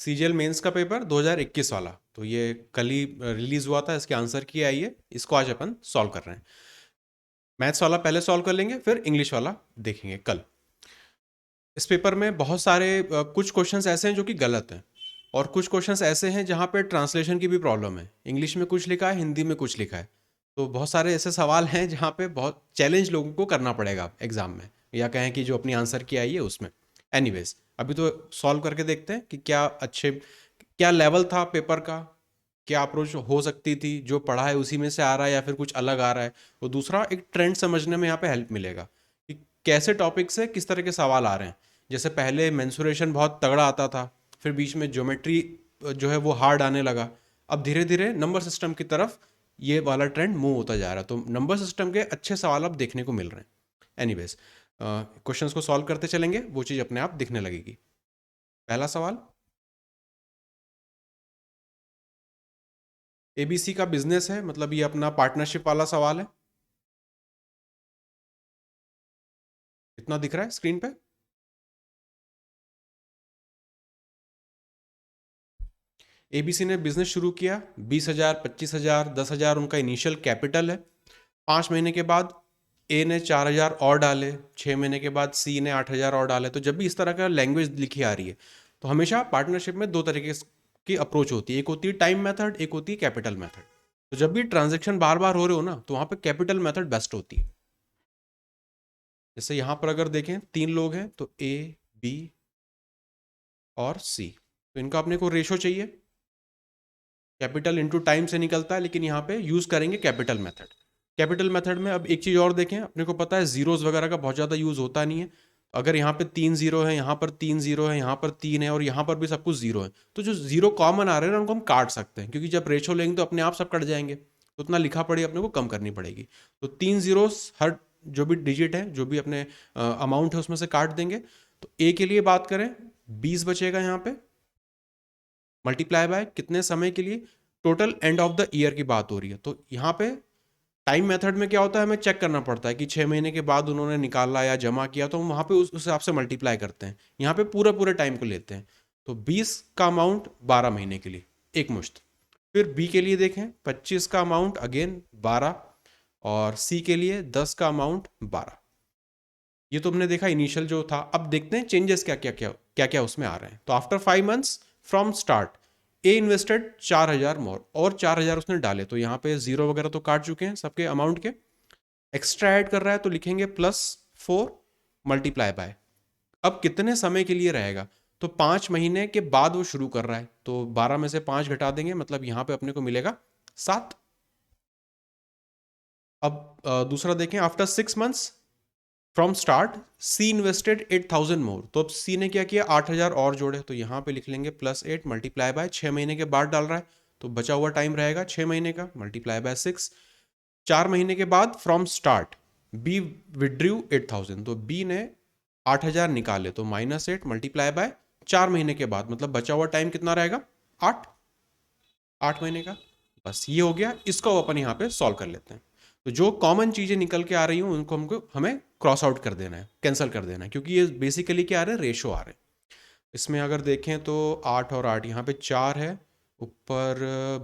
CGL mains का paper 2021 वाला, तो ये कल ही रिलीज हुआ था, इसके आंसर की आई है, इसको आज अपन सॉल्व कर रहे हैं। मैथ्स वाला पहले सॉल्व कर लेंगे, फिर इंग्लिश वाला देखेंगे कल। इस पेपर में बहुत सारे कुछ क्वेश्चंस ऐसे हैं जो कि गलत हैं, और कुछ क्वेश्चंस ऐसे हैं जहाँ पे ट्रांसलेशन की भी प्रॉब्लम है। इंग्लिश में कुछ लिखा है, हिंदी में कुछ लिखा है, तो बहुत सारे ऐसे सवाल हैं जहाँ पे बहुत चैलेंज लोगों को करना पड़ेगा एग्जाम में, या कहें कि जो अपनी आंसर की आई है उसमें। एनीवेज, अभी तो सॉल्व करके देखते हैं कि क्या लेवल था पेपर का, क्या अप्रोच हो सकती थी, जो पढ़ा है उसी में से आ रहा है या फिर कुछ अलग आ रहा है। और दूसरा, एक ट्रेंड समझने में यहाँ पे हेल्प मिलेगा कि कैसे टॉपिक से किस तरह के सवाल आ रहे हैं। जैसे पहले मेंसुरेशन बहुत तगड़ा आता था, फिर बीच में ज्योमेट्री जो है वो हार्ड आने लगा, अब धीरे धीरे नंबर सिस्टम की तरफ ये वाला ट्रेंड मूव होता जा रहा है, तो नंबर सिस्टम के अच्छे सवाल अब देखने को मिल रहे हैं। एनीवेज, क्वेश्चंस को सॉल्व करते चलेंगे, वो चीज़ अपने आप दिखने लगेगी। पहला सवाल, एबीसी का बिजनेस है, मतलब ये अपना पार्टनरशिप वाला सवाल है। इतना दिख रहा है स्क्रीन पे। एबीसी ने बिजनेस शुरू किया, 20,000, 25,000, 10,000 उनका इनिशियल कैपिटल है। 5 महीने के बाद ए ने 4,000 और डाले, 6 महीने के बाद सी ने 8,000 और डाले। तो जब भी इस तरह का लैंग्वेज लिखी आ रही है, तो हमेशा पार्टनरशिप में दो तरीके की अप्रोच होती है, एक होती है टाइम मेथड, एक होती है कैपिटल मेथड। तो जब भी ट्रांजेक्शन बार बार हो रहे हो ना, तो वहां पे कैपिटल मेथड बेस्ट होती है। जैसे यहां पर अगर देखें, 3 लोग हैं, तो ए, बी और सी, तो इनका अपने को रेशो चाहिए। कैपिटल इंटू टाइम से निकलता है, लेकिन यहाँ पे यूज करेंगे कैपिटल मेथड। कैपिटल मेथड में अब एक चीज़ और देखें, अपने को पता है जीरोस वगैरह का बहुत ज़्यादा यूज होता नहीं है। अगर यहाँ पे 3 0 है, यहाँ पर 3 0 है, यहाँ पर 3 है, और यहाँ पर भी सब कुछ 0 है, तो जो जीरो कॉमन आ रहे हैं ना, उनको हम काट सकते हैं, क्योंकि जब रेशो लेंगे तो अपने आप सब कट जाएंगे, तो उतना लिखा पड़ी अपने को कम करनी पड़ेगी। तो 3 zeros हर जो भी डिजिट है, जो भी अपने अमाउंट है, उसमें से काट देंगे। तो ए के लिए बात करें, 20 बचेगा यहाँ पे, मल्टीप्लाई बाय कितने समय के लिए, total end of the year की बात हो रही है। तो यहाँ पे टाइम मेथड में क्या होता है, हमें चेक करना पड़ता है कि 6 महीने के बाद उन्होंने निकाला या जमा किया, तो हम वहाँ पे उस हिसाब से मल्टीप्लाई करते हैं। यहाँ पे पूरा पूरे टाइम को लेते हैं, तो 20 का अमाउंट 12 महीने के लिए एक मुश्त। फिर बी के लिए देखें, 25 का अमाउंट अगेन 12, और सी के लिए 10 का अमाउंट 12। ये तो हमने देखा इनिशियल जो था। अब देखते हैं चेंजेस क्या क्या उसमें आ रहे हैं। तो after 5 months from start, A invested 4,000 मोर, और 4,000 उसने डाले, तो यहाँ पे जीरो वगैरह तो काट चुके हैं सबके अमाउंट के। एक्स्ट्रा ऐड कर रहा है, तो लिखेंगे +4 मल्टीप्लाई बाय। अब कितने समय के लिए रहेगा, तो 5 महीने के बाद वो शुरू कर रहा है, तो 12 में से 5 घटा देंगे, मतलब यहाँ पे अपने को मिलेगा 7। अब दूसरा देखें, after 6 months from start, C invested 8,000 more, तो अब सी ने क्या किया, 8,000 और जोड़े, तो यहाँ पे लिख लेंगे +8 मल्टीप्लाई बाय 6 महीने के बाद डाल रहा है, तो बचा हुआ टाइम रहेगा 6 महीने का, मल्टीप्लाई बाय 6। 4 महीने के बाद फ्रॉम स्टार्ट, बी विड्रू 8,000, तो बी ने 8,000 निकाले, तो -8 मल्टीप्लाई बाय 4 महीने के बाद, मतलब बचा हुआ टाइम कितना रहेगा, 8 महीने का। बस ये हो गया, इसको अपन यहाँ पे सॉल्व कर लेते हैं। तो जो कॉमन चीज़ें निकल के आ रही हूँ, उनको हमें क्रॉस आउट कर देना है, कैंसिल कर देना है, क्योंकि ये बेसिकली क्या आ रहे हैं, रेशो आ रहे हैं। इसमें अगर देखें तो 8 और 8, यहाँ पे 4 है, ऊपर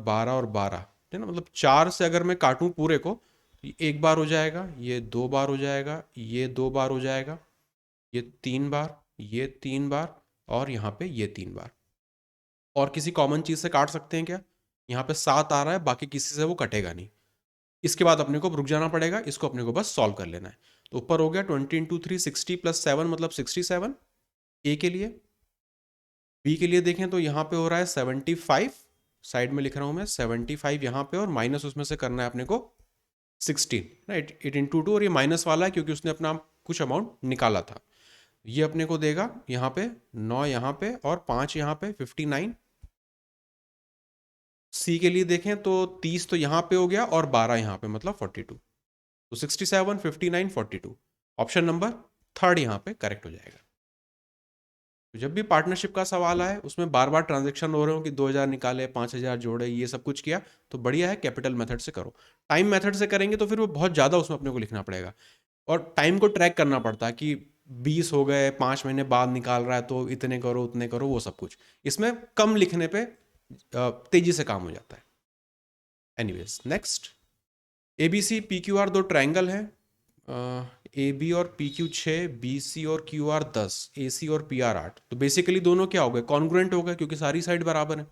12 और 12 है ना, मतलब 4 से अगर मैं काटूं पूरे को, तो ये 1 बार हो जाएगा, ये 2 बार हो जाएगा, ये 2 बार हो जाएगा, ये 3 बार, ये 3 बार, और यहाँ पे ये 3 बार। और किसी कॉमन चीज़ से काट सकते हैं क्या, यहाँ पे 7 आ रहा है, बाकी किसी से वो कटेगा नहीं। इसके बाद अपने को रुक जाना पड़ेगा, इसको अपने को बस सॉल्व कर लेना है। तो ऊपर हो गया 20 × 3 60 + 7, मतलब 67 ए के लिए। बी के लिए देखें तो यहाँ पे हो रहा है 75, साइड में लिख रहा हूँ मैं 75 यहाँ पे, और माइनस उसमें से करना है अपने को 16, राइट, 8 × 2, और ये माइनस वाला है क्योंकि उसने अपना कुछ अमाउंट निकाला था। ये अपने को देगा यहाँ पे 9 यहाँ पे और 5 यहाँ पे, 59। सी के लिए देखें तो 30 तो यहाँ पे हो गया और 12 यहाँ पे, मतलब 42। तो 67, 59, 42, ऑप्शन नंबर थर्ड यहाँ पे करेक्ट हो जाएगा। तो जब भी पार्टनरशिप का सवाल आए, उसमें बार बार ट्रांजेक्शन हो रहे हो कि 2,000 निकाले, 5,000 जोड़े, ये सब कुछ किया, तो बढ़िया है कैपिटल मेथड से करो। टाइम मेथड से करेंगे तो फिर वो बहुत ज़्यादा उसमें अपने को लिखना पड़ेगा, और टाइम को ट्रैक करना पड़ता है कि 20 हो गए, 5 महीने बाद निकाल रहा है तो इतने करो उतने करो, वो सब कुछ इसमें कम लिखने पे तेजी से काम हो जाता है। एनीवेज नेक्स्ट, ABC PQR दो ट्रायंगल है, AB और PQ 6, BC और QR 10, AC और PR 8। तो बेसिकली दोनों क्या हो गए, कॉन्ग्रुएंट हो गए क्योंकि सारी साइड बराबर है।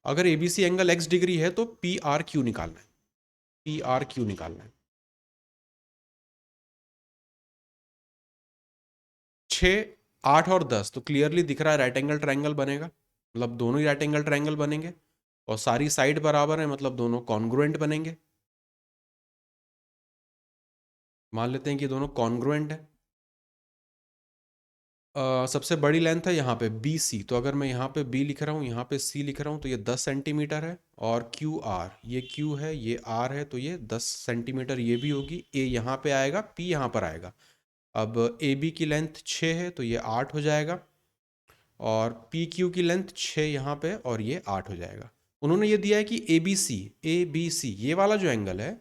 अगर ABC एंगल x डिग्री है तो PRQ निकालना है, PRQ निकालना है। 6, 8 और 10 तो क्लियरली दिख रहा है राइट एंगल ट्रायंगल बनेगा, मतलब दोनों ही राइट एंगल ट्रायंगल बनेंगे और सारी साइड बराबर है, मतलब दोनों कॉन्ग्रुएंट बनेंगे। मान लेते हैं कि दोनों कॉन्ग्रुएंट है। सबसे बड़ी लेंथ है यहाँ पे BC, तो अगर मैं यहाँ पे B लिख रहा हूँ, यहाँ पे C लिख रहा हूँ, तो ये 10 सेंटीमीटर है। और QR, ये Q है, ये R है, तो ये 10 सेंटीमीटर ये भी होगी। A यहाँ पे आएगा, P यहाँ पर आएगा। अब AB की लेंथ 6 है तो ये 8 हो जाएगा, और PQ की लेंथ 6 यहाँ पे और ये 8 हो जाएगा। उन्होंने ये दिया है कि ABC ये वाला जो एंगल है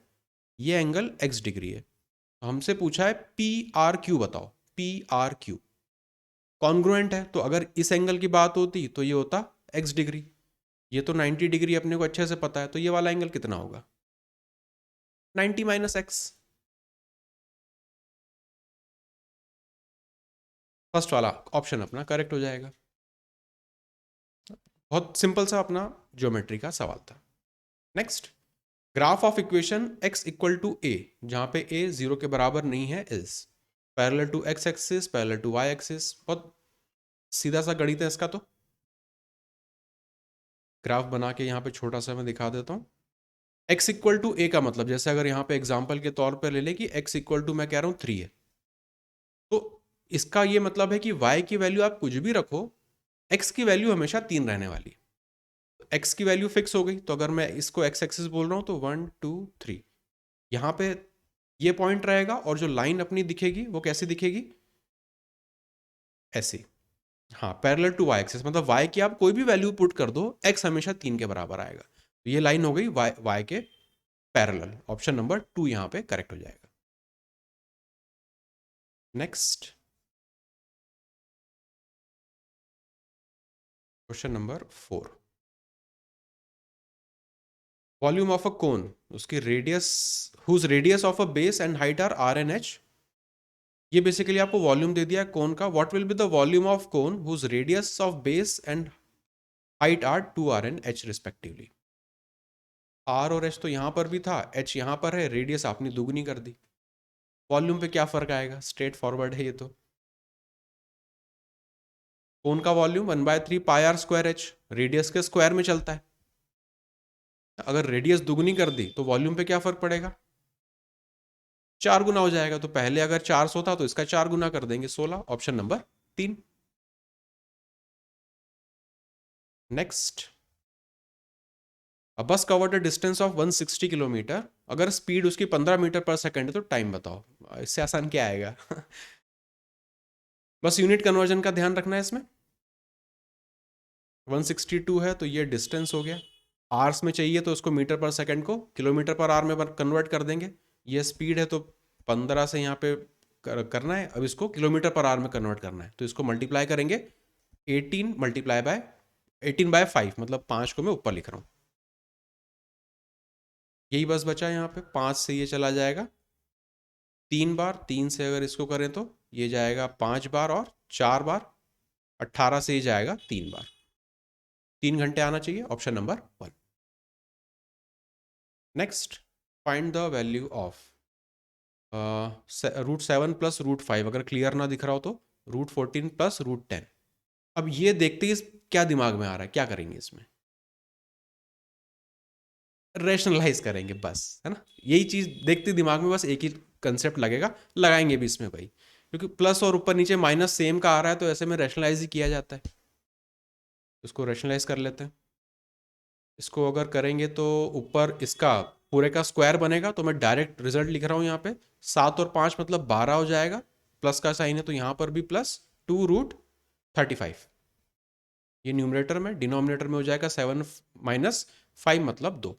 ये एंगल x डिग्री है। हमसे पूछा है PRQ बताओ, PRQ कॉन्ग्रुएंट है, तो अगर इस एंगल की बात होती तो ये होता x डिग्री। ये तो 90 डिग्री अपने को अच्छे से पता है, तो ये वाला एंगल कितना होगा, 90 माइनस x। फर्स्ट वाला ऑप्शन अपना करेक्ट हो जाएगा। बहुत सिंपल सा अपना ज्योमेट्री का सवाल था। Next, graph of equation x equal to a, जहां पे a 0 के बराबर नहीं है, is parallel to x axis, parallel to y axis. बहुत सीधा सा गणित है इसका। तो ग्राफ बना के यहाँ पे छोटा सा मैं दिखा देता हूँ। x इक्वल टू a का मतलब, जैसे अगर यहाँ पे एग्जाम्पल के तौर पर ले ले कि x इक्वल टू मैं कह रहा हूँ 3 है, तो इसका ये मतलब है कि y की वैल्यू आप कुछ भी रखो, x की वैल्यू हमेशा 3 रहने वाली है। x की वैल्यू फिक्स हो गई, तो अगर मैं इसको x एक्सिस बोल रहा हूँ तो 1 2 3 यहाँ पे ये पॉइंट रहेगा, और जो लाइन अपनी दिखेगी वो कैसी दिखेगी, ऐसी। हाँ, पैरेलल टू y एक्सिस, मतलब y की आप कोई भी वैल्यू पुट कर दो, x हमेशा 3 के बराबर आएगा। तो ये लाइन हो गई y के पैरेलल। ऑप्शन नंबर 2 यहाँ पे करेक्ट हो जाएगा। Next, question number 4, volume of a cone, उसकी radius, whose radius of a base and height are r and h। ये बेसिकली आपको वॉल्यूम दे दिया है कोन का। What will be the volume of cone whose radius of base and height are 2r and h respectively. r और h तो यहाँ पर भी था, h यहाँ पर है, रेडियस आपने दुगनी कर दी। वॉल्यूम पे क्या फर्क आएगा, स्ट्रेट फॉरवर्ड है ये तो। कोन का वॉल्यूम 1/3 पाई r स्क्वायर h, रेडियस के स्क्वायर में चलता है। अगर रेडियस दुगनी कर दी तो वॉल्यूम पे क्या फर्क पड़ेगा, 4 गुना हो जाएगा। तो पहले अगर 400 था तो इसका 4 गुना कर देंगे, 16। Option number 3। नेक्स्ट, बस covered a distance of 160 kilometre, अगर स्पीड उसकी 15 मीटर पर सेकंड है तो टाइम बताओ। इससे आसान क्या आएगा बस यूनिट कन्वर्जन का ध्यान रखना है इसमें। 162 है तो ये डिस्टेंस हो गया, आर्स में चाहिए तो उसको मीटर पर सेकंड को किलोमीटर पर आर में कन्वर्ट कर देंगे। ये स्पीड है तो 15 से यहाँ पे करना है, अब इसको किलोमीटर पर आर में कन्वर्ट करना है, तो इसको मल्टीप्लाई करेंगे 18 मल्टीप्लाई बाय 18/5, मतलब 5 को मैं ऊपर लिख रहा हूँ। यही बस बचा यहाँ पे, 5 से ये चला जाएगा 3 बार, 3 से अगर इसको करें तो ये जाएगा 5 बार और 4 बार, 18 से ये जाएगा 3 बार। 3 घंटे आना चाहिए, option number 1। Next, find the value of √7 plus √5। अगर क्लियर ना दिख रहा हो तो √14 प्लस √10। अब ये देखते ही क्या दिमाग में आ रहा है, क्या करेंगे इसमें, रेशनलाइज करेंगे बस, है ना। यही चीज देखते दिमाग में बस एक ही कंसेप्ट लगेगा, लगाएंगे भी इसमें भाई, क्योंकि प्लस और ऊपर नीचे माइनस सेम का आ रहा है, तो ऐसे में रेशनलाइज ही किया जाता है। इसको रेशनलाइज कर लेते हैं। इसको अगर करेंगे तो ऊपर इसका पूरे का स्क्वायर बनेगा, तो मैं डायरेक्ट रिजल्ट लिख रहा हूँ यहाँ पे, 7 और 5 मतलब 12 हो जाएगा, प्लस का साइन है तो यहाँ पर भी प्लस 2√35। ये न्यूमरेटर में, डिनोमिनेटर में हो जाएगा 7 माइनस 5 मतलब 2।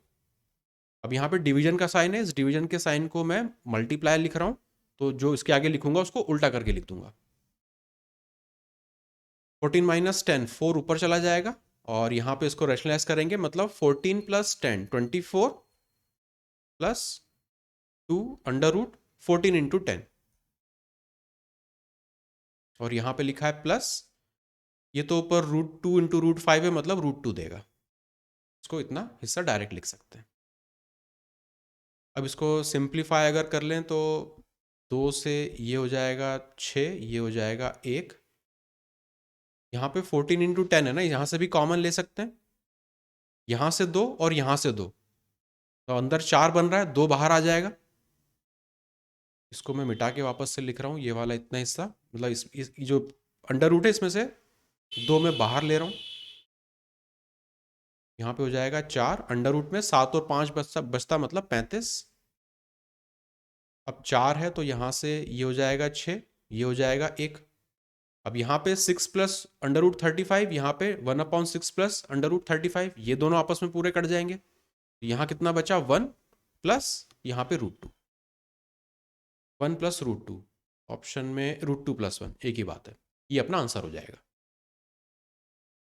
अब यहाँ पे डिवीजन का साइन है, इस डिवीजन के साइन को मैं मल्टीप्लाई लिख रहा हूँ, तो जो इसके आगे लिखूंगा उसको उल्टा करके लिख दूंगा। 14 माइनस 10, 4 ऊपर चला जाएगा और यहाँ पे इसको रैशनलाइज करेंगे, मतलब 14 plus 10 24 plus 2 under root 14 into 10, और यहाँ पे लिखा है प्लस, ये तो ऊपर √2 इंटू √5 है, मतलब √2 देगा। इसको इतना हिस्सा डायरेक्ट लिख सकते हैं। अब इसको सिंप्लीफाई अगर कर लें तो 2 से ये हो जाएगा 6, ये हो जाएगा 1, यहाँ पे 14 इंटू 10 है ना, यहाँ से भी कॉमन ले सकते हैं, यहाँ से 2 और यहाँ से 2, तो अंदर 4 बन रहा है, 2 बाहर आ जाएगा। इसको मैं मिटा के वापस से लिख रहा हूँ, ये वाला इतना हिस्सा, मतलब इस जो अंडर रूट है इसमें से 2 मैं बाहर ले रहा हूँ, यहाँ पे हो जाएगा 4, अंडर रूट में 7 और 5 बचता मतलब 35। अब 4 है तो यहाँ से ये हो जाएगा 6, ये हो जाएगा 1। अब यहाँ पे 6 प्लस अंडर रूट 35, यहाँ पे 1/6 प्लस अंडर रूट 35, ये दोनों आपस में पूरे कट जाएंगे। यहाँ कितना बचा 1 प्लस यहाँ पे √2, 1 प्लस √2, ऑप्शन में √2 प्लस 1 एक ही बात है, ये अपना आंसर हो जाएगा।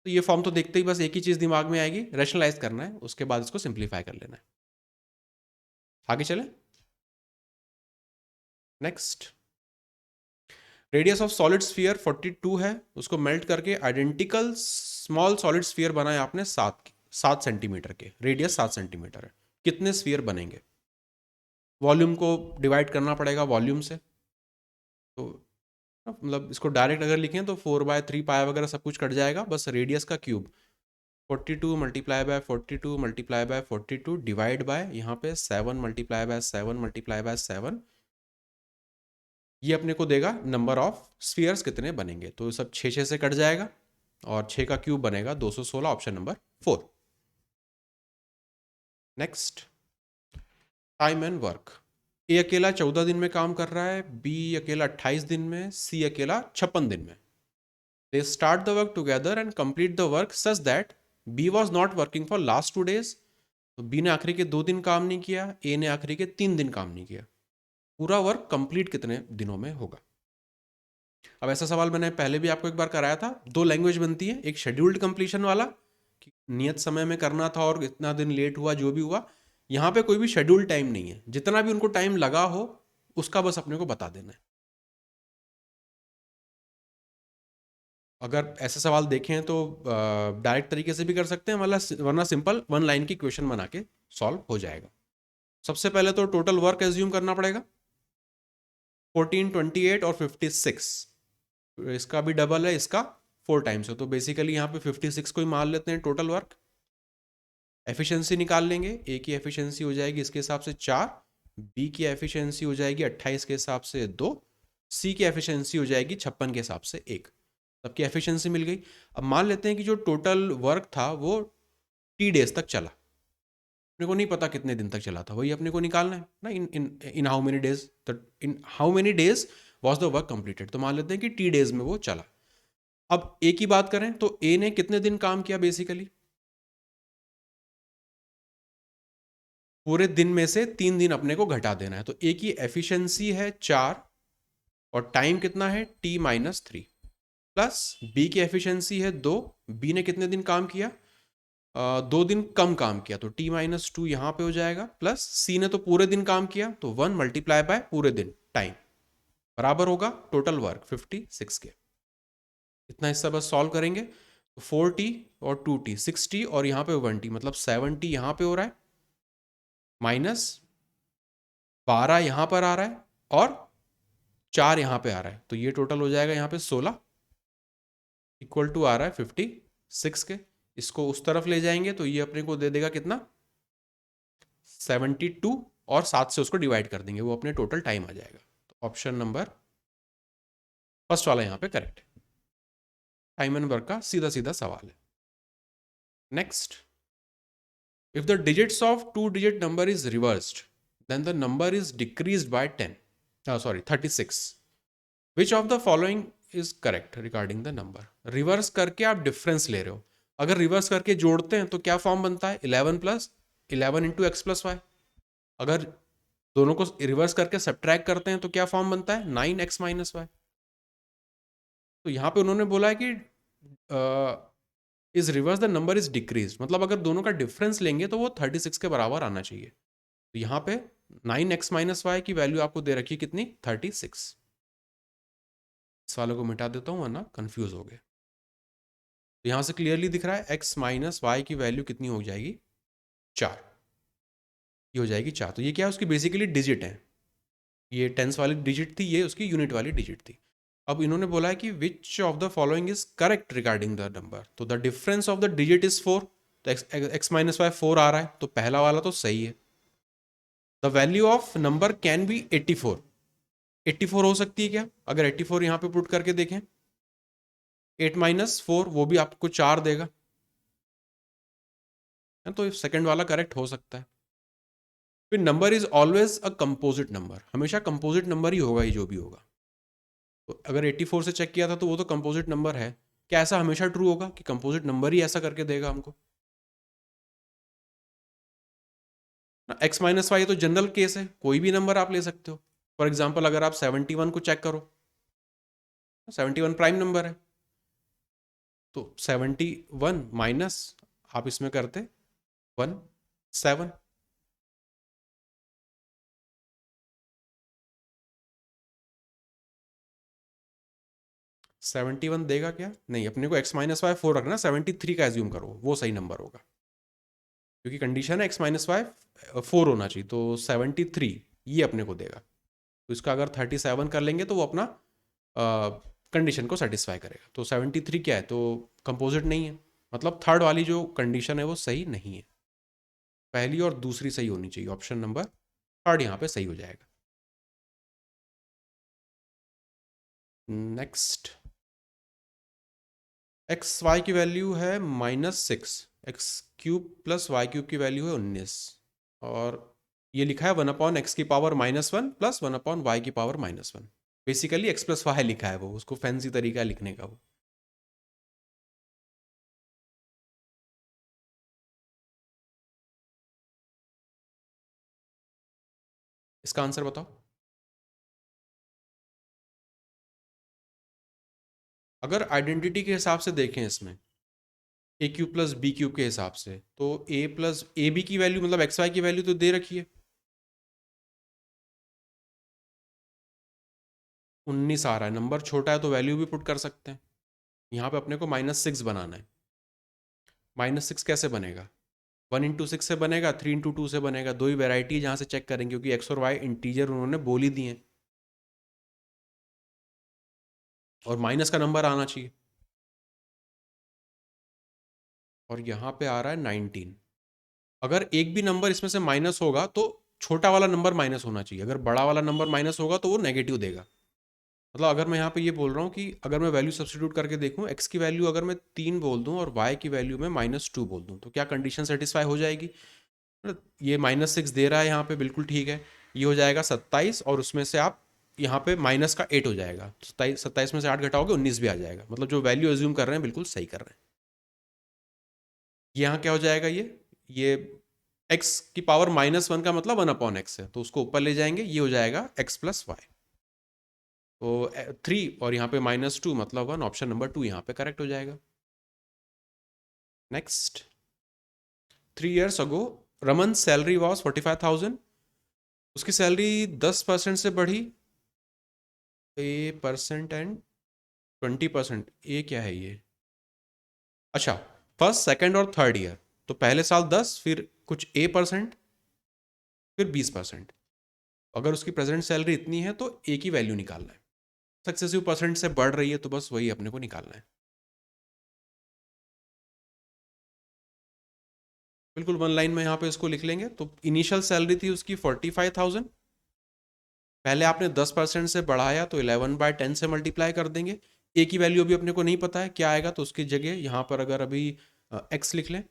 तो ये फॉर्म तो देखते ही बस एक ही चीज दिमाग में आएगी, रैशनलाइज करना है, उसके बाद इसको सिंप्लीफाई कर लेना है। आगे चले, next, radius of solid sphere 42 है, उसको मेल्ट करके आइडेंटिकल स्मॉल सॉलिड स्फीयर बनाए आपने 7 सेंटीमीटर के, रेडियस 7 सेंटीमीटर है, कितने स्फीयर बनेंगे? वॉल्यूम को डिवाइड करना पड़ेगा वॉल्यूम से, तो मतलब इसको डायरेक्ट अगर लिखें तो 4/3 पाई वगैरह सब कुछ कट जाएगा, बस रेडियस का cube 42 multiply by 42 multiply by 42 divide by यहाँ पे 7 मल्टीप्लाई बाय 7 मल्टीप्लाई बाय 7, ये अपने को देगा नंबर ऑफ स्फीयर्स कितने बनेंगे। तो सब 6 से कट जाएगा और 6 का क्यूब बनेगा 216, option number 4। Next, time and work, A अकेला 14 दिन में काम कर रहा है, बी अकेला 28 दिन में, सी अकेला 56 दिन में। They start the work together and complete the work such that B was not working for last 2 days। तो बी ने आखिरी के 2 दिन काम नहीं किया, ए ने आखिरी के 3 दिन काम नहीं किया, पूरा वर्क कंप्लीट कितने दिनों में होगा? अब ऐसा सवाल मैंने पहले भी आपको एक बार कराया था, 2 लैंग्वेज बनती है, एक शेड्यूल्ड कंप्लीशन वाला कि नियत समय में करना था और इतना दिन लेट हुआ जो भी हुआ, यहाँ पे कोई भी शेड्यूल्ड टाइम नहीं है, जितना भी उनको टाइम लगा हो उसका बस अपने को बता देना है। अगर ऐसे सवाल देखें तो डायरेक्ट तरीके से भी कर सकते हैं, वरना सिंपल 1 लाइन की क्वेश्चन बना के सॉल्व हो जाएगा। सबसे पहले तो टोटल वर्क एज्यूम करना पड़ेगा, 14, 28 और 56, इसका भी डबल है, इसका 4 टाइम्स है, तो बेसिकली यहाँ पे 56 को ही मान लेते हैं टोटल वर्क। एफिशिएंसी निकाल लेंगे, ए की एफिशिएंसी हो जाएगी इसके हिसाब से 4, बी की एफिशिएंसी हो जाएगी 28 के हिसाब से 2, सी की एफिशिएंसी हो जाएगी 56 के हिसाब से 1, सबकी एफिशिएंसी मिल गई। अब मान लेते हैं कि जो टोटल वर्क था वो T डेज तक चला, अपने को नहीं पता कितने दिन तक चला था, वही अपने को निकालना है ना, in how many days, in how many days was the work completed, तो मान लेते हैं कि T डेज में वो चला। अब ए की बात करें तो ए ने कितने दिन काम किया, बेसिकली पूरे दिन में से 3 दिन अपने को घटा देना है, तो ए की एफिशिएंसी है 4 और टाइम कितना है T-3, प्लस बी की एफिशिएंसी है 2, बी ने कितने दिन काम किया, 2 दिन कम काम किया, तो T-2 यहाँ पे हो जाएगा, प्लस सी ने तो पूरे दिन काम किया, तो 1 मल्टीप्लाई बाय पूरे दिन टाइम बराबर होगा टोटल वर्क 56 के। इतना हिस्सा बस सॉल्व करेंगे, तो 4T और 2T 6T और यहाँ पे 1T, मतलब 7T यहाँ पे हो रहा है, माइनस 12 यहाँ पर आ रहा है और 4 यहाँ पे आ रहा है, तो ये टोटल हो जाएगा यहाँ पे 16 इक्वल टू आ रहा है 56 के। इसको उस तरफ ले जाएंगे तो ये अपने को दे देगा कितना 72 और 7 से उसको डिवाइड कर देंगे, वो अपने टोटल टाइम आ जाएगा। तो ऑप्शन नंबर फर्स्ट वाला यहाँ पे करेक्ट है, टाइम एंड वर्क का सीधा सीधा सवाल है। Next, if the digits of 2 digit number is reversed then the number is decreased by 36, which of the following is correct regarding the number. Reverse करके आप डिफरेंस ले रहे हो, अगर रिवर्स करके जोड़ते हैं तो क्या फॉर्म बनता है 11 + 11 × x + y। अगर दोनों को रिवर्स करके सब्ट्रैक्ट करते हैं तो क्या फॉर्म बनता है 9x माइनस वाई। तो यहाँ पे उन्होंने बोला है कि is reverse the number is decrease, मतलब अगर दोनों का डिफरेंस लेंगे तो वो 36 के बराबर आना चाहिए। तो यहाँ पे 9x माइनस वाई की वैल्यू आपको दे रखी है कितनी 36। इस वाले को मिटा देता हूँ वरना कंफ्यूज हो गए। तो यहाँ से क्लियरली दिख रहा है x माइनस वाई की वैल्यू कितनी हो जाएगी 4। ये हो जाएगी 4। तो ये क्या है उसकी बेसिकली डिजिट है, ये टेंस वाली डिजिट थी, ये उसकी यूनिट वाली डिजिट थी। अब इन्होंने बोला है कि which of the following is correct regarding the number. तो the difference of the digit is 4, तो एक्स माइनस वाई 4 आ रहा है, तो पहला वाला तो सही है। The value of number can be 84। 84 हो सकती है क्या, अगर 84 यहाँ पे पुट करके देखें 8 माइनस 4 वो भी आपको 4 देगा, तो सेकंड वाला करेक्ट हो सकता है। फिर number is always a composite number, हमेशा कंपोजिट नंबर ही होगा ये जो भी होगा। तो अगर 84 से चेक किया था तो वो तो कंपोजिट नंबर है, क्या ऐसा हमेशा ट्रू होगा कि कंपोजिट नंबर ही ऐसा करके देगा हमको। एक्स माइनस वाई तो जनरल केस है, कोई भी नंबर आप ले सकते हो। फॉर एग्जाम्पल अगर आप 71 को चेक करो, 71 प्राइम नंबर है, तो 71 माइनस आप इसमें करते 17, 71 देगा क्या, नहीं, अपने को x माइनस वाई 4 रखना, 73 का एज्यूम करो वो सही नंबर होगा, क्योंकि कंडीशन है x माइनस वाई 4 होना चाहिए, तो 73 ये अपने को देगा। तो इसका अगर 37 कर लेंगे तो वो अपना कंडीशन को सेटिस्फाई करेगा। तो 73 क्या है, तो कंपोजिट नहीं है, मतलब थर्ड वाली जो कंडीशन है वो सही नहीं है, पहली और दूसरी सही होनी चाहिए, ऑप्शन नंबर थर्ड यहाँ पे सही हो जाएगा। नेक्स्ट, एक्स वाई की वैल्यू है -6, x cube plus y cube की वैल्यू है 19, और ये लिखा है 1/x की पावर -1 प्लस 1/y की power -1। Basically x plus y लिखा है, वो उसको फैंसी तरीका लिखने का वो। इसका आंसर बताओ। अगर आइडेंटिटी के हिसाब से देखें इसमें ए क्यूब प्लस बी क्यूब के हिसाब से, तो ए प्लस ए बी की वैल्यू मतलब एक्स वाई की वैल्यू तो दे रखी है 19 आ रहा है, नंबर छोटा है तो वैल्यू भी पुट कर सकते हैं। यहाँ पे अपने को -6 बनाना है। -6 कैसे बनेगा, 1 × 6 से बनेगा, 3 × 2 से बनेगा, दो ही वेराइटी है जहाँ से चेक करेंगे, क्योंकि एक्स और वाई इंटीजर उन्होंने बोल ही दिए और माइनस का नंबर आना चाहिए, और यहाँ पे आ रहा है 19। अगर एक भी नंबर इसमें से माइनस होगा तो छोटा वाला नंबर माइनस होना चाहिए, अगर बड़ा वाला नंबर माइनस होगा तो वो नेगेटिव देगा। मतलब अगर मैं यहाँ पे ये बोल रहा हूँ कि अगर मैं वैल्यू सब्स्टिट्यूट करके देखूँ, एक्स की वैल्यू अगर मैं 3 बोल दूँ और वाई की वैल्यू में -2 बोल दूँ, तो क्या कंडीशन सेटिस्फाई हो जाएगी। मतलब ये -6 दे रहा है यहाँ पे, बिल्कुल ठीक है, ये हो जाएगा 27, और उसमें से आप यहाँ पे माइनस का 8 हो जाएगा, 27 में से 8 घटाओगे 19 भी आ जाएगा, मतलब जो वैल्यू एज्यूम कर रहे हैं बिल्कुल सही कर रहे हैं। यहाँ क्या हो जाएगा, ये x की पावर -1 का मतलब 1/x है, तो उसको ऊपर ले जाएंगे, ये हो जाएगा x प्लस वाई। तो 3 और यहाँ पे -2 मतलब 1, ऑप्शन नंबर 2 यहाँ पे करेक्ट हो जाएगा। Next, 3 years ago Raman salary was 45,000, उसकी सैलरी 10% से बढ़ी, A% एंड 20%, ये क्या है ये, अच्छा, फर्स्ट सेकंड और थर्ड ईयर, तो पहले साल 10, फिर कुछ A%, फिर 20%। अगर उसकी प्रेजेंट सैलरी इतनी है तो ए की वैल्यू निकालना है, सक्सेसिव परसेंट से बढ़ रही है तो बस वही अपने को निकालना है। बिल्कुल वन लाइन में यहाँ पे इसको लिख लेंगे। तो इनिशियल सैलरी थी उसकी 45,000, पहले आपने 10% से बढ़ाया तो 11/10 से मल्टीप्लाई कर देंगे। ए की वैल्यू अभी अपने को नहीं पता है क्या आएगा, तो उसकी जगह यहाँ पर अगर अभी एक्स लिख लें,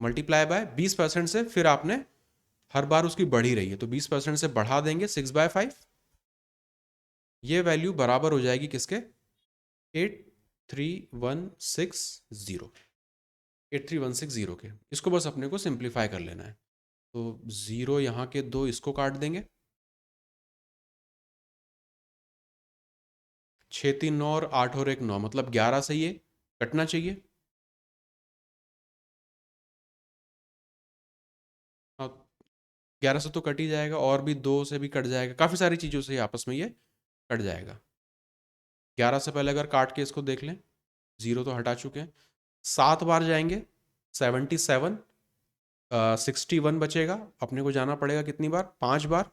मल्टीप्लाई बाय 20% से, फिर आपने हर बार उसकी बढ़ी रही है तो 20% से बढ़ा देंगे 6/5, ये वैल्यू बराबर हो जाएगी किसके, 83,160, 83,160 के। इसको बस अपने को सिंप्लीफाई कर लेना है। तो 0 यहाँ के 2 इसको काट देंगे, 6 3 9 और 8 और 1 9, मतलब 11 से ये कटना चाहिए। हाँ, 11 से तो कट ही जाएगा, और भी 2 से भी कट जाएगा, काफ़ी सारी चीज़ों से आपस में ये कट जाएगा। 11 से पहले अगर काट के इसको देख लें, 0 तो हटा चुके हैं, 7 बार जाएंगे 77, 61 बचेगा, अपने को जाना पड़ेगा कितनी बार, 5 बार,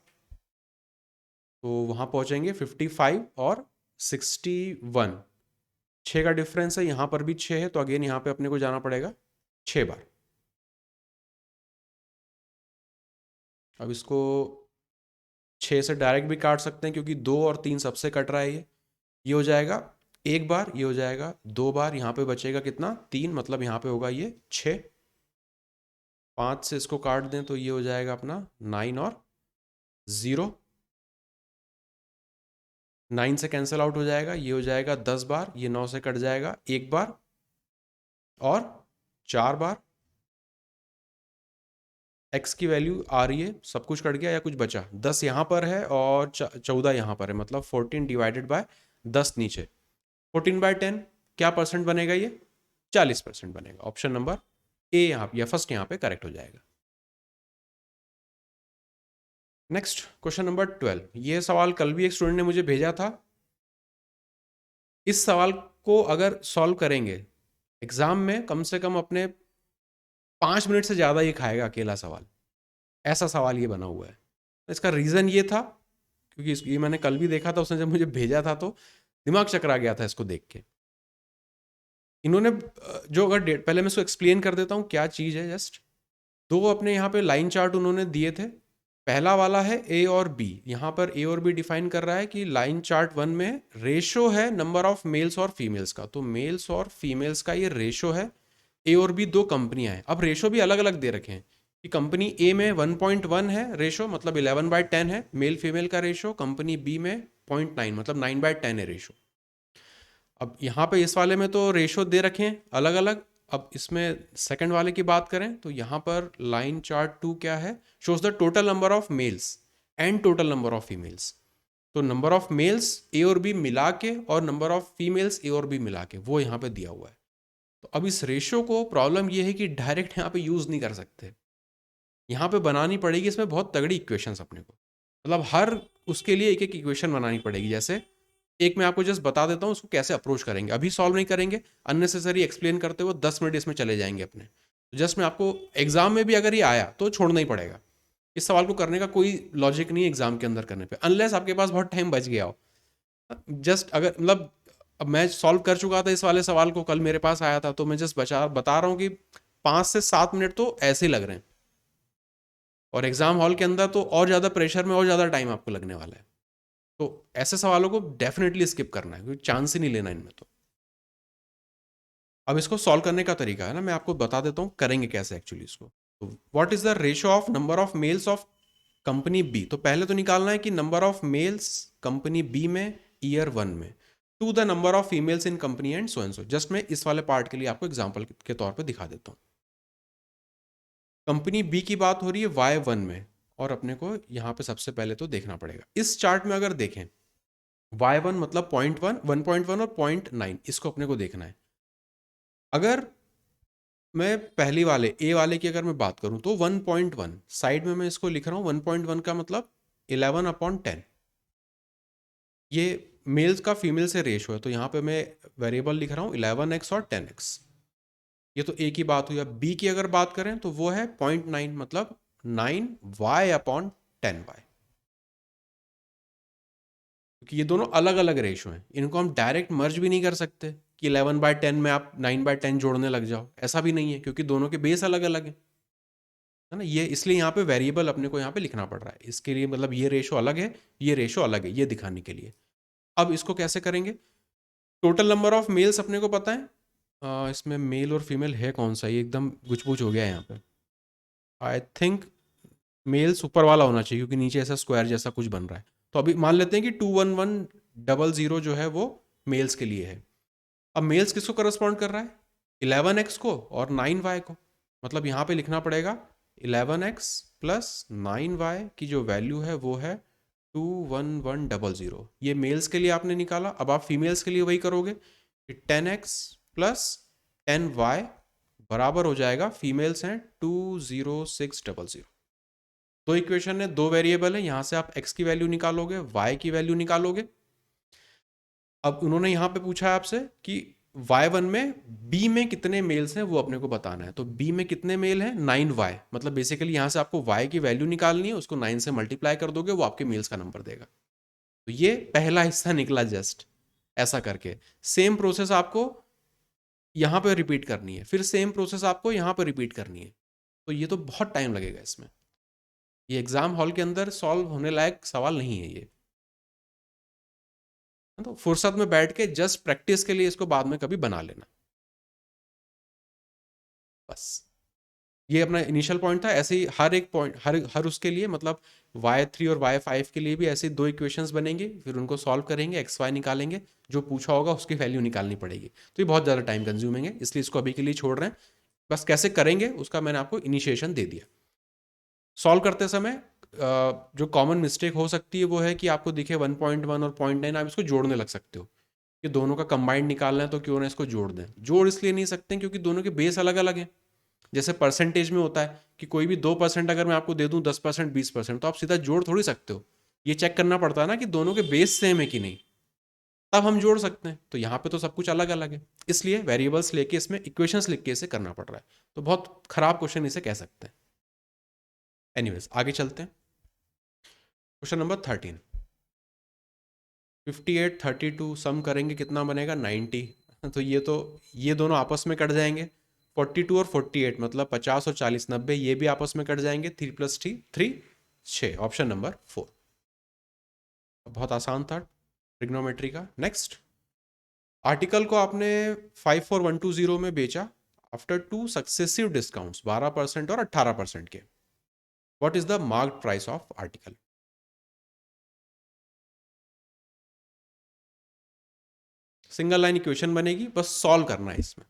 तो वहाँ पहुँचेंगे 55 और 61, 6 का डिफरेंस है, यहाँ पर भी 6 है, तो अगेन यहाँ पे अपने को जाना पड़ेगा 6 बार। अब इसको 6 से डायरेक्ट भी काट सकते हैं, क्योंकि 2 और 3 सबसे कट रहा है ये हो जाएगा 1 बार, ये हो जाएगा 2 बार, यहाँ पे बचेगा कितना, 3, मतलब यहाँ पे होगा ये 6। 5 से इसको काट दें तो ये हो जाएगा अपना 9 और 0, 9 से कैंसिल आउट हो जाएगा, ये हो जाएगा 10 बार, ये 9 से कट जाएगा 1 बार और 4 बार। x की वैल्यू आ रही है, सब कुछ कट गया या कुछ बचा, 10 यहाँ पर है और 14 यहाँ पर है, मतलब 14 डिवाइडेड बाय 10 नीचे, 14/10 क्या परसेंट बनेगा, ये 40% बनेगा। ऑप्शन नंबर ए यहाँ या फर्स्ट यहाँ पे करेक्ट हो जाएगा। नेक्स्ट क्वेश्चन नंबर 12, ये सवाल कल भी एक स्टूडेंट ने मुझे भेजा था। इस सवाल को अगर सॉल्व करेंगे एग्जाम में, कम से कम अपने 5 मिनट से ज़्यादा ये खाएगा अकेला सवाल, ऐसा सवाल ये बना हुआ है। इसका रीज़न ये था, क्योंकि ये मैंने कल भी देखा था, उसने जब मुझे भेजा था तो दिमाग चकरा गया था इसको देख के। इन्होंने जो अगर पहले मैं इसको एक्सप्लेन कर देता हूँ क्या चीज़ है। जस्ट दो अपने यहाँ पे लाइन चार्ट उन्होंने दिए थे। पहला वाला है ए और बी, यहाँ पर ए और बी डिफाइन कर रहा है कि लाइन चार्ट 1 में रेशो है नंबर ऑफ मेल्स और फीमेल्स का, तो मेल्स और फीमेल्स का ये रेशो है। ए और बी दो कंपनियां हैं, अब रेशो भी अलग अलग दे रखे हैं कि कंपनी ए में 1.1 है रेशो, मतलब 11/10 है मेल फीमेल का रेशो, कंपनी बी में 0.9 मतलब 9/10 है रेशो। अब यहाँ पे इस वाले में तो रेशो दे रखे हैं अलग अलग। अब इसमें सेकंड वाले की बात करें तो यहाँ पर लाइन चार्ट 2 क्या है, shows the total number of mails and total number of females. तो नंबर ऑफ मेल्स ए और बी मिला के और नंबर ऑफ फीमेल्स ए और बी मिला के वो यहाँ पे दिया हुआ है। तो अब इस रेशो को प्रॉब्लम ये है कि डायरेक्ट यहाँ पे यूज़ नहीं कर सकते, यहाँ पे बनानी पड़ेगी इसमें बहुत तगड़ी इक्वेशंस अपने को, मतलब हर उसके लिए एक एक इक्वेशन बनानी पड़ेगी। जैसे एक मैं आपको जस्ट बता देता हूँ उसको कैसे अप्रोच करेंगे, अभी सॉल्व नहीं करेंगे, अननेसेसरी एक्सप्लेन करते हुए 10 मिनट इसमें चले जाएंगे अपने। तो जस्ट मैं आपको एग्जाम में भी अगर ये आया तो छोड़ना ही पड़ेगा, इस सवाल को करने का कोई लॉजिक नहीं है एग्जाम के अंदर करने पे, अनलेस आपके पास बहुत टाइम बच गया हो। जस्ट अगर मतलब अब मैं सॉल्व कर चुका था इस वाले सवाल को, कल मेरे पास आया था, तो मैं जस्ट बता रहा हूँ कि 5 से 7 मिनट तो ऐसे ही लग रहे हैं, और एग्जाम हॉल के अंदर तो और ज़्यादा प्रेशर में और ज़्यादा टाइम आपको लगने वाला है। तो ऐसे सवालों को डेफिनेटली स्किप करना है, क्योंकि चांस ही नहीं लेना इनमें। तो अब इसको सॉल्व करने का तरीका है ना, मैं आपको बता देता हूँ करेंगे कैसे एक्चुअली इसको। तो what is the ratio of number of males of company B, तो पहले तो निकालना है कि number of males company B में ईयर 1 में to the number of females in company and so and so. Just मैं इस वाले पार्ट के लिए आपको एग्जाम्पल के तौर पर दिखा देता हूँ। कंपनी बी की बात हो रही है Y1 में, और अपने को यहाँ पे सबसे पहले तो देखना पड़ेगा इस चार्ट में, अगर देखें Y1 मतलब 0.1, 1.1 और 0.9, इसको अपने को देखना है। अगर मैं पहली वाले ए वाले की अगर मैं बात करूं तो 1.1 साइड में मैं इसको लिख रहा हूं, 1.1 का मतलब 11/10, ये मेल्स का फीमेल से रेशो है, तो यहाँ पे मैं वेरिएबल लिख रहा हूँ 11x और 10x। ये तो ए की बात हुई। अब बी की अगर बात करें तो वो है 0.9 मतलब 9y/10y, क्योंकि ये दोनों अलग अलग रेशो हैं, इनको हम डायरेक्ट मर्ज भी नहीं कर सकते कि 11/10 में आप 9/10 जोड़ने लग जाओ, ऐसा भी नहीं है, क्योंकि दोनों के बेस अलग अलग है ना। ये इसलिए यहाँ पे वेरिएबल अपने को यहाँ पे लिखना पड़ रहा है इसके लिए, मतलब ये रेशो अलग है, ये रेशो अलग है, ये दिखाने के लिए। अब इसको कैसे करेंगे, टोटल नंबर ऑफ मेल्स अपने को पता है, इसमें मेल और फीमेल है कौन सा, ये एकदम गुचपुच हो गया है यहाँ पे। आई थिंक मेल्स ऊपर वाला होना चाहिए, क्योंकि नीचे ऐसा स्क्वायर जैसा कुछ बन रहा है। तो अभी मान लेते हैं कि 21100 जो है वो मेल्स के लिए है। अब मेल्स किसको करस्पॉन्ड कर रहा है, 11x को और 9y को, मतलब यहाँ पे लिखना पड़ेगा 11x प्लस 9y की जो वैल्यू है वो है 21100। ये मेल्स के लिए आपने निकाला। अब आप फीमेल्स के लिए वही करोगे कि 10x प्लस 10y बराबर हो जाएगा, फीमेल्स हैं 20600। दो इक्वेशन है, दो वेरिएबल है, यहां से आप x की वैल्यू निकालोगे, y की वैल्यू निकालोगे। अब उन्होंने यहां पे पूछा है आपसे कि y1 में b में कितने मेल्स हैं वो अपने को बताना है। तो b में कितने मेल हैं, 9y। मतलब बेसिकली यहां से आपको y की वैल्यू निकालनी है, उसको 9 से मल्टीप्लाई कर दोगे, वो आपके मेल्स का नंबर देगा। तो ये पहला हिस्सा निकला जस्ट ऐसा करके। सेम प्रोसेस आपको यहां पर रिपीट करनी है, फिर सेम प्रोसेस आपको यहां पर रिपीट करनी है। तो ये तो बहुत टाइम लगेगा इसमें, ये एग्जाम हॉल के अंदर सॉल्व होने लायक सवाल नहीं है ये। तो फुर्सत में बैठ के जस्ट प्रैक्टिस के लिए इसको बाद में कभी बना लेना बस। ये अपना इनिशियल पॉइंट था। ऐसे ही हर एक पॉइंट, हर उसके लिए मतलब y3 और y5 के लिए भी ऐसे दो इक्वेशंस बनेंगे, फिर उनको सॉल्व करेंगे, xy निकालेंगे, जो पूछा होगा उसकी वैल्यू निकालनी पड़ेगी। तो ये बहुत ज़्यादा टाइम कंज्यूमिंग है, इसलिए इसको अभी के लिए छोड़ रहे हैं। बस कैसे करेंगे उसका मैंने आपको इनिशिएशन दे दिया। सॉल्व करते समय जो कॉमन मिस्टेक हो सकती है वो है कि आपको दिखे 1.1 और 0.9, आप इसको जोड़ने लग सकते हो कि दोनों का कंबाइंड निकालना है तो क्यों ना इसको जोड़ दें। जोड़ इसलिए नहीं सकते क्योंकि दोनों के बेस अलग अलग हैं। जैसे परसेंटेज में होता है कि कोई भी 2% अगर मैं आपको दे दूं, 10%, 20%, तो आप सीधा जोड़ थोड़ी सकते हो। ये चेक करना पड़ता है ना कि दोनों के बेस सेम है कि नहीं, तब हम जोड़ सकते हैं। तो यहाँ पे तो सब कुछ अलग अलग है, इसलिए वेरिएबल्स लेके इसमें इक्वेशंस लिख के इसे करना पड़ रहा है। तो बहुत खराब क्वेश्चन इसे कह सकते हैं। एनीवेज आगे चलते हैं। Question number 13। 58 32 सम करेंगे कितना बनेगा, 90। तो ये दोनों आपस में कट जाएंगे। 42 और 48 मतलब 50 और 40 90, ये भी आपस में कट जाएंगे। 3 + 3 3 6, ऑप्शन नंबर 4। बहुत आसान था ट्रिग्नोमेट्री का। नेक्स्ट, आर्टिकल को आपने 54120 में बेचा आफ्टर टू सक्सेसिव डिस्काउंट्स 12% और 18% के। What is the marked price of article? Single line equation बनेगी, बस सॉल्व करना है इसमें।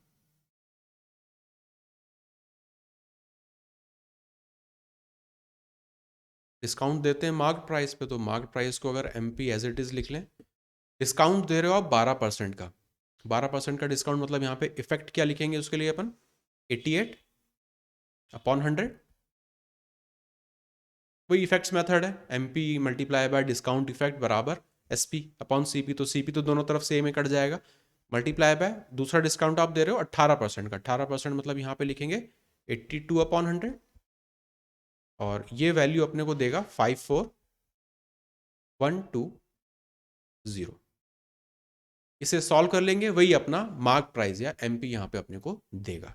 डिस्काउंट देते हैं मार्क प्राइस पे, तो मार्क प्राइस को अगर M P as it is लिख लें। डिस्काउंट दे रहे हो आप 12% का। 12% का डिस्काउंट मतलब यहाँ पे इफेक्ट क्या लिखेंगे उसके लिए अपन, 88/100। वही इफेक्ट्स मेथड है, M P multiply by discount effect बराबर SP/CP। तो CP तो दोनों तरफ सेम ही कट जाएगा, मल्टीप्लाई बाय दूसरा डिस्काउंट आप दे रहे हो 18% का। 18% मतलब यहाँ पे लिखेंगे 82/100, और ये वैल्यू अपने को देगा 54120। इसे सॉल्व कर लेंगे, वही अपना मार्क प्राइस या एमपी यहाँ पे अपने को देगा।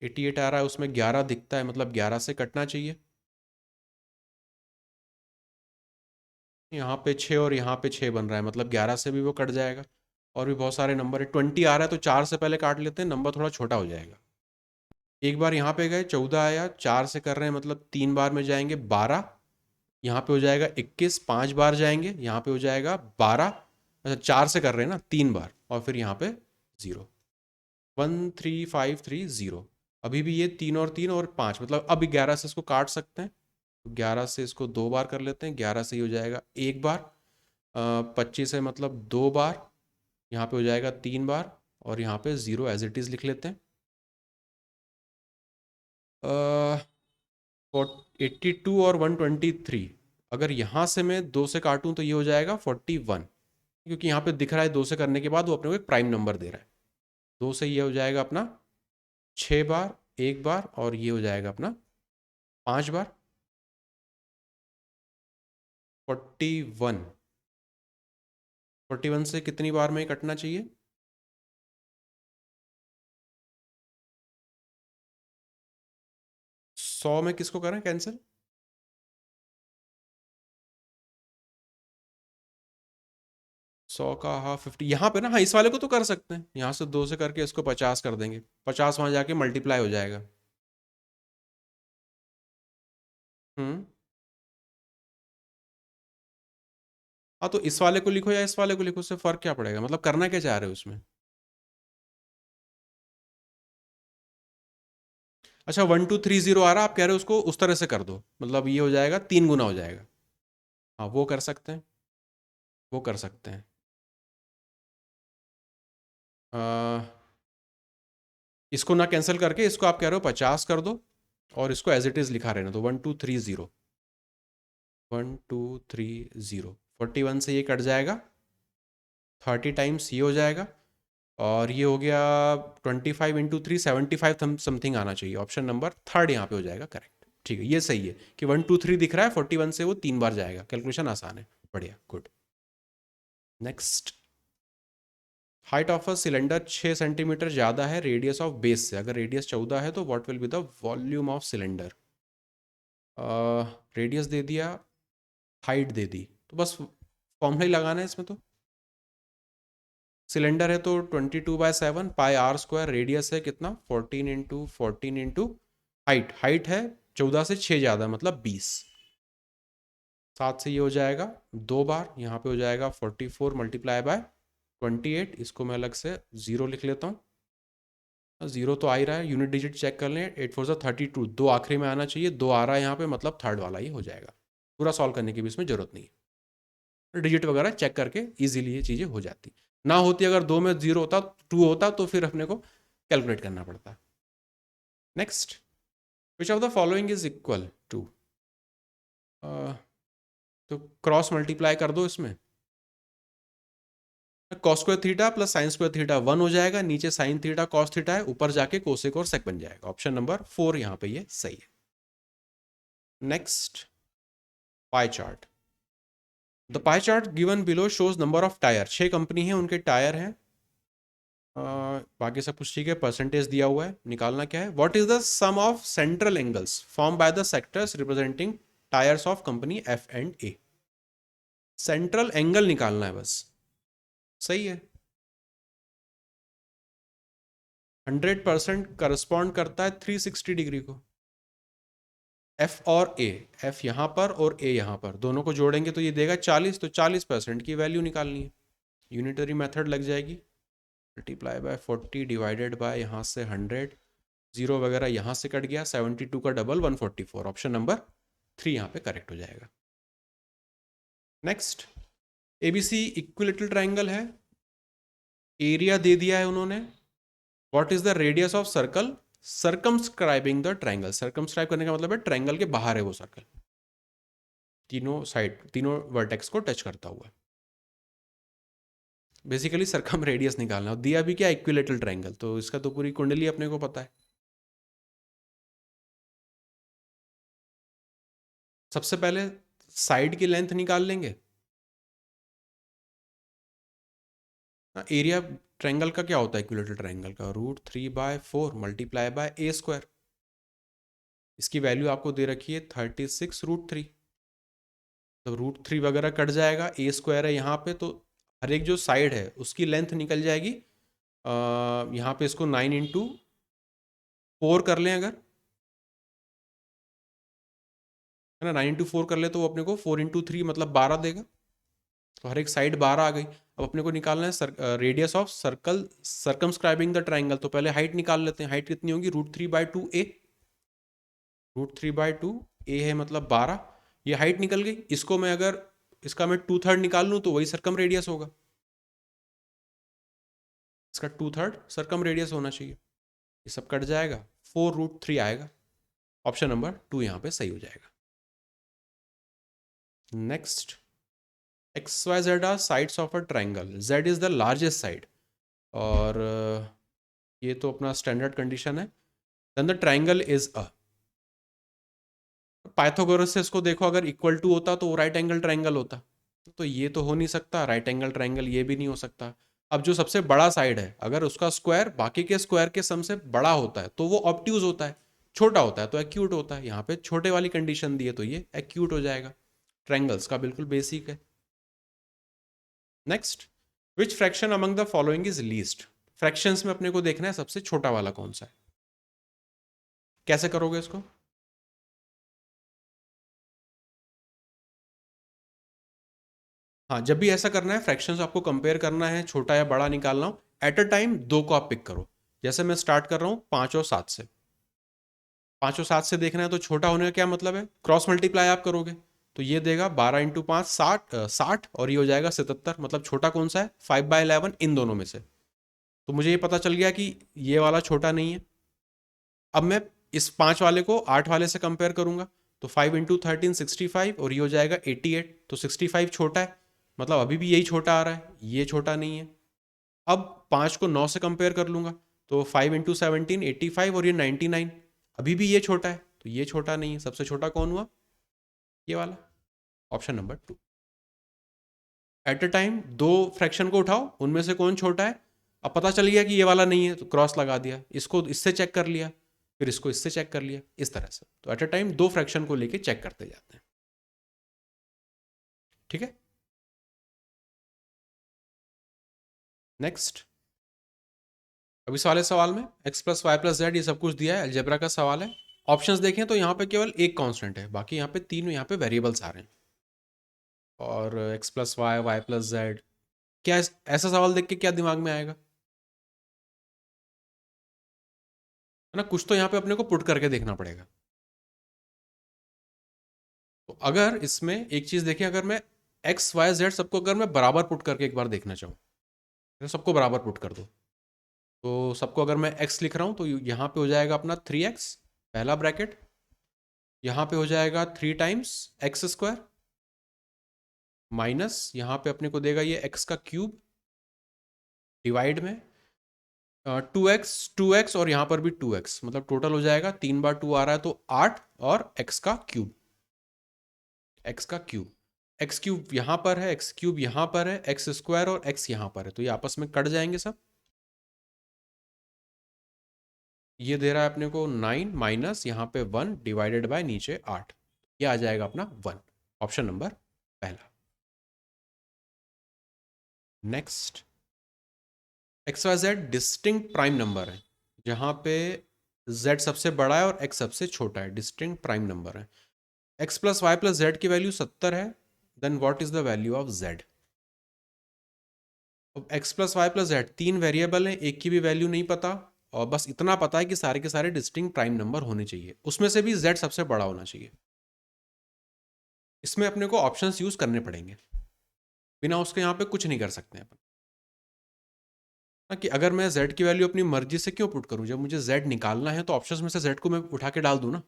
88 आ रहा है, उसमें 11 दिखता है, मतलब 11 से कटना चाहिए। यहाँ पे 6 और यहाँ पे 6 बन रहा है, मतलब 11 से भी वो कट जाएगा। और भी बहुत सारे नंबर है, 20 आ रहा है तो 4 से पहले काट लेते हैं, नंबर थोड़ा छोटा हो जाएगा। एक बार यहाँ पे गए 14 आया, 4 से कर रहे हैं मतलब 3 बार में जाएंगे 12। यहाँ पे हो जाएगा 21, 5 बार जाएंगे, यहाँ पे हो जाएगा 12। अच्छा 4 से कर रहे हैं ना, 3 बार, और फिर यहाँ पे 0। 13530। अभी भी ये 3 और 3 और 5, मतलब अब 11 से इसको काट सकते हैं। 11 से इसको 2 बार कर लेते हैं, 11 से ही हो जाएगा 1 बार। 25 है मतलब 2 बार, यहाँ पे हो जाएगा 3 बार, और यहाँ पे 0 एज इट इज़ लिख लेते हैं। 82 और 123, अगर यहाँ से मैं 2 से काटूँ तो ये हो जाएगा 41, क्योंकि यहाँ पे दिख रहा है 2 से करने के बाद वो अपने को एक प्राइम नंबर दे रहा है। 2 से ये हो जाएगा अपना 6 बार, 1 बार, और ये हो जाएगा अपना 5 बार। 41, 41 से कितनी बार में कटना चाहिए? 100 में किसको करें कैंसिल? 100 का हाफ 50, यहाँ पे ना, हाँ इस वाले को तो कर सकते हैं, यहाँ से 2 से करके इसको 50 कर देंगे, 50 वहां जाके मल्टीप्लाई हो जाएगा। हम्म। हाँ तो इस वाले को लिखो या इस वाले को लिखो, उससे फर्क क्या पड़ेगा, मतलब करना क्या चाह रहे हो उसमें? अच्छा 1230 आ रहा, आप कह रहे हो उसको उस तरह से कर दो, मतलब ये हो जाएगा 3 गुना हो जाएगा। हाँ वो कर सकते हैं, वो कर सकते हैं। अ, इसको ना कैंसिल करके इसको आप कह रहे हो 50 कर दो और इसको एज इट इज लिखा रहना तो 1230, 1230, 41 से ये कट जाएगा, 30 टाइम्स ये हो जाएगा, और ये हो गया 25 × 3 75 समथिंग आना चाहिए। ऑप्शन नंबर थर्ड यहाँ पे हो जाएगा करेक्ट। ठीक है, ये सही है कि 123 दिख रहा है, 41 से वो 3 बार जाएगा, कैलकुलेशन आसान है, बढ़िया, good. Next, height of a cylinder 6 centimetre ज़्यादा है रेडियस ऑफ बेस से, अगर रेडियस 14 है तो what will be the volume of cylinder. Radius दे दिया, हाइट दे दी, तो बस फॉर्मूला ही लगाना है इसमें। तो सिलेंडर है तो 22/7 पाई आर स्क्वायर, रेडियस है कितना 14 × 14 × हाइट है 14 से 6 ज़्यादा मतलब 20, 7 से ये हो जाएगा 2 बार, यहाँ पे हो जाएगा 44 मल्टीप्लाई बाय 28, इसको मैं अलग से 0 लिख लेता हूँ, 0 तो आ ही रहा है, यूनिट डिजिट चेक कर लें, 8 4 32, 2 आखिरी में आना चाहिए, 2 आ रहा है यहाँ पे, मतलब थर्ड वाला ही हो जाएगा। पूरा सॉल्व करने की भी इसमें ज़रूरत नहीं है, डिजिट वगैरह चेक करके ईजिली ये चीज़ें हो जाती। ना होती अगर 2 में 0 होता 2 होता तो फिर अपने को कैलकुलेट करना पड़ता। Next, which of the following is equal to, तो क्रॉस मल्टीप्लाई कर दो इसमें, cos square theta plus sine square theta 1 हो जाएगा, नीचे साइन थीटा कॉस थीटा है, ऊपर जाके कोसेक और सेक बन जाएगा। ऑप्शन नंबर 4 यहाँ पे ये सही है। Next, pie chart. The pie chart given below shows number of tyre, 6 company है उनके टायर हैं, बाकी सब कुछ ठीक है, परसेंटेज दिया हुआ है, निकालना क्या है, what is the sum of central angles form by the sectors representing tyres of company F and A. Central angle निकालना है बस, सही है। 100% करस्पॉन्ड करता है 360 डिग्री को, एफ और ए, एफ यहाँ पर और ए यहाँ पर, दोनों को जोड़ेंगे तो ये देगा 40, तो 40% की वैल्यू निकालनी है, यूनिटरी मेथड लग जाएगी, मल्टीप्लाई बाय 40 डिवाइडेड बाय यहाँ से 100, 0 वगैरह यहाँ से कट गया, 72 का डबल 144, ऑप्शन नंबर 3 यहाँ पे करेक्ट हो जाएगा। नेक्स्ट, एबीसी इक्विलेटरल ट्राइंगल है, एरिया दे दिया है उन्होंने, what is the radius of circle circumscribing the triangle, circumscribe करने का मतलब है ट्राइंगल के बाहर है वो सर्कल, तीनों साइड तीनों वर्टेक्स को टच करता हुआ, बेसिकली सर्कम रेडियस निकालना, और दिया भी क्या इक्विलेटरल ट्राइंगल, तो इसका तो पूरी कुंडली अपने को पता है। सबसे पहले साइड की लेंथ निकाल लेंगे, एरिया ट्रायंगल का क्या होता है इक्विलेटरल ट्रायंगल का, √3/4 मल्टीप्लाई बाय ए स्क्वायर, इसकी वैल्यू आपको दे रखी है 36√3, तो √3 वगैरह कट जाएगा, ए स्क्वायर है यहाँ पे, तो हर एक जो साइड है उसकी लेंथ निकल जाएगी, यहाँ पे इसको 9 × 4 कर लें अगर, है ना, 9 × 4 कर ले तो वो अपने को 4 × 3 मतलब 12 देगा, तो हर एक साइड 12 आ गई। अब अपने को निकालना है radius of circle circumscribing the triangle, तो पहले हाइट निकाल लेते हैं, हाइट कितनी होगी √3/2a, √3/2a है मतलब 12, ये हाइट निकल गई, इसको मैं अगर इसका मैं 2/3 निकाल लूँ तो वही सर्कम रेडियस होगा, इसका 2/3 सर्कम रेडियस होना चाहिए, ये सब कट जाएगा, 4√3 आएगा, ऑप्शन नंबर 2 यहाँ पे सही हो जाएगा। Next, XYZ are sides of a triangle, Z is the largest side, और ये तो अपना स्टैंडर्ड कंडीशन है, then the triangle is a, Pythagoras से इसको देखो, अगर इक्वल टू होता तो वो राइट एंगल ट्राइंगल होता, तो ये तो हो नहीं सकता, राइट एंगल ट्राइंगल ये भी नहीं हो सकता। अब जो सबसे बड़ा साइड है अगर उसका स्क्वायर बाकी के स्क्वायर के सम से बड़ा होता है तो वो ऑब्ट्यूज होता है, छोटा होता है तो एक्यूट होता है, यहाँ पे छोटे वाली कंडीशन दी है तो ये एक्यूट हो जाएगा, ट्राइंगल्स का बिल्कुल बेसिक है। Next, which fraction among the following is least, fractions में अपने को देखना है सबसे छोटा वाला कौन सा है, कैसे करोगे इसको, हाँ जब भी ऐसा करना है फ्रैक्शंस आपको कंपेयर करना है, छोटा या बड़ा निकालना हो, एट अ टाइम 2 को आप पिक करो, जैसे मैं स्टार्ट कर रहा हूँ 5 और 7 से, 5 और 7 से देखना है तो छोटा होने का क्या मतलब है, क्रॉस मल्टीप्लाई आप करोगे तो ये देगा 12 इंटू 5 60 और ये हो जाएगा 77, मतलब छोटा कौन सा है 5/11 इन दोनों में से। तो मुझे ये पता चल गया कि ये वाला छोटा नहीं है। अब मैं इस 5 वाले को 8 वाले से कंपेयर करूंगा तो 5 इंटू 13 65 और ये हो जाएगा 88, तो 65 छोटा है, मतलब अभी भी यही छोटा आ रहा है, ये छोटा नहीं है। अब 5 को 9 से कंपेयर कर लूंगा तो 5 इंटू 17 85 और ये 99, अभी भी ये छोटा है, तो ये छोटा नहीं है। सबसे छोटा कौन हुआ, ये वाला, option number 2। At a time दो फ्रैक्शन को उठाओ, उनमें से कौन छोटा है। अब पता चल गया कि ये वाला नहीं है तो क्रॉस लगा दिया, इसको इससे चेक कर लिया, फिर इसको इससे चेक कर लिया, इस तरह से। तो एट अ टाइम दो फ्रैक्शन को लेके चेक करते जाते हैं। ठीक है, नेक्स्ट। अब इस वाले सवाल में x plus y plus z ये सब कुछ दिया है, अलजेब्रा का सवाल है। ऑप्शंस देखें तो यहाँ पे केवल एक कांस्टेंट है, बाकी यहाँ पे तीन यहाँ पे वेरिएबल्स आ रहे हैं। और x plus y, y plus z, क्या ऐसा सवाल देख के क्या दिमाग में आएगा, है ना, कुछ तो यहाँ पे अपने को पुट करके देखना पड़ेगा। तो अगर इसमें एक चीज देखें, अगर मैं एक्स वाई जेड सबको अगर मैं बराबर पुट करके एक बार देखना चाहूँ, तो सबको बराबर पुट कर दो, तो सबको अगर मैं x लिख रहा हूँ तो यहाँ पे हो जाएगा अपना 3x, पहला ब्रैकेट, यहाँ पे हो जाएगा 3 टाइम्स एक्स स्क्वायर, माइनस यहाँ पे अपने को देगा ये x का क्यूब, डिवाइड में 2x और यहाँ पर भी 2x, मतलब टोटल हो जाएगा 3 बार 2 आ रहा है तो 8 और x का क्यूब, एक्स क्यूब यहाँ पर है, एक्स क्यूब यहाँ पर है, एक्स स्क्वायर और एक्स यहाँ पर है, तो ये आपस में कट जाएंगे सब। ये दे रहा है अपने को 9 माइनस यहाँ पे 1 डिवाइडेड बाय नीचे 8, ये आ जाएगा अपना 1, ऑप्शन नंबर पहला। Next, x y z distinct prime number है, जहाँ पे z सबसे बड़ा है और x सबसे छोटा है, डिस्टिंक्ट प्राइम नंबर है। x plus y plus z की वैल्यू 70 है, then what is the value of z। अब x plus y plus z तीन वेरिएबल हैं, एक की भी वैल्यू नहीं पता, और बस इतना पता है कि सारे के सारे डिस्टिंक्ट प्राइम नंबर होने चाहिए, उसमें से भी z सबसे बड़ा होना चाहिए। इसमें अपने को ऑप्शंस यूज करने पड़ेंगे, बिना उसके यहाँ पे कुछ नहीं कर सकते अपन। कि अगर मैं z की वैल्यू अपनी मर्जी से क्यों पुट करूं, जब मुझे z निकालना है तो ऑप्शंस में से z को मैं उठा के डाल दूं ना,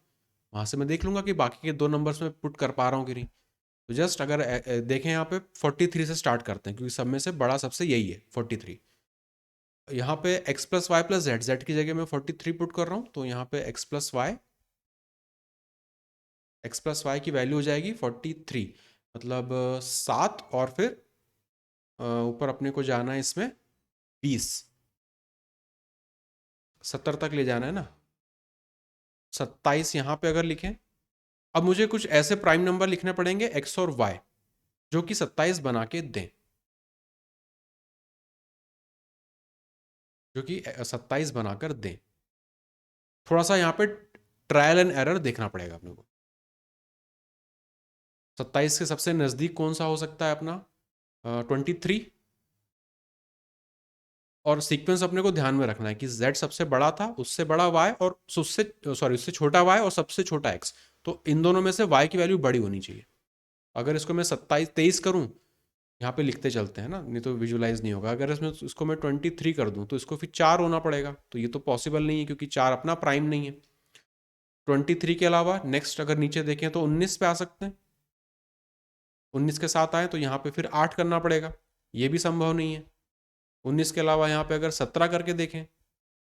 वहां से मैं देख लूंगा कि बाकी के दो नंबर्स में पुट कर पा रहा हूँ कि नहीं। तो जस्ट अगर देखें यहाँ पे 43 से स्टार्ट करते हैं, क्योंकि सब में से बड़ा सबसे यही है 43। यहाँ पे x plus y plus z, z की जगह मैं 43 पुट कर रहा हूँ, तो यहाँ पे x प्लस वाई की वैल्यू हो जाएगी 43, मतलब 7 और फिर ऊपर अपने को जाना है इसमें 20, 70 तक ले जाना है ना, 27 यहाँ पे अगर लिखें। अब मुझे कुछ ऐसे प्राइम नंबर लिखने पड़ेंगे x और y जो कि 27 बना के दें, जो कि 27 बनाकर दें। थोड़ा सा यहाँ पे ट्रायल एंड एरर देखना पड़ेगा अपने को। 27 के सबसे नज़दीक कौन सा हो सकता है अपना 23, और सीक्वेंस अपने को ध्यान में रखना है कि z सबसे बड़ा था, उससे बड़ा y और उससे छोटा y और सबसे छोटा x, तो इन दोनों में से y की वैल्यू बड़ी होनी चाहिए। अगर इसको मैं 23 करूं, यहाँ पे लिखते चलते हैं ना, नहीं तो विजुलाइज नहीं होगा। अगर इसको मैं 23 कर दूं तो इसको फिर 4 होना पड़ेगा, तो ये तो पॉसिबल नहीं है क्योंकि 4 अपना प्राइम नहीं है। 23 के अलावा नेक्स्ट अगर नीचे देखें तो 19 पे आ सकते हैं, 19 के साथ आए तो यहाँ पे फिर 8 करना पड़ेगा, ये भी संभव नहीं है। 19 के अलावा यहाँ पे अगर 17 करके देखें,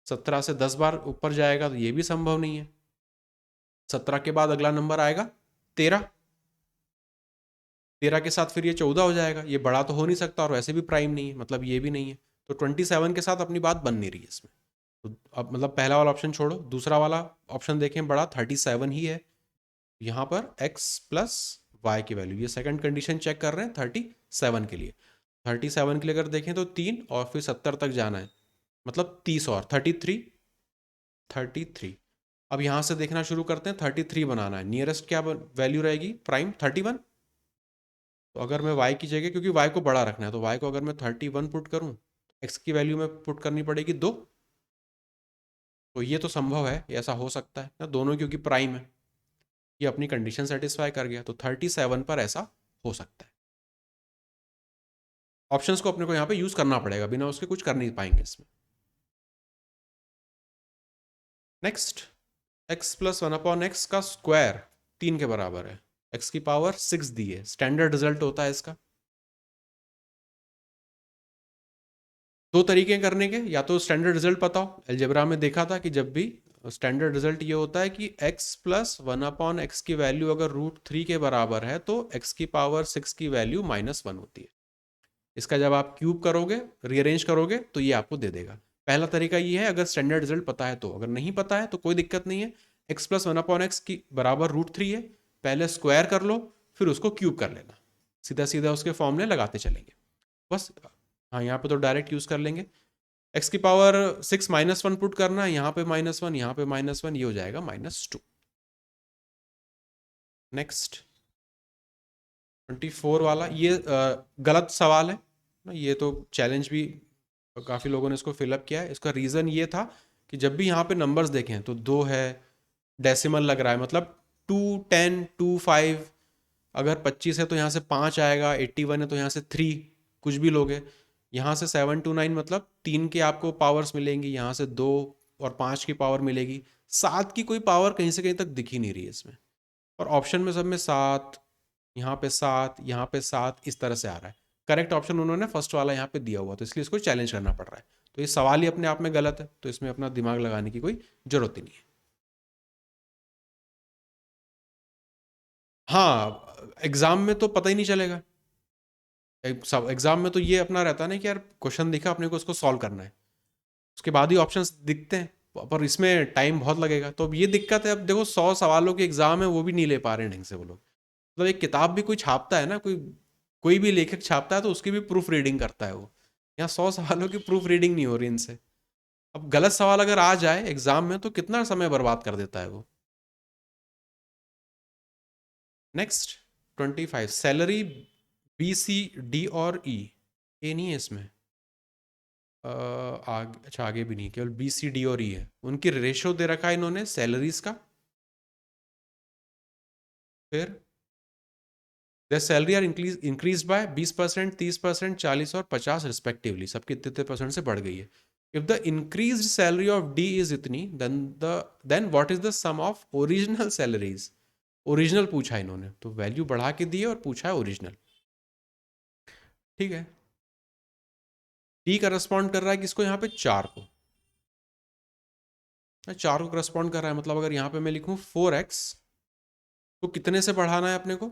17 से 10 बार ऊपर जाएगा तो ये भी संभव नहीं है। 17 के बाद अगला नंबर आएगा 13, 13 के साथ फिर ये 14 हो जाएगा, ये बड़ा तो हो नहीं सकता और वैसे भी प्राइम नहीं है, मतलब ये भी नहीं है। तो 27 के साथ अपनी बात बन नहीं रही है इसमें। तो अब मतलब पहला वाला ऑप्शन छोड़ो, दूसरा वाला ऑप्शन देखें, बड़ा 37 ही है। यहाँ पर x प्लस वाई की वैल्यू, ये सेकंड कंडीशन चेक कर रहे हैं 37 के लिए। 37 के लिए अगर देखें तो 3 और फिर 70 तक जाना है, मतलब 30 और 33। अब यहाँ से देखना शुरू करते हैं, 33 बनाना है, नियरेस्ट क्या वैल्यू रहेगी प्राइम 31। तो अगर मैं y की जगह, क्योंकि y को बड़ा रखना है, तो y को अगर मैं 31 पुट करूँ, x की वैल्यू में पुट करनी पड़ेगी 2, तो ये तो संभव है, ऐसा हो सकता है ना, दोनों क्योंकि प्राइम है, ये अपनी कंडीशन सेटिस्फाई कर गया, तो 37 पर ऐसा हो सकता है। ऑप्शंस को अपने को यहाँ पे यूज करना पड़ेगा, बिना उसके कुछ कर नहीं पाएंगे इसमें। Next, x plus one upon x का स्क्वायर 3 के बराबर है, एक्स की पावर 6 दी है, स्टैंडर्ड रिजल्ट होता है इसका। दो तरीके हैं करने के, या तो स्टैंडर्ड रिजल्ट पता हो, अलजेब्रा में देखा था कि जब भी स्टैंडर्ड रिजल्ट ये होता है कि x plus one upon x की वैल्यू अगर √3 के बराबर है तो x की पावर 6 की वैल्यू -1 होती है। इसका जब आप क्यूब करोगे, रीअरेंज करोगे, तो ये आपको दे देगा। पहला तरीका ये है अगर स्टैंडर्ड रिजल्ट पता है तो, अगर नहीं पता है तो कोई दिक्कत नहीं है, x plus one upon x की बराबर √3 है, पहले स्क्वायर कर लो, फिर उसको क्यूब कर लेना, सीधा सीधा उसके फॉर्मूले लगाते चलेंगे बस। हाँ, यहाँ पे तो डायरेक्ट यूज कर लेंगे, x की पावर 6 -1 पुट करना है, यहाँ पे -1, यहाँ पे -1, ये हो जाएगा -2। नेक्स्ट 24 वाला, ये गलत सवाल है ना, ये तो चैलेंज भी काफ़ी लोगों ने इसको फिलअप किया है। इसका रीज़न ये था कि जब भी यहाँ पे नंबर्स देखें तो 2 है, डेसिमल लग रहा है, मतलब 2, 10, 2, 5, अगर 25 है तो यहाँ से 5 आएगा, 81 है तो यहाँ से 3, कुछ भी लोगे, यहाँ से 7 to 9 मतलब 3 के आपको पावर्स मिलेंगी, यहाँ से 2 और 5 की पावर मिलेगी, 7 की कोई पावर कहीं से कहीं तक दिख ही नहीं रही है इसमें। और ऑप्शन में सब में 7, यहाँ पे 7, यहाँ पे 7, इस तरह से आ रहा है। करेक्ट ऑप्शन उन्होंने फर्स्ट वाला यहाँ पे दिया हुआ, तो इसलिए इसको चैलेंज करना पड़ रहा है। तो ये सवाल ही अपने आप में गलत है, तो इसमें अपना दिमाग लगाने की कोई जरूरत ही नहीं है। हाँ, एग्जाम में तो पता ही नहीं चलेगा, एग्जाम में तो ये अपना रहता है ना कि यार क्वेश्चन दिखा, अपने को उसको सॉल्व करना है, उसके बाद ही ऑप्शंस दिखते हैं, पर इसमें टाइम बहुत लगेगा। तो अब ये दिक्कत है, अब देखो 100 सवालों की एग्जाम है, वो भी नहीं ले पा रहे हैं ढंग से वो लोग। मतलब एक किताब भी कोई छापता है ना, कोई कोई भी लेखक छापता है तो उसकी भी प्रूफ रीडिंग करता है वो, यहाँ 100 सवालों की प्रूफ रीडिंग नहीं हो रही इनसे। अब गलत सवाल अगर आ जाए एग्जाम में तो कितना समय बर्बाद कर देता है वो। नेक्स्ट 25, सैलरी BC D और E नहीं है इसमें, आगे, अच्छा आगे भी नहीं, केवल BC D और E है, उनकी रेशो दे रखा है इन्होंने सैलरीज का। फिर the salary are increase by 20%, 30%, 40 और 50 रिस्पेक्टिवली, सबकी इतने परसेंट से बढ़ गई है। If the increase salary of D is इतनी, then what is the sum of original salaries. Original पूछा है इन्होंने, तो वैल्यू बढ़ा के दी है और पूछा है ओरिजिनल। ठीक है, D करस्पॉन्ड कर रहा है किसको, यहाँ पे 4 को, 4 को करस्पॉन्ड कर रहा है, मतलब अगर यहाँ पे मैं लिखूँ 4x, तो कितने से बढ़ाना है अपने को,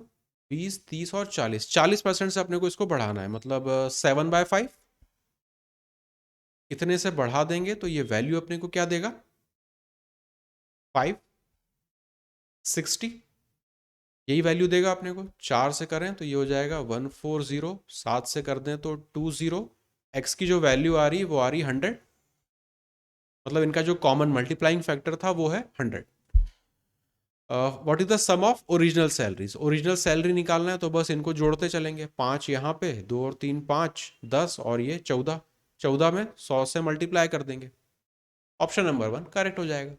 20, 30 और 40, 40% से अपने को इसको बढ़ाना है, मतलब 7/5, इतने से बढ़ा देंगे तो ये वैल्यू अपने को क्या देगा, 560, यही वैल्यू देगा अपने को। 4 से करें तो ये हो जाएगा 140, 7 से कर दें तो 20, x की जो वैल्यू आ रही है वो आ रही 100, मतलब इनका जो कॉमन मल्टीप्लाइंग फैक्टर था वो है 100। What is the sum of original salaries, original salary निकालना है तो बस इनको जोड़ते चलेंगे, 5 यहाँ पे, 2 और 3 5, 10 और ये 14, 14 में 100 से मल्टीप्लाई कर देंगे, ऑप्शन नंबर 1 करेक्ट हो जाएगा।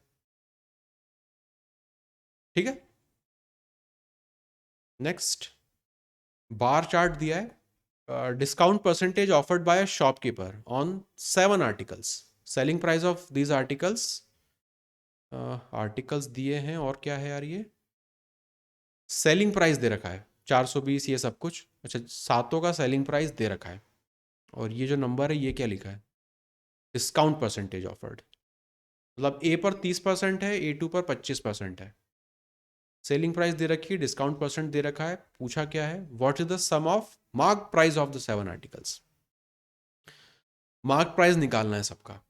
ठीक है, नेक्स्ट बार चार्ट दिया है, discount percentage offered by shopkeeper on 7 articles, selling price of these articles, articles दिए हैं और क्या है यार, ये सेलिंग प्राइस दे रखा है 420, ये सब कुछ, अच्छा सातों का सेलिंग प्राइस दे रखा है, और ये जो नंबर है ये क्या लिखा है, डिस्काउंट परसेंटेज ऑफर्ड, मतलब ए पर 30% है, A2 पर 25% है, सेलिंग प्राइस दे रखी है, डिस्काउंट परसेंट दे रखा है, पूछा क्या है, what is the sum of mark price of the 7 articles, mark price निकालना है सबका,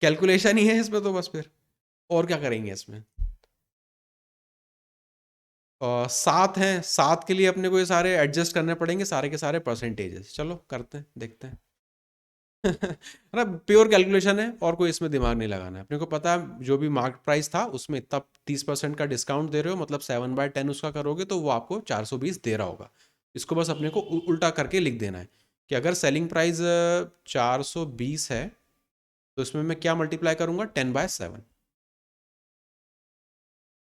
कैलकुलेशन ही है इसमें तो बस, फिर और क्या करेंगे इसमें। 7 हैं, 7 के लिए अपने को ये सारे एडजस्ट करने पड़ेंगे, सारे के सारे परसेंटेजेस, चलो करते हैं देखते हैं। ना प्योर कैलकुलेशन है, और कोई इसमें दिमाग नहीं लगाना है, अपने को पता है जो भी मार्केट प्राइस था उसमें इतना 30% का डिस्काउंट दे रहे हो, मतलब 7/10 उसका करोगे तो वो आपको 420 दे रहा होगा। इसको बस अपने को उल्टा करके लिख देना है कि अगर सेलिंग प्राइस 420 है तो इसमें मैं क्या मल्टीप्लाई करूंगा, 10/7।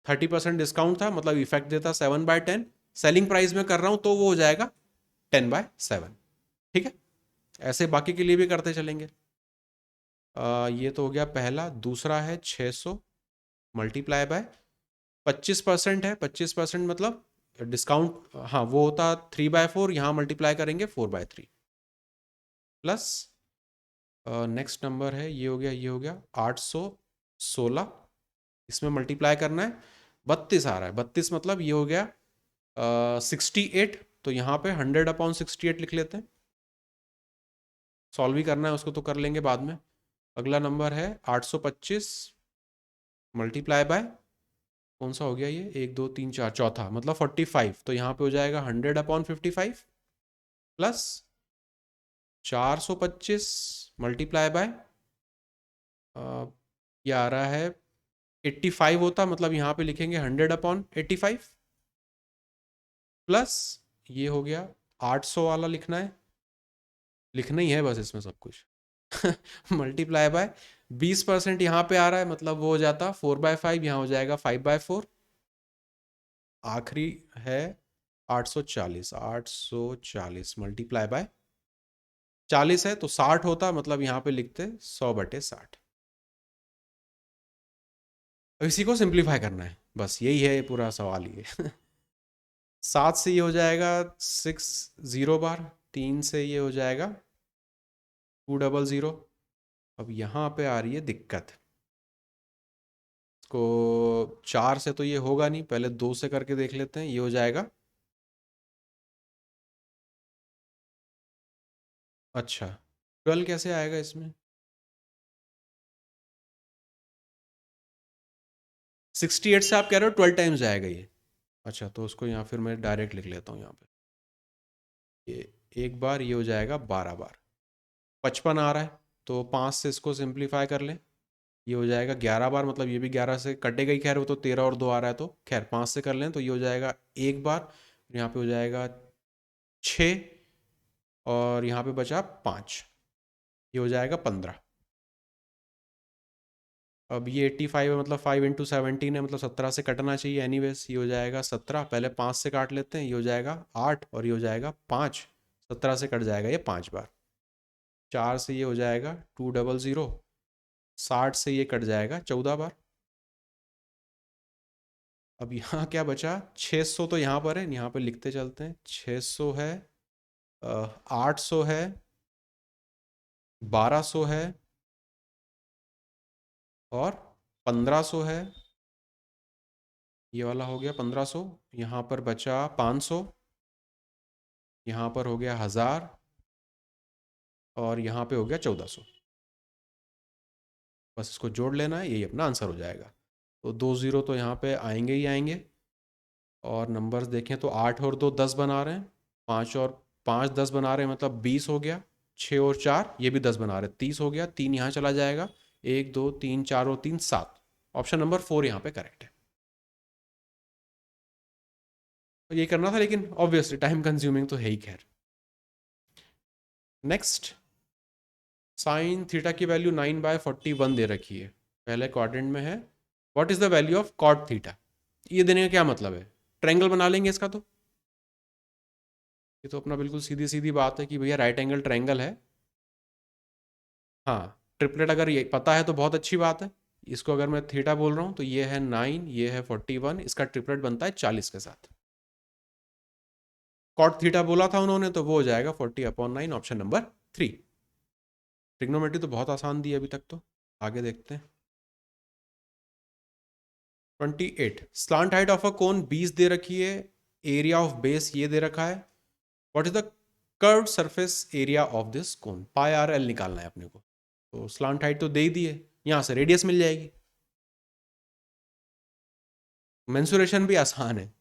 30% डिस्काउंट था, मतलब इफेक्ट देता 7/10। सेलिंग प्राइस में कर रहा हूं तो वो हो जाएगा 10/7। ठीक है, ऐसे बाकी के लिए भी करते चलेंगे। ये तो हो गया पहला। दूसरा है 600 मल्टीप्लाई बाय 25% है। 25% मतलब डिस्काउंट, हाँ वो होता 3/4, यहाँ मल्टीप्लाई करेंगे 4/3 प्लस नेक्स्ट नंबर है, ये हो गया, ये हो गया 816। इसमें मल्टीप्लाई करना है, 32 आ रहा है। 32 मतलब ये हो गया 68। तो यहाँ पे 100/68 लिख लेते हैं। सॉल्व ही करना है उसको तो कर लेंगे बाद में। अगला नंबर है 825 मल्टीप्लाई बाय, कौन सा हो गया ये, 1 2 3 4, चौथा मतलब 45। तो यहाँ पे हो जाएगा 100/55 प्लस 425 मल्टीप्लाई बाय, ये आ रहा है 85 होता, मतलब यहाँ पे लिखेंगे 100/85 प्लस ये हो गया 800 वाला लिखना है, लिखना ही है बस इसमें सब कुछ मल्टीप्लाई बाय 20% यहाँ पे आ रहा है, मतलब वो हो जाता 4/5, यहाँ हो जाएगा 5/4। आखिरी है 840। 840 मल्टीप्लाई बाय 40 है तो 60 होता, मतलब यहाँ पे लिखते 100/60। अब इसी को सिंप्लीफाई करना है, बस यही है पूरा सवाल ये 7 से ये हो जाएगा 60 बार, 3 से ये हो जाएगा 200। अब यहाँ पे आ रही है दिक्कत, इसको 4 से तो ये होगा नहीं, पहले 2 से करके देख लेते हैं। ये हो जाएगा, अच्छा 12 कैसे आएगा इसमें, 68 से आप कह रहे हो 12 टाइम्स जाएगा ये। अच्छा तो उसको यहाँ फिर मैं डायरेक्ट लिख लेता हूँ यहाँ पे, ये एक बार, ये हो जाएगा 12 बार। 55 आ रहा है तो 5 से इसको सिंप्लीफाई कर लें, ये हो जाएगा 11 बार, मतलब ये भी 11 से कटेगा ही, खैर वो तो 13 और 2 आ रहा है, तो खैर 5 से कर लें तो ये हो जाएगा एक बार, यहाँ पे हो जाएगा 6 और यहाँ पे बचा 5, ये हो जाएगा 15। अब ये 85 है, मतलब 5 × 17 है, मतलब 17 से कटना चाहिए एनीवेज, ये हो जाएगा 17। पहले 5 से काट लेते हैं, ये हो जाएगा 8 और ये हो जाएगा 5। 17 से कट जाएगा ये 5 बार। 4 से ये हो जाएगा 200। 60 से ये कट जाएगा 14 बार। अब यहाँ क्या बचा, 600 तो यहाँ पर है, यहाँ पर लिखते चलते हैं। 600 है, 800 है, 1200 है और 1500 है। ये वाला हो गया 1500। यहाँ पर बचा 500, यहाँ पर हो गया 1000 और यहाँ पे हो गया 1400। बस इसको जोड़ लेना है, यही अपना आंसर हो जाएगा। तो 2 ज़ीरो तो यहाँ पे आएंगे ही आएंगे। और नंबर्स देखें तो 8 और 2 10 बना रहे हैं, 5 और 5 10 बना रहे हैं, मतलब 20 हो गया। 6 और 4 ये भी 10 बना रहे हैं, 30 हो गया। 3 यहाँ चला जाएगा, 1 2 3 4 और 3 7। ऑप्शन नंबर 4 यहाँ पे करेक्ट है। तो ये करना था, लेकिन ऑब्वियसली टाइम कंज्यूमिंग तो है ही। खैर नेक्स्ट, साइन थीटा की वैल्यू 9/41 दे रखी है, पहले क्वाड्रेंट में है। What is the value of cot theta, ये देने का क्या मतलब है, ट्रायंगल बना लेंगे इसका। तो ये तो अपना बिल्कुल सीधी सीधी बात है कि भैया राइट एंगल ट्रायंगल है। हाँ, ट्रिपलेट अगर ये पता है तो बहुत अच्छी बात है। इसको अगर मैं थीटा बोल रहा हूँ तो ये है 9, ये है 41, इसका ट्रिपलेट बनता है 40 के साथ। कॉट थीटा बोला था उन्होंने, तो वो हो जाएगा 40/9, ऑप्शन नंबर 3। ट्रिग्नोमेट्री तो बहुत आसान दी है अभी तक, तो आगे देखते हैं। 28, स्लांट हाइट ऑफ अ कोन 20 दे रखी है, एरिया ऑफ बेस ये दे रखा है। What is the curve surface area of this cone, pi R L निकालना है अपने को। तो स्लांट हाइट तो दे ही दी है, यहाँ से रेडियस मिल जाएगी। मेंसुरेशन भी आसान है,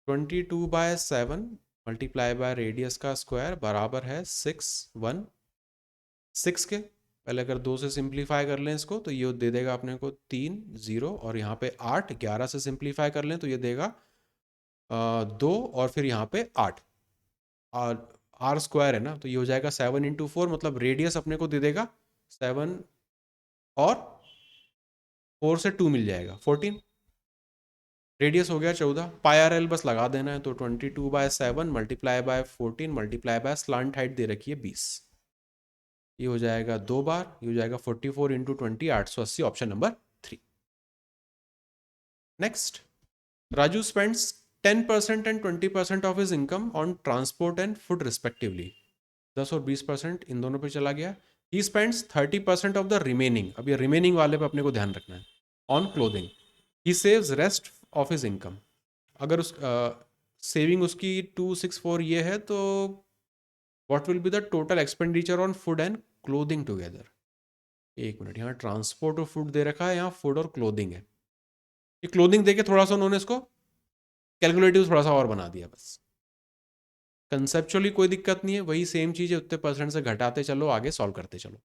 22/7 मल्टीप्लाई बाय रेडियस का स्क्वायर बराबर है 616 के। पहले अगर 2 से सिंप्लीफाई कर लें इसको तो ये दे देगा अपने को 3 0 और यहाँ पे 8। 11 से सिंप्लीफाई कर लें तो ये देगा 2 और फिर यहाँ पे 8। और आर स्क्वायर है ना, तो ये हो जाएगा 7 × 4, मतलब रेडियस अपने को दे देगा 7 और 4 से 2 मिल जाएगा 14, रेडियस हो गया 14। पाई आर एल बस लगा देना है, तो 22/7 multiply by 14 multiply by slant height दे रखी है 20, ये हो जाएगा 2 बार, ये हो जाएगा 44 × 20 880, option number 3। Next, Raju spends 10% and 20% of his income on transport and food respectively. 10 और 20% इन दोनों पे चला गया. He spends 30% of the remaining. अब ये remaining वाले पे अपने को ध्यान रखना है. On clothing. He saves rest of his income. अगर उस सेविंग उसकी 264 ये है, तो what will be the total expenditure on food and clothing together? एक मिनट, यहाँ ट्रांसपोर्ट और फूड दे रखा है, यहाँ फूड और क्लोथिंग है. ये क्लोथिंग देके थोड़ा सा उन्होंने इसको कैलकुलेटिव थोड़ा सा और बना दिया बस. कंसेप्चुअली कोई दिक्कत नहीं है, वही सेम चीज़ है, उतने परसेंट से घटाते चलो, आगे सॉल्व करते चलो.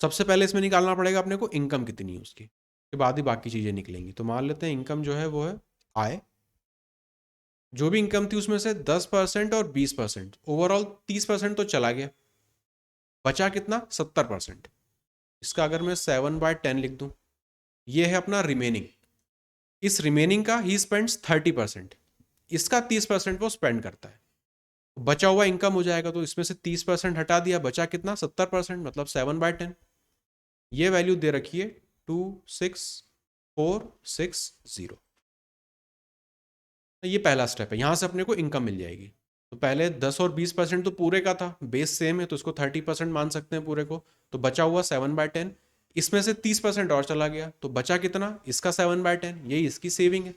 सबसे पहले इसमें निकालना पड़ेगा अपने को इनकम कितनी है उसकी, के बाद ही बाकी चीज़ें निकलेंगी. तो मान लेते हैं इनकम जो है वो है आय. जो भी इनकम थी उसमें से 10% और 20%, ओवरऑल 30% तो चला गया. बचा कितना? 70%. इसका अगर मैं 7/10 लिख दूं, ये है अपना रिमेनिंग. इस रिमेनिंग का ही स्पेंड्स 30%, इसका 30% वो स्पेंड करता है. बचा हुआ इनकम हो जाएगा, तो इसमें से 30% हटा दिया, बचा कितना? 70%, मतलब 7/10. ये वैल्यू दे रखी है 26460. ये पहला स्टेप है, यहां से अपने को इनकम मिल जाएगी. तो पहले 10 और 20% तो पूरे का था, बेस सेम है तो इसको 30% मान सकते हैं पूरे को. तो बचा हुआ 7/10, इसमें से 30% और चला गया, तो बचा कितना? इसका 7/10, यही इसकी सेविंग है.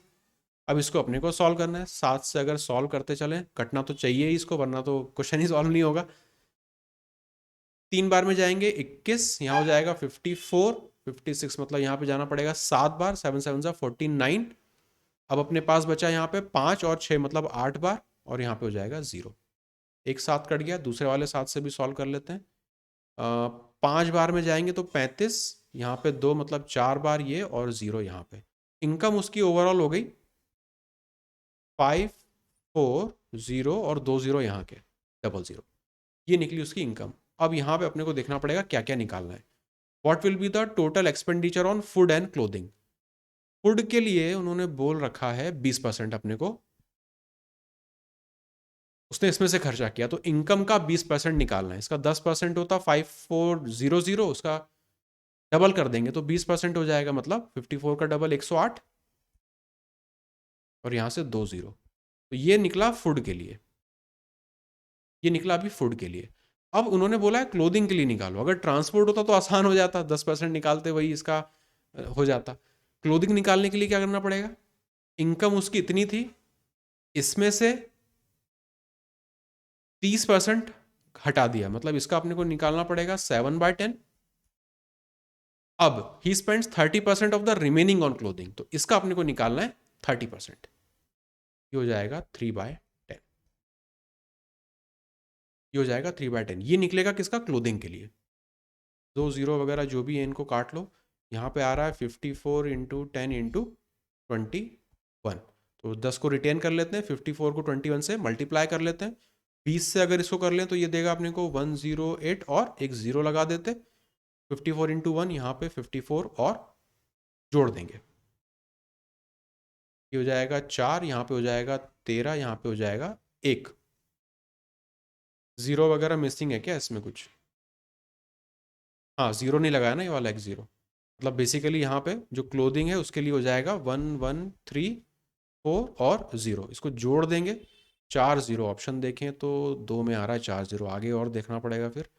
अब इसको अपने को सॉल्व करना है. 7 से अगर सॉल्व करते चले, कटना तो चाहिए ही इसको, वरना तो क्वेश्चन ही सॉल्व नहीं होगा. 3 बार में जाएंगे 21, यहाँ हो जाएगा 54, 56, मतलब यहाँ पे जाना पड़ेगा 7 बार. 7 7 49. अब अपने पास बचा यहाँ पे 5 और 6, मतलब 8 बार, और यहाँ पे हो जाएगा 0. एक 7 कट गया, दूसरे वाले 7 से भी सॉल्व कर लेते हैं. 5 बार में जाएंगे तो 35, यहाँ पे 2, मतलब 4 बार ये, और 0 यहाँ पे. इनकम उसकी ओवरऑल हो गई 540 और 2 0 यहाँ के 00, ये निकली उसकी इनकम. अब यहाँ पे अपने को देखना पड़ेगा क्या क्या निकालना है. What will be the total expenditure on food and clothing. Food के लिए उन्होंने बोल रखा है 20% अपने को, उसने इसमें से खर्चा किया, तो इनकम का 20% निकालना है. इसका 10% होता 5400, उसका डबल कर देंगे तो 20% हो जाएगा, मतलब 54 का डबल 108, और यहां से 2 0. तो ये निकला फूड के लिए, ये निकला अभी फूड के लिए. अब उन्होंने बोला है क्लोथिंग के लिए निकालो. अगर ट्रांसपोर्ट होता तो आसान हो जाता, 10% निकालते वही इसका हो जाता. क्लोथिंग निकालने के लिए क्या करना पड़ेगा? इनकम उसकी इतनी थी, इसमें से 30% हटा दिया, मतलब इसका अपने को निकालना पड़ेगा 7/10. अब he spends 30% of the remaining on clothing, तो इसका अपने को निकालना है 30%. ये हो जाएगा 3/10, ये हो जाएगा 3/10. ये निकलेगा किसका? क्लोथिंग के लिए. 2 0 वगैरह जो भी है इनको काट लो. यहाँ पे आ रहा है 54 × 10 × 21. तो 10 को रिटेन कर लेते हैं, 54 को 21 से मल्टीप्लाई कर लेते हैं. 20 से अगर इसको कर लें तो ये देगा अपने को 108, और एक 0 लगा देते. 54 × 1, यहाँ पे 54 और जोड़ देंगे, ये हो जाएगा 4, यहाँ पे हो जाएगा 13, यहाँ पे हो जाएगा 1. 0 वगैरह मिसिंग है क्या इसमें कुछ? हाँ, 0 नहीं लगाया ना, ये वाला एक 0. मतलब बेसिकली यहाँ पे जो क्लोथिंग है उसके लिए हो जाएगा 1134 और 0, इसको जोड़ देंगे 4 0. ऑप्शन देखें तो 2 में आ रहा है 4 0, आगे और देखना पड़ेगा फिर.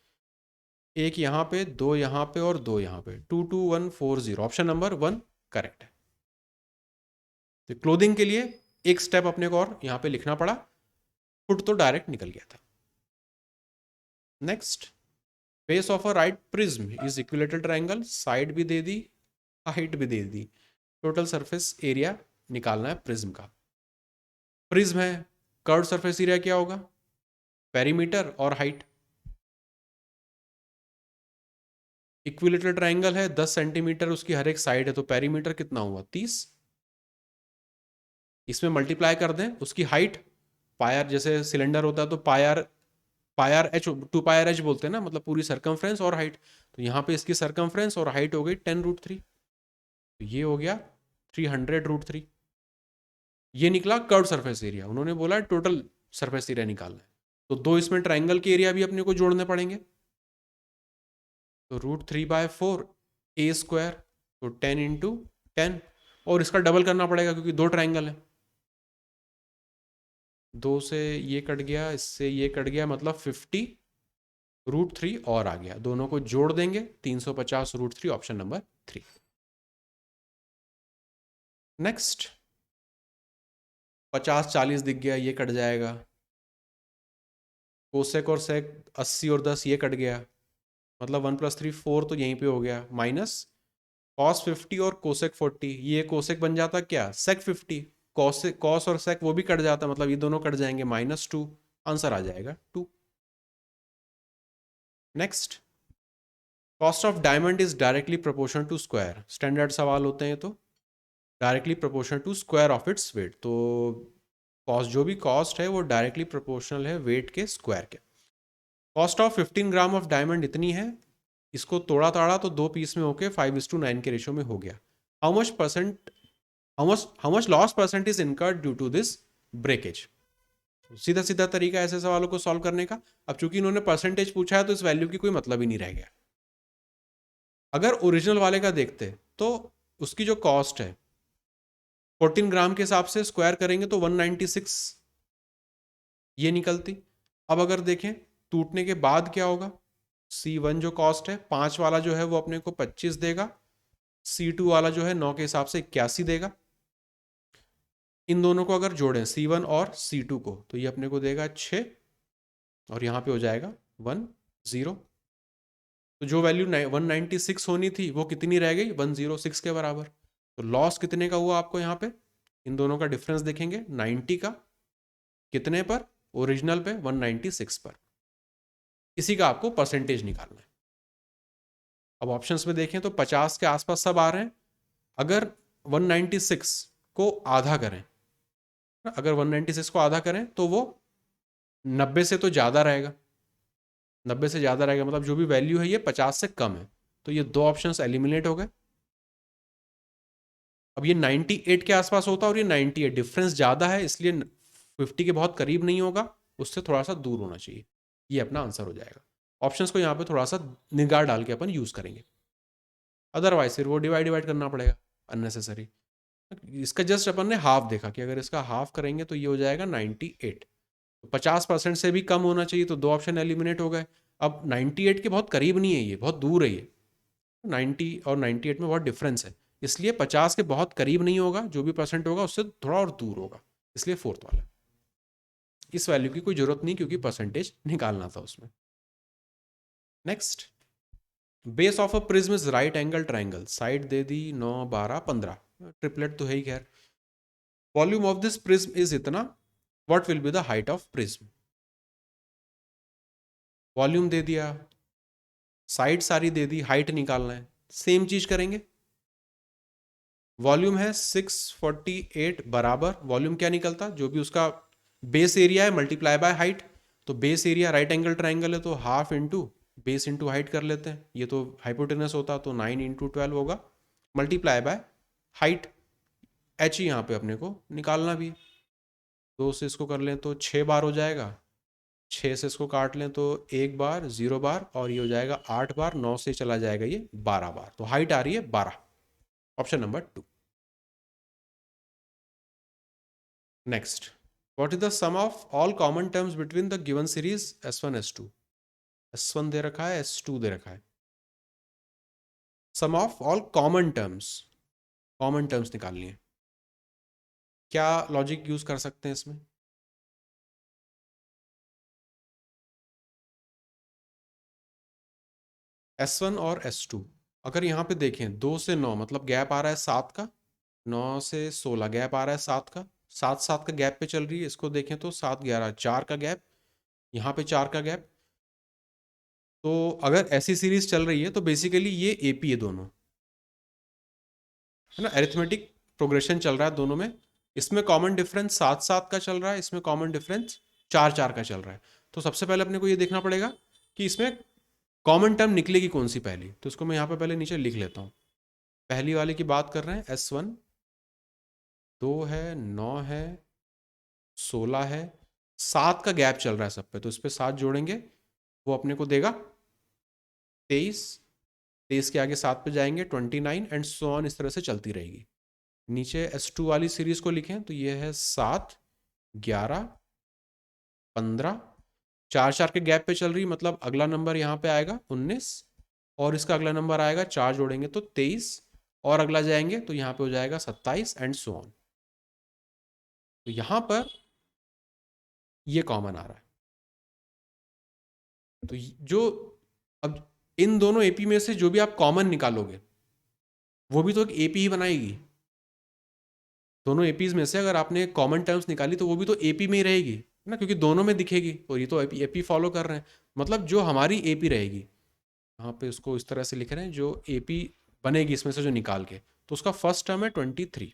एक यहाँ पे, 2 यहाँ पे और 2 यहाँ पे, 22140, ऑप्शन नंबर 1 करेक्ट है. तो क्लोथिंग के लिए एक स्टेप अपने को और यहाँ पे लिखना पड़ा, फुट तो डायरेक्ट निकल गया था. Next, base of a right prism is equilateral triangle. Side भी दे दी, हाइट भी दे दी. टोटल सरफेस एरिया निकालना है प्रिज्म का. प्रिज्म है, कर्व सरफेस एरिया क्या होगा? पेरीमीटर और हाइट. इक्विलेटरल ट्रायंगल है, 10 सेंटीमीटर उसकी हर एक साइड है, तो पेरीमीटर कितना हुआ? 30. इसमें मल्टीप्लाई कर दें उसकी हाइट पायर जैसे सिलेंडर होता है तो pi r pi r h 2 pi r h बोलते हैं ना, मतलब पूरी सरकमफ्रेंस और हाइट। तो यहाँ पे इसकी सरकमफ्रेंस और हाइट हो गई 10√3, तो ये हो गया 300√3। ये निकला कर्व सरफेस एरिया, उन्होंने बोला टोटल सरफेस एरिया निकालना है, तो दो इसमें ट्राइंगल के एरिया भी अपने को जोड़ने पड़ेंगे। तो √3/4 ए स्क्वायर, तो 10 × 10, और इसका डबल करना पड़ेगा क्योंकि दो ट्राइंगल है। 2 से ये कट गया, इससे ये कट गया, मतलब 50√3 और आ गया, दोनों को जोड़ देंगे 350√3, ऑप्शन नंबर 3। नेक्स्ट 50-40 दिख गया, ये कट जाएगा। कोसेक और सेक 80 और 10 ये कट गया, मतलब 1 + 3 4, तो यहीं पे हो गया, माइनस कॉस 50 और कोसेक 40, ये कोसेक बन जाता क्या, सेक 50, कॉस और सेक वो भी कट जाता, मतलब ये दोनों कट जाएंगे, -2, आंसर आ जाएगा 2। Next, cost of diamond is directly proportional to square, standard सवाल होते हैं, तो directly proportional to square of its weight, तो कॉस्ट, जो भी कॉस्ट है वो डायरेक्टली प्रोपोर्शनल है वेट के स्क्वायर के। Cost of 15 gram of diamond इतनी है, इसको तोड़ा ताड़ा तो 2 पीस में होके 5:9 के रेशो में हो गया। How much loss percent is incurred due to this breakage. सीधा सीधा तरीका ऐसे सवालों को सॉल्व करने का। अब चूंकि इन्होंने परसेंटेज पूछा है तो इस वैल्यू की कोई मतलब ही नहीं रह गया। अगर ओरिजिनल वाले का देखते तो उसकी जो कॉस्ट है 14 ग्राम के हिसाब से स्क्वायर करेंगे तो 196 ये निकलती। अब अगर देखें टूटने के बाद क्या होगा, C1 जो कॉस्ट है 5 वाला जो है वो अपने को 25 देगा, C2 वाला जो है 9 के हिसाब से 81 देगा। इन दोनों को अगर जोड़ें C1 और C2 को तो ये अपने को देगा 6, और यहाँ पे हो जाएगा 10। तो जो वैल्यू 196 होनी थी वो कितनी रह गई, 106 के बराबर। तो लॉस कितने का हुआ आपको यहाँ पे, इन दोनों का डिफरेंस देखेंगे 90 का, कितने पर, ओरिजिनल पे 196 पर। इसी का आपको परसेंटेज निकालना है। अब ऑप्शंस में देखें तो 50 के आसपास सब आ रहे हैं। अगर 196 को आधा करें, अगर 196 को आधा करें तो वो 90 से तो ज़्यादा रहेगा, 90 से ज़्यादा रहेगा, मतलब जो भी वैल्यू है ये 50 से कम है, तो ये दो ऑप्शंस एलिमिनेट हो गए। अब ये 98 के आसपास होता और ये 98, डिफरेंस ज़्यादा है इसलिए 50 के बहुत करीब नहीं होगा, उससे थोड़ा सा दूर होना चाहिए, ये अपना आंसर हो जाएगा। ऑप्शंस को यहाँ पे थोड़ा सा निगाह डाल के अपन यूज़ करेंगे, अदरवाइज फिर वो डिवाइड करना पड़ेगा अननेसेसरी। इसका जस्ट अपन ने हाफ देखा कि अगर इसका हाफ करेंगे तो ये हो जाएगा 98, तो 50% से भी कम होना चाहिए, तो दो ऑप्शन एलिमिनेट हो गए। अब 98 के बहुत करीब नहीं है, ये बहुत दूर है, ये 90 और 98 में बहुत डिफरेंस है, इसलिए 50 के बहुत करीब नहीं होगा, जो भी परसेंट होगा उससे थोड़ा और दूर होगा, इसलिए फोर्थ वाला। इस वैल्यू की कोई जरूरत नहीं क्योंकि परसेंटेज निकालना था उसमें। Next, base of a prism is right angle triangle, side दे दी 9, 12, 15, ट्रिपलेट तो है ही खैर। Volume of this prism is इतना, what will be the height of prism. Volume दे दिया, साइड सारी दे दी, हाइट निकालना है, सेम चीज करेंगे। वॉल्यूम है 648 बराबर, वॉल्यूम क्या निकलता, जो भी उसका बेस एरिया है मल्टीप्लाई बाय हाइट, तो base area right angle triangle है तो half into base into height कर लेते हैं, ये तो हाइपोटेनस होता तो 9 × 12 होगा, मल्टीप्लाई बाय हाइट, एच ही यहाँ पे अपने को निकालना भी है। 2 से इसको कर लें तो 6 बार हो जाएगा, 6 से इसको काट लें तो 1 बार, 0 बार, और ये हो जाएगा 8 बार, 9 से चला जाएगा ये 12 बार, तो हाइट आ रही है 12, option number 2। Next, what is the sum of all common terms between the given series S1 S2। S1 दे रखा है, S2 दे रखा है, sum of all common terms निकालनी है। क्या लॉजिक यूज कर सकते हैं इसमें, S1 और S2, अगर यहाँ पे देखें 2 से 9 मतलब गैप आ रहा है 7 का, 9 से 16 गैप आ रहा है 7 का, 7 का गैप पे चल रही है, इसको देखें तो 7 11 4 का गैप, यहाँ पे 4 का गैप, तो अगर ऐसी सीरीज चल रही है तो बेसिकली ये AP है दोनों, है ना, अरिथमेटिक प्रोग्रेशन चल रहा है दोनों में, इसमें कॉमन डिफरेंस 7-7 का चल रहा है, इसमें कॉमन डिफरेंस 4-4 का चल रहा है। तो सबसे पहले अपने को ये देखना पड़ेगा कि इसमें कॉमन टर्म निकलेगी कौन सी पहली। तो इसको मैं यहाँ पे पहले नीचे लिख लेता हूँ। पहली वाले की बात कर रहे हैं, S1 2 है, 9 है, 16 है, 7 का गैप चल रहा है सब पे, तो इस पे 7 जोड़ेंगे, वो अपने को देगा 23। 23 के आगे 7 पे जाएंगे 29 एंड सो ऑन, इस तरह से चलती रहेगी। नीचे S2 वाली सीरीज को लिखें तो ये है 7, 11, 15, 4-4 के गैप पे चल रही, मतलब अगला नंबर यहाँ पे आएगा 19 और इसका अगला नंबर आएगा 4 जोड़ेंगे तो 23 और अगला जाएंगे तो यहाँ पे हो जाएगा 27 एंड सो ऑन। तो यहाँ पर ये कॉमन आ रहा है। तो जो अब इन दोनों एपी में से जो भी आप कॉमन निकालोगे वो भी तो एक एपी ही बनाएगी। दोनों एपीज में से अगर आपने कॉमन टर्म्स निकाली तो वो भी तो एपी में ही रहेगी ना, क्योंकि दोनों में दिखेगी और ये तो एपी फॉलो कर रहे हैं। मतलब जो हमारी एपी रहेगी, यहाँ पे उसको इस तरह से लिख रहे हैं, जो एपी बनेगी इसमें से जो निकाल के, तो उसका फर्स्ट टर्म है 23।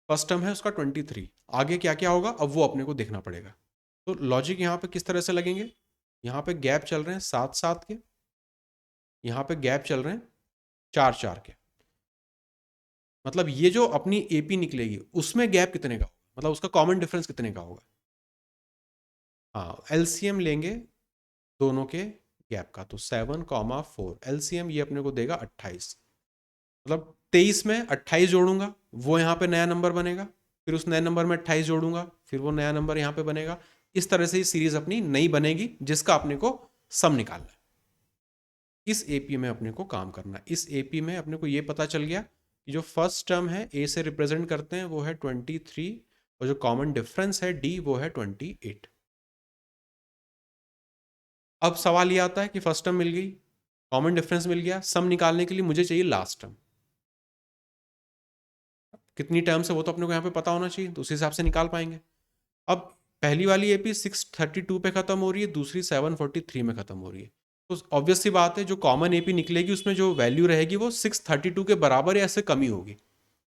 फर्स्ट टर्म है उसका 23। आगे क्या क्या होगा अब वो अपने को देखना पड़ेगा। तो लॉजिक यहाँ पे किस तरह से लगेंगे, यहाँ पे गैप चल रहे हैं 7-7 के, यहाँ पे गैप चल रहे हैं 4-4 के। मतलब ये जो अपनी एपी निकलेगी उसमें गैप कितने का होगा, मतलब उसका कॉमन डिफरेंस कितने का होगा। हाँ, एलसीएम लेंगे दोनों के गैप का, तो 7,4 एलसीएम ये अपने को देगा 28। मतलब 23 में 28 जोड़ूंगा, वो यहाँ पे नया नंबर बनेगा, फिर उस नए नंबर में 28 जोड़ूंगा, फिर वो नया नंबर यहाँ पे बनेगा। इस तरह से ये सीरीज अपनी नई बनेगी जिसका अपने को सम निकालना है। इस एपी में अपने को काम करना है। इस एपी में अपने को ये पता चल गया कि जो फर्स्ट टर्म है ए से रिप्रेजेंट करते हैं वो है 23 और जो कॉमन डिफरेंस है डी वो है 28। अब सवाल ये आता है कि फर्स्ट टर्म मिल गई, कॉमन डिफरेंस मिल गया, सम निकालने के लिए मुझे चाहिए लास्ट टर्म। कितनी टर्म्स है वो तो अपने को यहाँ पे पता होना चाहिए, तो उस हिसाब से निकाल पाएंगे। अब पहली वाली एपी 632 पे खत्म हो रही है, दूसरी 743 में खत्म हो रही है। तो ऑब्वियस सी बात है जो कॉमन एपी निकलेगी उसमें जो वैल्यू रहेगी वो 632 के बराबर या इससे कम ही होगी।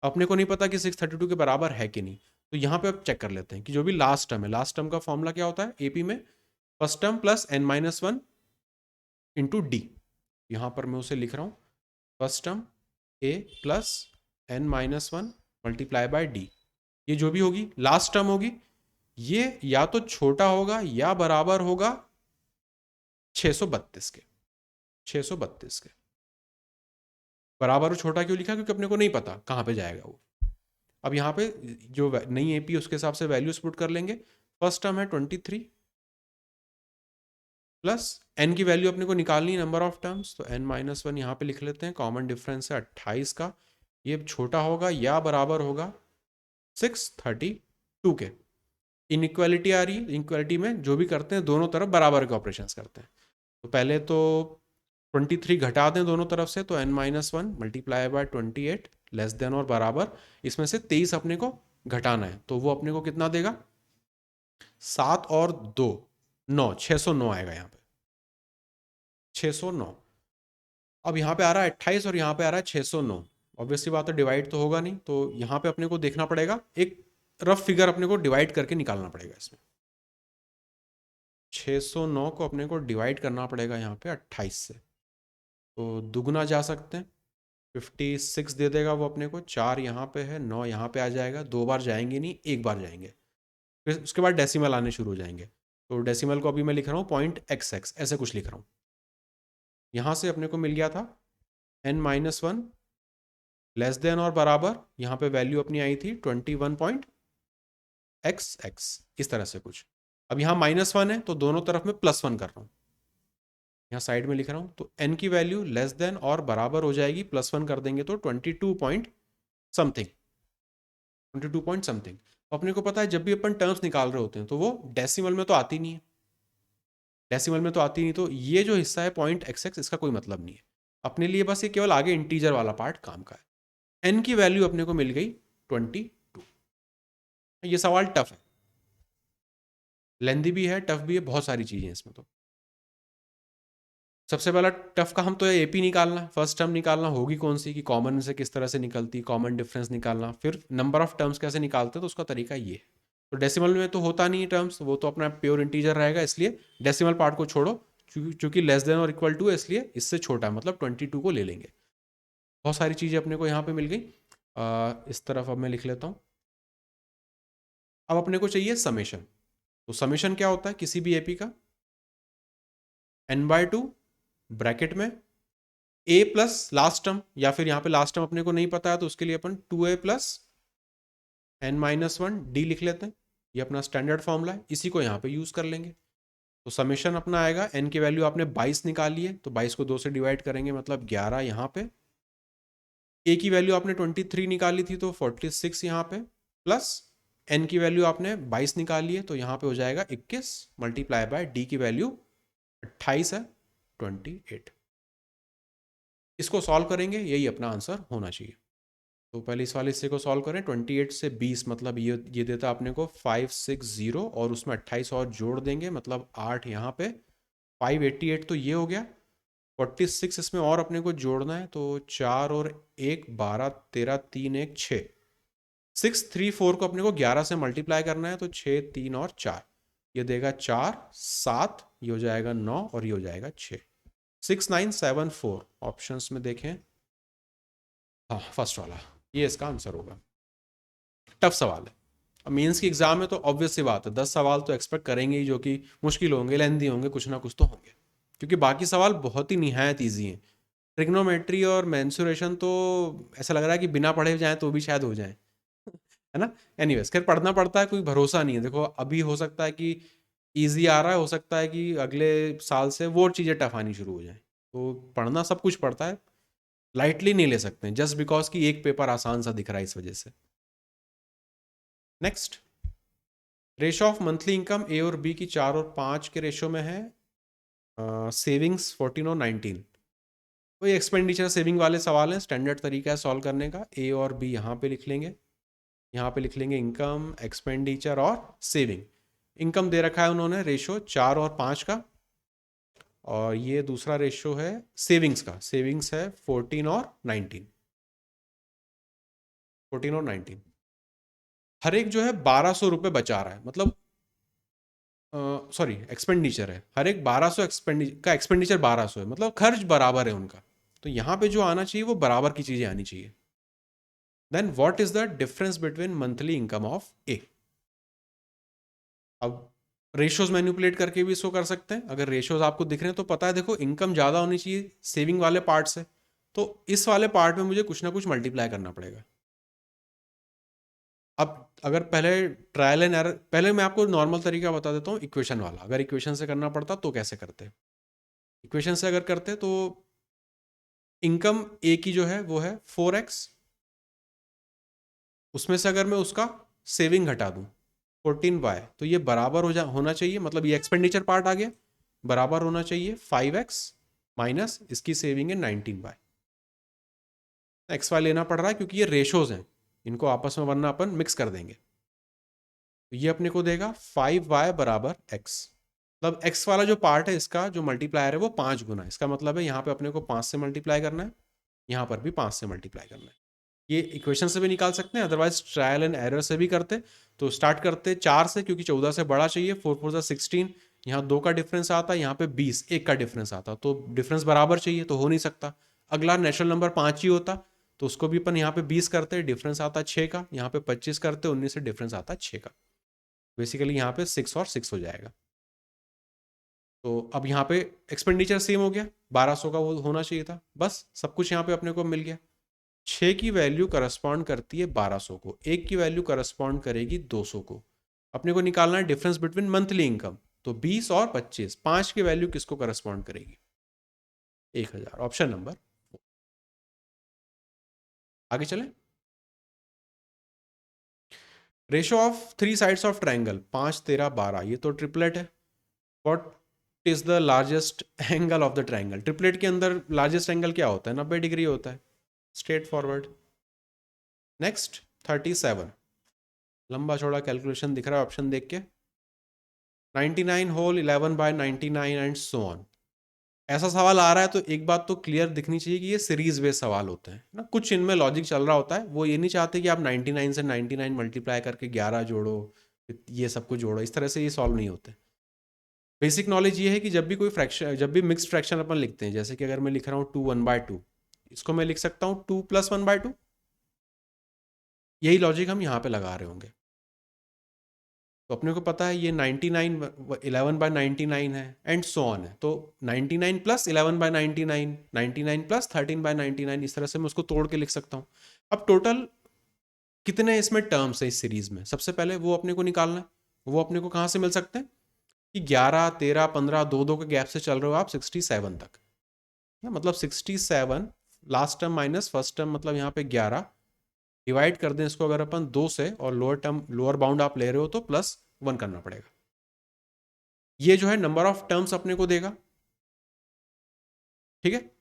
अपने को नहीं पता कि 632 के बराबर है कि नहीं, तो यहाँ पे अब चेक कर लेते हैं कि जो भी लास्ट टर्म है, लास्ट टर्म का फॉर्मूला क्या होता है एपी में, first term plus n-1 into D. यहाँ पर मैं उसे लिख रहा हूँ, first term A plus n-1 multiply by D. ये जो भी होगी लास्ट टर्म होगी, ये या तो छोटा होगा या बराबर होगा 632 के। 632 के बराबर और छोटा क्यों लिखा, क्योंकि अपने को नहीं पता कहाँ पे जाएगा वो। अब यहाँ पे जो नई एपी उसके हिसाब से वैल्यूज पुट कर लेंगे। फर्स्ट टर्म है 23 प्लस एन की वैल्यू अपने को निकालनी है, नंबर ऑफ टर्म्स, तो n-1 यहाँ पे लिख लेते हैं। कॉमन डिफरेंस है 28 का, ये छोटा होगा या बराबर होगा 632 के। इनइक्वालिटी आ रही है, इनइक्वालिटी में जो भी करते हैं दोनों तरफ बराबर के ऑपरेशंस करते हैं। तो पहले तो 23 घटा दें दोनों तरफ से, तो n-1 multiply by 28 less than और बराबर, इसमें से 23 अपने को घटाना है, तो वो अपने को कितना देगा, 7 और 2 9, 609 आएगा यहाँ पे, 609। अब यहाँ पे आ रहा है 28 और यहाँ पे आ रहा है 609। ऑब्वियसली बात है डिवाइड तो होगा नहीं, तो यहाँ पे अपने को देखना पड़ेगा, एक रफ फिगर अपने को डिवाइड करके निकालना पड़ेगा इसमें। 609 को अपने को डिवाइड करना पड़ेगा यहाँ पे 28 से, तो दुगुना जा सकते हैं, 56 दे देगा वो अपने को। 4 यहाँ पे है, 9 यहाँ पे आ जाएगा, 2 बार जाएंगे नहीं, एक बार जाएंगे, फिर उसके बाद डेसिमल आने शुरू हो जाएंगे। तो डेसिमल को अभी मैं लिख रहा हूँ .xx ऐसे कुछ लिख रहा हूँ। यहाँ से अपने को मिल गया था n-1 लेस देन और बराबर, यहाँ पे वैल्यू अपनी आई थी 21.xx, इस तरह से कुछ। अब यहाँ -1 है तो दोनों तरफ में +1 कर रहा हूँ, यहाँ साइड में लिख रहा हूँ, तो n की वैल्यू लेस देन और बराबर हो जाएगी, +1 कर देंगे तो 22 पॉइंट समथिंग, 22 पॉइंट समथिंग। अपने को पता है जब भी अपन टर्म्स निकाल रहे होते हैं तो वो डेसिमल में तो आती नहीं है, डेसिमल में तो आती नहीं, तो ये जो हिस्सा है .xx इसका कोई मतलब नहीं है अपने लिए, बस ये केवल आगे इंटीजर वाला पार्ट काम का है। n की वैल्यू अपने को मिल गई 22। ये सवाल टफ है, लेंदी भी है, टफ भी है, बहुत सारी चीजें इसमें। तो सबसे पहला टफ काम तो है एपी निकालना, फर्स्ट टर्म निकालना होगी कौन सी, कि कॉमन से किस तरह से निकलती, कॉमन डिफरेंस निकालना। फिर नंबर ऑफ टर्म्स कैसे निकालते हैं, तो उसका तरीका ये है। तो डेसिमल में तो होता नहीं है टर्म्स, वो तो अपना प्योर इंटीजर रहेगा, इसलिए डेसिमल पार्ट को छोड़ो, चूंकि लेस देन और इक्वल टू है इसलिए इससे छोटा है, मतलब 22 को ले लेंगे। बहुत सारी चीज़ें अपने को यहाँ पे मिल गई। इस तरफ अब मैं लिख लेता हूँ। अब अपने को चाहिए समेशन। तो समेशन क्या होता है किसी भी एपी का, n/2 ब्रैकेट में a प्लस लास्ट टर्म, या फिर यहाँ पे लास्ट टर्म अपने को नहीं पता है तो उसके लिए अपन 2a प्लस n-1 d लिख लेते हैं। ये अपना स्टैंडर्ड फॉर्मूला है, इसी को यहाँ पे यूज कर लेंगे। तो समेशन अपना आएगा, n की वैल्यू आपने 22 निकाली है तो 22 को 2 से डिवाइड करेंगे, मतलब 11 यहाँ पे। a की वैल्यू आपने 23 निकाली थी तो 46 यहाँ पे, प्लस n की वैल्यू आपने 22 निकाली है तो यहाँ पे हो जाएगा 21, मल्टीप्लाई बाय d की वैल्यू 28 है 28। इसको सॉल्व करेंगे, यही अपना आंसर होना चाहिए। तो पहले इस वाले हिस्से को सॉल्व करें। 28 से 20 मतलब ये देता अपने को 560, और उसमें 28 और जोड़ देंगे मतलब 8 यहाँ पे, 588 तो ये हो गया। 46 इसमें और अपने को जोड़ना है तो 4 और 1 12 13 3 1 6, 6 3 4 को अपने को 11 से मल्टीप्लाई करना है तो 6 3 और 4, ये देगा 4 7, ये हो जाएगा 9 और ये हो जाएगा 6। 6974 ऑप्शंस में देखें। हाँ फर्स्ट वाला ये इसका आंसर होगा। टफ सवाल है। अब मेंस की एग्जाम में तो ऑब्वियस सी बात है 10 सवाल तो एक्सपेक्ट करेंगे ही, जो कि मुश्किल होंगे, लेंदी होंगे, कुछ ना कुछ तो होंगे, क्योंकि बाकी सवाल बहुत ही निहायत ईजी हैं। ट्रिग्नोमेट्री और मेंसुरेशन तो ऐसा लग रहा है कि बिना पढ़े जाएं तो भी शायद हो जाए, है ना। एनीवेज खैर पढ़ना पड़ता है, कोई भरोसा नहीं है। देखो अभी हो सकता है कि ईजी आ रहा है, हो सकता है कि अगले साल से वो चीज़ें टफ आनी शुरू हो जाए। तो पढ़ना सब कुछ पड़ता है, लाइटली नहीं ले सकते जस्ट बिकॉज कि एक पेपर आसान सा दिख रहा है इस वजह से। Next, ratio of monthly income A और बी की 4 और 5 के रेशो में है। सेविंग्स 14 और 19, तो ये एक्सपेंडिचर सेविंग वाले सवाल हैं, स्टैंडर्ड तरीका है सॉल्व करने का। ए और बी यहाँ पे लिख लेंगे, यहाँ पे लिख लेंगे इनकम, एक्सपेंडिचर और सेविंग। इनकम दे रखा है उन्होंने रेशो 4 और 5 का, और ये दूसरा रेशो है सेविंग्स का, सेविंग्स है 14 और 19, 14 और 19। हर एक जो है 1200 रुपये बचा रहा है, मतलब सॉरी एक्सपेंडिचर है, हर एक 1200 एक्सपेंडिचर 1200 है, मतलब खर्च बराबर है उनका। तो यहाँ पे जो आना चाहिए वो बराबर की चीज़ें आनी चाहिए। Then what is the difference between monthly income of A. अब रेशियोज मैनिपुलेट करके भी इसको कर सकते हैं। अगर रेशियोज आपको दिख रहे हैं तो पता है, देखो इनकम ज़्यादा होनी चाहिए सेविंग वाले पार्ट से, तो इस वाले पार्ट में मुझे कुछ ना कुछ मल्टीप्लाई करना पड़ेगा। अब अगर पहले ट्रायल एंड एरर, पहले मैं आपको नॉर्मल तरीका बता देता हूँ इक्वेशन वाला। अगर इक्वेशन से करना पड़ता तो कैसे करते, इक्वेशन से अगर करते तो इनकम ए की जो है वो है 4x, उसमें से अगर मैं उसका सेविंग घटा दूं 14y, तो ये बराबर होना चाहिए, मतलब ये एक्सपेंडिचर पार्ट आ गया, बराबर होना चाहिए 5x माइनस इसकी सेविंग है 19y। xy लेना पड़ रहा है क्योंकि ये रेशोज हैं, इनको आपस में वरना अपन मिक्स कर देंगे। तो ये अपने को देगा 5y बराबर x, मतलब x वाला जो पार्ट है इसका जो मल्टीप्लायर है वो 5 गुना है। इसका मतलब है यहाँ पे अपने को 5 से मल्टीप्लाई करना है, यहाँ पर भी 5 से मल्टीप्लाई करना है। ये इक्वेशन से भी निकाल सकते हैं, अदरवाइज ट्रायल एंड एरर से भी करते। तो स्टार्ट करते 4 से, क्योंकि 14 से बड़ा चाहिए, 4 4 16, यहाँ 2 का डिफरेंस आता है, यहाँ पे 20 1 का डिफरेंस आता, तो डिफरेंस बराबर चाहिए तो हो नहीं सकता। अगला नेचुरल नंबर 5 ही होता, तो उसको भी अपन यहाँ पे 20 करते, डिफरेंस आता 6 का, यहाँ पे 25 करते 19 से डिफरेंस आता 6 का, बेसिकली यहाँ पे 6 और 6 हो जाएगा। तो अब यहाँ पे एक्सपेंडिचर सेम हो गया, 1200 का वो होना चाहिए था, बस सब कुछ यहाँ पे अपने को मिल गया। 6 की वैल्यू करस्पॉन्ड करती है 1200 को, 1 की वैल्यू करस्पॉन्ड करेगी 200 को। अपने को निकालना है डिफरेंस बिटवीन मंथली इनकम, तो 20 और 25, 5 की वैल्यू किसको करस्पॉन्ड करेगी, 1000, ऑप्शन नंबर। आगे चलें। Ratio of 3 sides of triangle 5 13 12, ये तो ट्रिपलेट है। What is the largest angle of the triangle. Triplet के अंदर लार्जेस्ट एंगल क्या होता है, 90 डिग्री होता है, स्ट्रेट फॉरवर्ड। नेक्स्ट 37, लंबा चौड़ा कैलकुलेशन दिख रहा है ऑप्शन देख के। 99 whole 11 by 99 and so on. ऐसा सवाल आ रहा है तो एक बात तो क्लियर दिखनी चाहिए कि ये सीरीज बेस्ड सवाल होते हैं ना, कुछ इनमें लॉजिक चल रहा होता है। वो ये नहीं चाहते कि आप 99 से 99 मल्टीप्लाई करके 11 जोड़ो, ये सब कुछ जोड़ो, इस तरह से ये सॉल्व नहीं होते। बेसिक नॉलेज ये है कि जब भी कोई फ्रैक्शन, जब भी मिक्स्ड फ्रैक्शन अपन लिखते हैं, जैसे कि अगर मैं लिख रहा हूँ 2 1/2, इसको मैं लिख सकता हूँ 2 + 1/2। यही लॉजिक हम यहाँ पे लगा रहे होंगे। तो अपने को पता है ये 99 11/99 है एंड सो ऑन है, तो 99 + 11/99, 99 + 13/99, इस तरह से मैं उसको तोड़ के लिख सकता हूँ। अब टोटल कितने इसमें टर्म्स है इस सीरीज में, सबसे पहले वो अपने को निकालना है। वो अपने को कहाँ से मिल सकते हैं कि 11 13 15 दो दो के गैप से चल रहे हो आप 67 तक, मतलब 67 last term minus first term, मतलब यहाँ पे 11 डिवाइड कर दें इसको अगर अपन 2 से, और लोअर टर्म लोअर बाउंड आप ले रहे हो तो +1 करना पड़ेगा। ये जो है नंबर ऑफ टर्म्स अपने को देगा, ठीक है,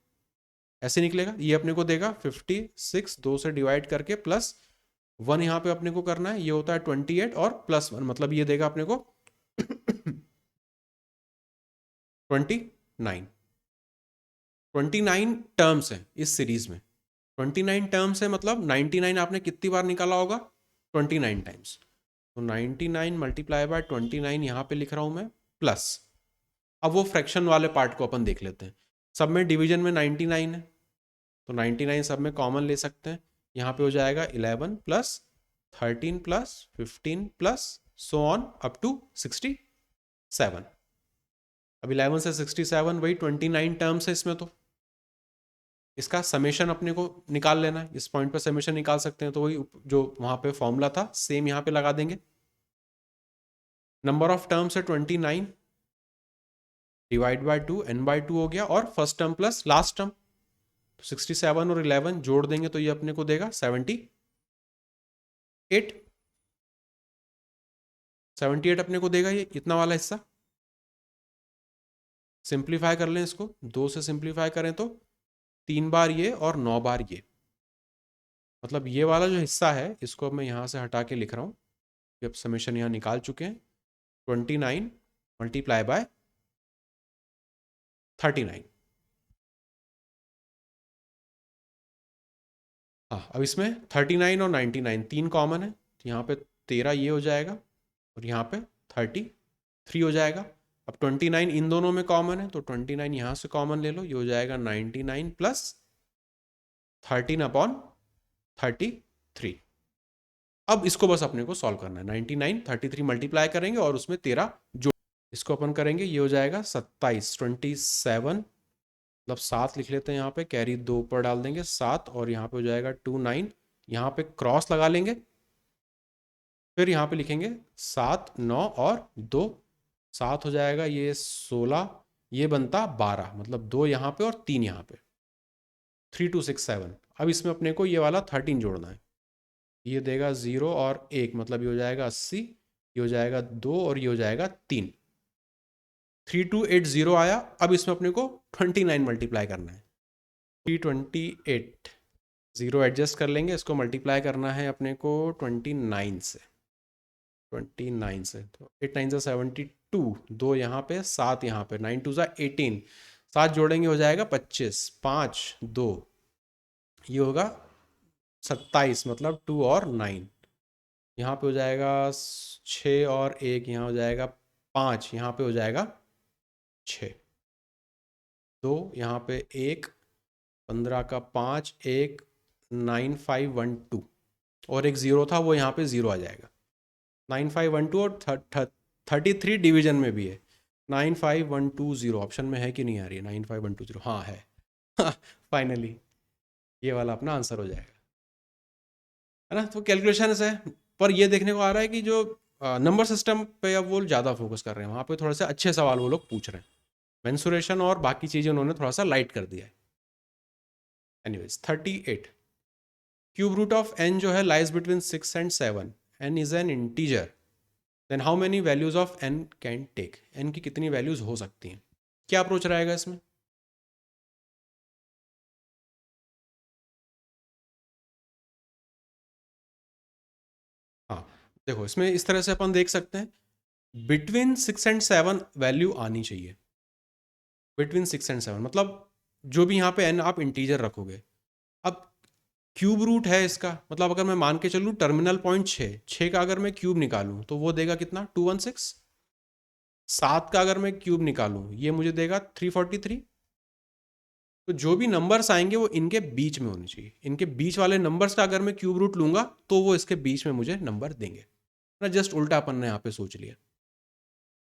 ऐसे निकलेगा। ये अपने को देगा 56, 2 से डिवाइड करके +1 यहाँ पे अपने को करना है, ये होता है 28 और +1, मतलब ये देगा अपने को 29। 29 टर्म्स है इस सीरीज में। 29 टर्म्स है, मतलब 99 आपने कितनी बार निकाला होगा, 29 टाइम्स। तो 99 मल्टीप्लाई बाय 29 यहाँ पे लिख रहा हूँ मैं, प्लस। अब वो फ्रैक्शन वाले पार्ट को अपन देख लेते हैं। सब में डिवीजन में 99 है, तो 99 सब में कॉमन ले सकते हैं। यहाँ पे हो जाएगा 11 + 13 + 15 plus so on up to 67। अब 11 से 67 वही 29 टर्म्स है इसमें, तो इसका समेशन अपने को निकाल लेना है। इस पॉइंट पर समेशन निकाल सकते हैं, तो वही जो वहाँ पे फॉर्मूला था सेम यहाँ पे लगा देंगे। नंबर ऑफ टर्म्स है 29 डिवाइड बाय 2 n/2 हो गया, और first term plus last term, 67 और 11 जोड़ देंगे तो ये अपने को देगा 78। 78 अपने को देगा ये इतना वाला हिस्सा। सिंप्लीफाई कर लें इसको, 2 से सिंप्लीफाई करें तो 3 बार ये और 9 बार ये, मतलब ये वाला जो हिस्सा है इसको अब मैं यहाँ से हटा के लिख रहा हूँ। अब समेशन यहाँ निकाल चुके हैं, 29 मल्टीप्लाई बाय 39। हाँ, अब इसमें 39 और 99 तीन कॉमन है, तो यहाँ पे 13 ये हो जाएगा और यहाँ पे 33 हो जाएगा। अब 29 इन दोनों में कॉमन है, तो 29 यहाँ से कॉमन ले लो, ये हो जाएगा 99 + 13/33। अब इसको बस अपने को सॉल्व करना है। 99 33 मल्टीप्लाई करेंगे और उसमें 13 जोड़, इसको अपन करेंगे, ये हो जाएगा 27 27, मतलब 7 लिख लेते हैं यहाँ पे, कैरी 2 ऊपर डाल देंगे 7, और यहाँ पे हो जाएगा 29, यहाँ पे क्रॉस लगा लेंगे, फिर यहाँ पे लिखेंगे 7 9 और 2, 7 हो जाएगा ये 16, ये बनता 12, मतलब 2 यहाँ पे और 3 यहाँ पे, 3 2 6 7। अब इसमें अपने को ये वाला 13 जोड़ना है, ये देगा 0 और 1, मतलब ये हो जाएगा 80, ये हो जाएगा 2 और ये हो जाएगा 3, 3280 आया। अब इसमें अपने को 29 मल्टीप्लाई करना है, 328, 0 एडजस्ट कर लेंगे, इसको मल्टीप्लाई करना है अपने को 29 से, 29 से, तो 8 9 सा 72, 2 यहाँ पे 7 यहाँ पे, 9 2 सा 18, 7 जोड़ेंगे हो जाएगा 25, 5 2, ये होगा 27, मतलब 2 और 9, यहाँ पे हो जाएगा 6 और 1, यहाँ हो जाएगा 5, यहाँ पे हो जाएगा 6, 2 यहाँ पे 1, 15 का 5 1, 9512, और एक 0 था वो यहाँ पे 0 आ जाएगा। 9512 और 33 डिवीजन में भी है, 95120 ऑप्शन में है कि नहीं आ रही है, 95120, हाँ है। फाइनली ये वाला अपना आंसर हो जाएगा, है ना। तो कैलकुलेशन है, पर ये देखने को आ रहा है कि जो नंबर सिस्टम पे अब वो ज़्यादा फोकस कर रहे हैं, वहाँ पे थोड़े से अच्छे सवाल वो लोग पूछ रहे हैं। मेंसुरेशन और बाकी चीज़ें उन्होंने थोड़ा सा लाइट कर दिया है। Anyways 38, cube root of n जो है lies between 6 and 7, n is an integer, then how many values of n can take, n की कितनी वैल्यूज हो सकती हैं, क्या अप्रोच रहेगा इसमें। हाँ, देखो इसमें इस तरह से अपन देख सकते हैं, बिटवीन 6 एंड 7 वैल्यू आनी चाहिए, बिटवीन 6 एंड 7, मतलब जो भी यहाँ पे n आप इंटीजर रखोगे। अब क्यूब रूट है इसका, मतलब अगर मैं मान के चलूँ टर्मिनल पॉइंट 6 का अगर मैं क्यूब निकालूँ तो वो देगा कितना 216। 7 का अगर मैं क्यूब निकालूँ ये मुझे देगा 343। तो जो भी नंबर्स आएंगे वो इनके बीच में होने चाहिए। इनके बीच वाले नंबर्स का अगर मैं क्यूब रूट लूंगा तो वो इसके बीच में मुझे नंबर देंगे ना। जस्ट उल्टा अपन ने यहाँ पे सोच लिया।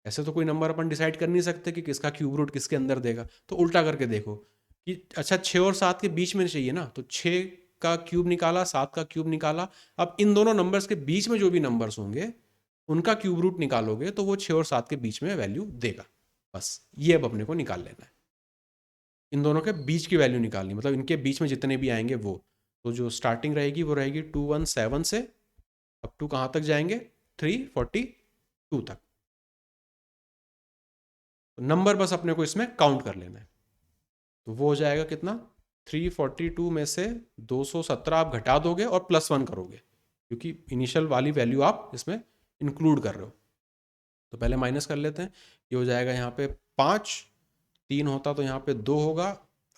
ऐसे तो कोई नंबर अपन डिसाइड कर नहीं सकते कि किसका क्यूब रूट किसके अंदर देगा, तो उल्टा करके देखो कि अच्छा 6 और 7 के बीच में चाहिए ना, तो 6 का क्यूब निकाला, 7 का क्यूब निकाला। अब इन दोनों नंबर्स के बीच में जो भी नंबर्स होंगे उनका क्यूब रूट निकालोगे तो वो 6 और 7 के बीच में वैल्यू देगा। बस ये अब अपने को निकाल लेना है। इन दोनों के बीच की वैल्यू निकालनी, मतलब इनके बीच में जितने भी आएंगे वो। तो जो स्टार्टिंग रहेगी वो रहेगी 217 से अप टू कहाँ तक जाएंगे 342 तक। तो नंबर बस अपने को इसमें काउंट कर लेना है। तो वो हो जाएगा कितना 342 में से 217 आप घटा दोगे और +1 करोगे, क्योंकि इनिशियल वाली वैल्यू आप इसमें इंक्लूड कर रहे हो। तो पहले माइनस कर लेते हैं। ये हो जाएगा यहाँ पे 5, 3 होता तो यहाँ पे 2 होगा,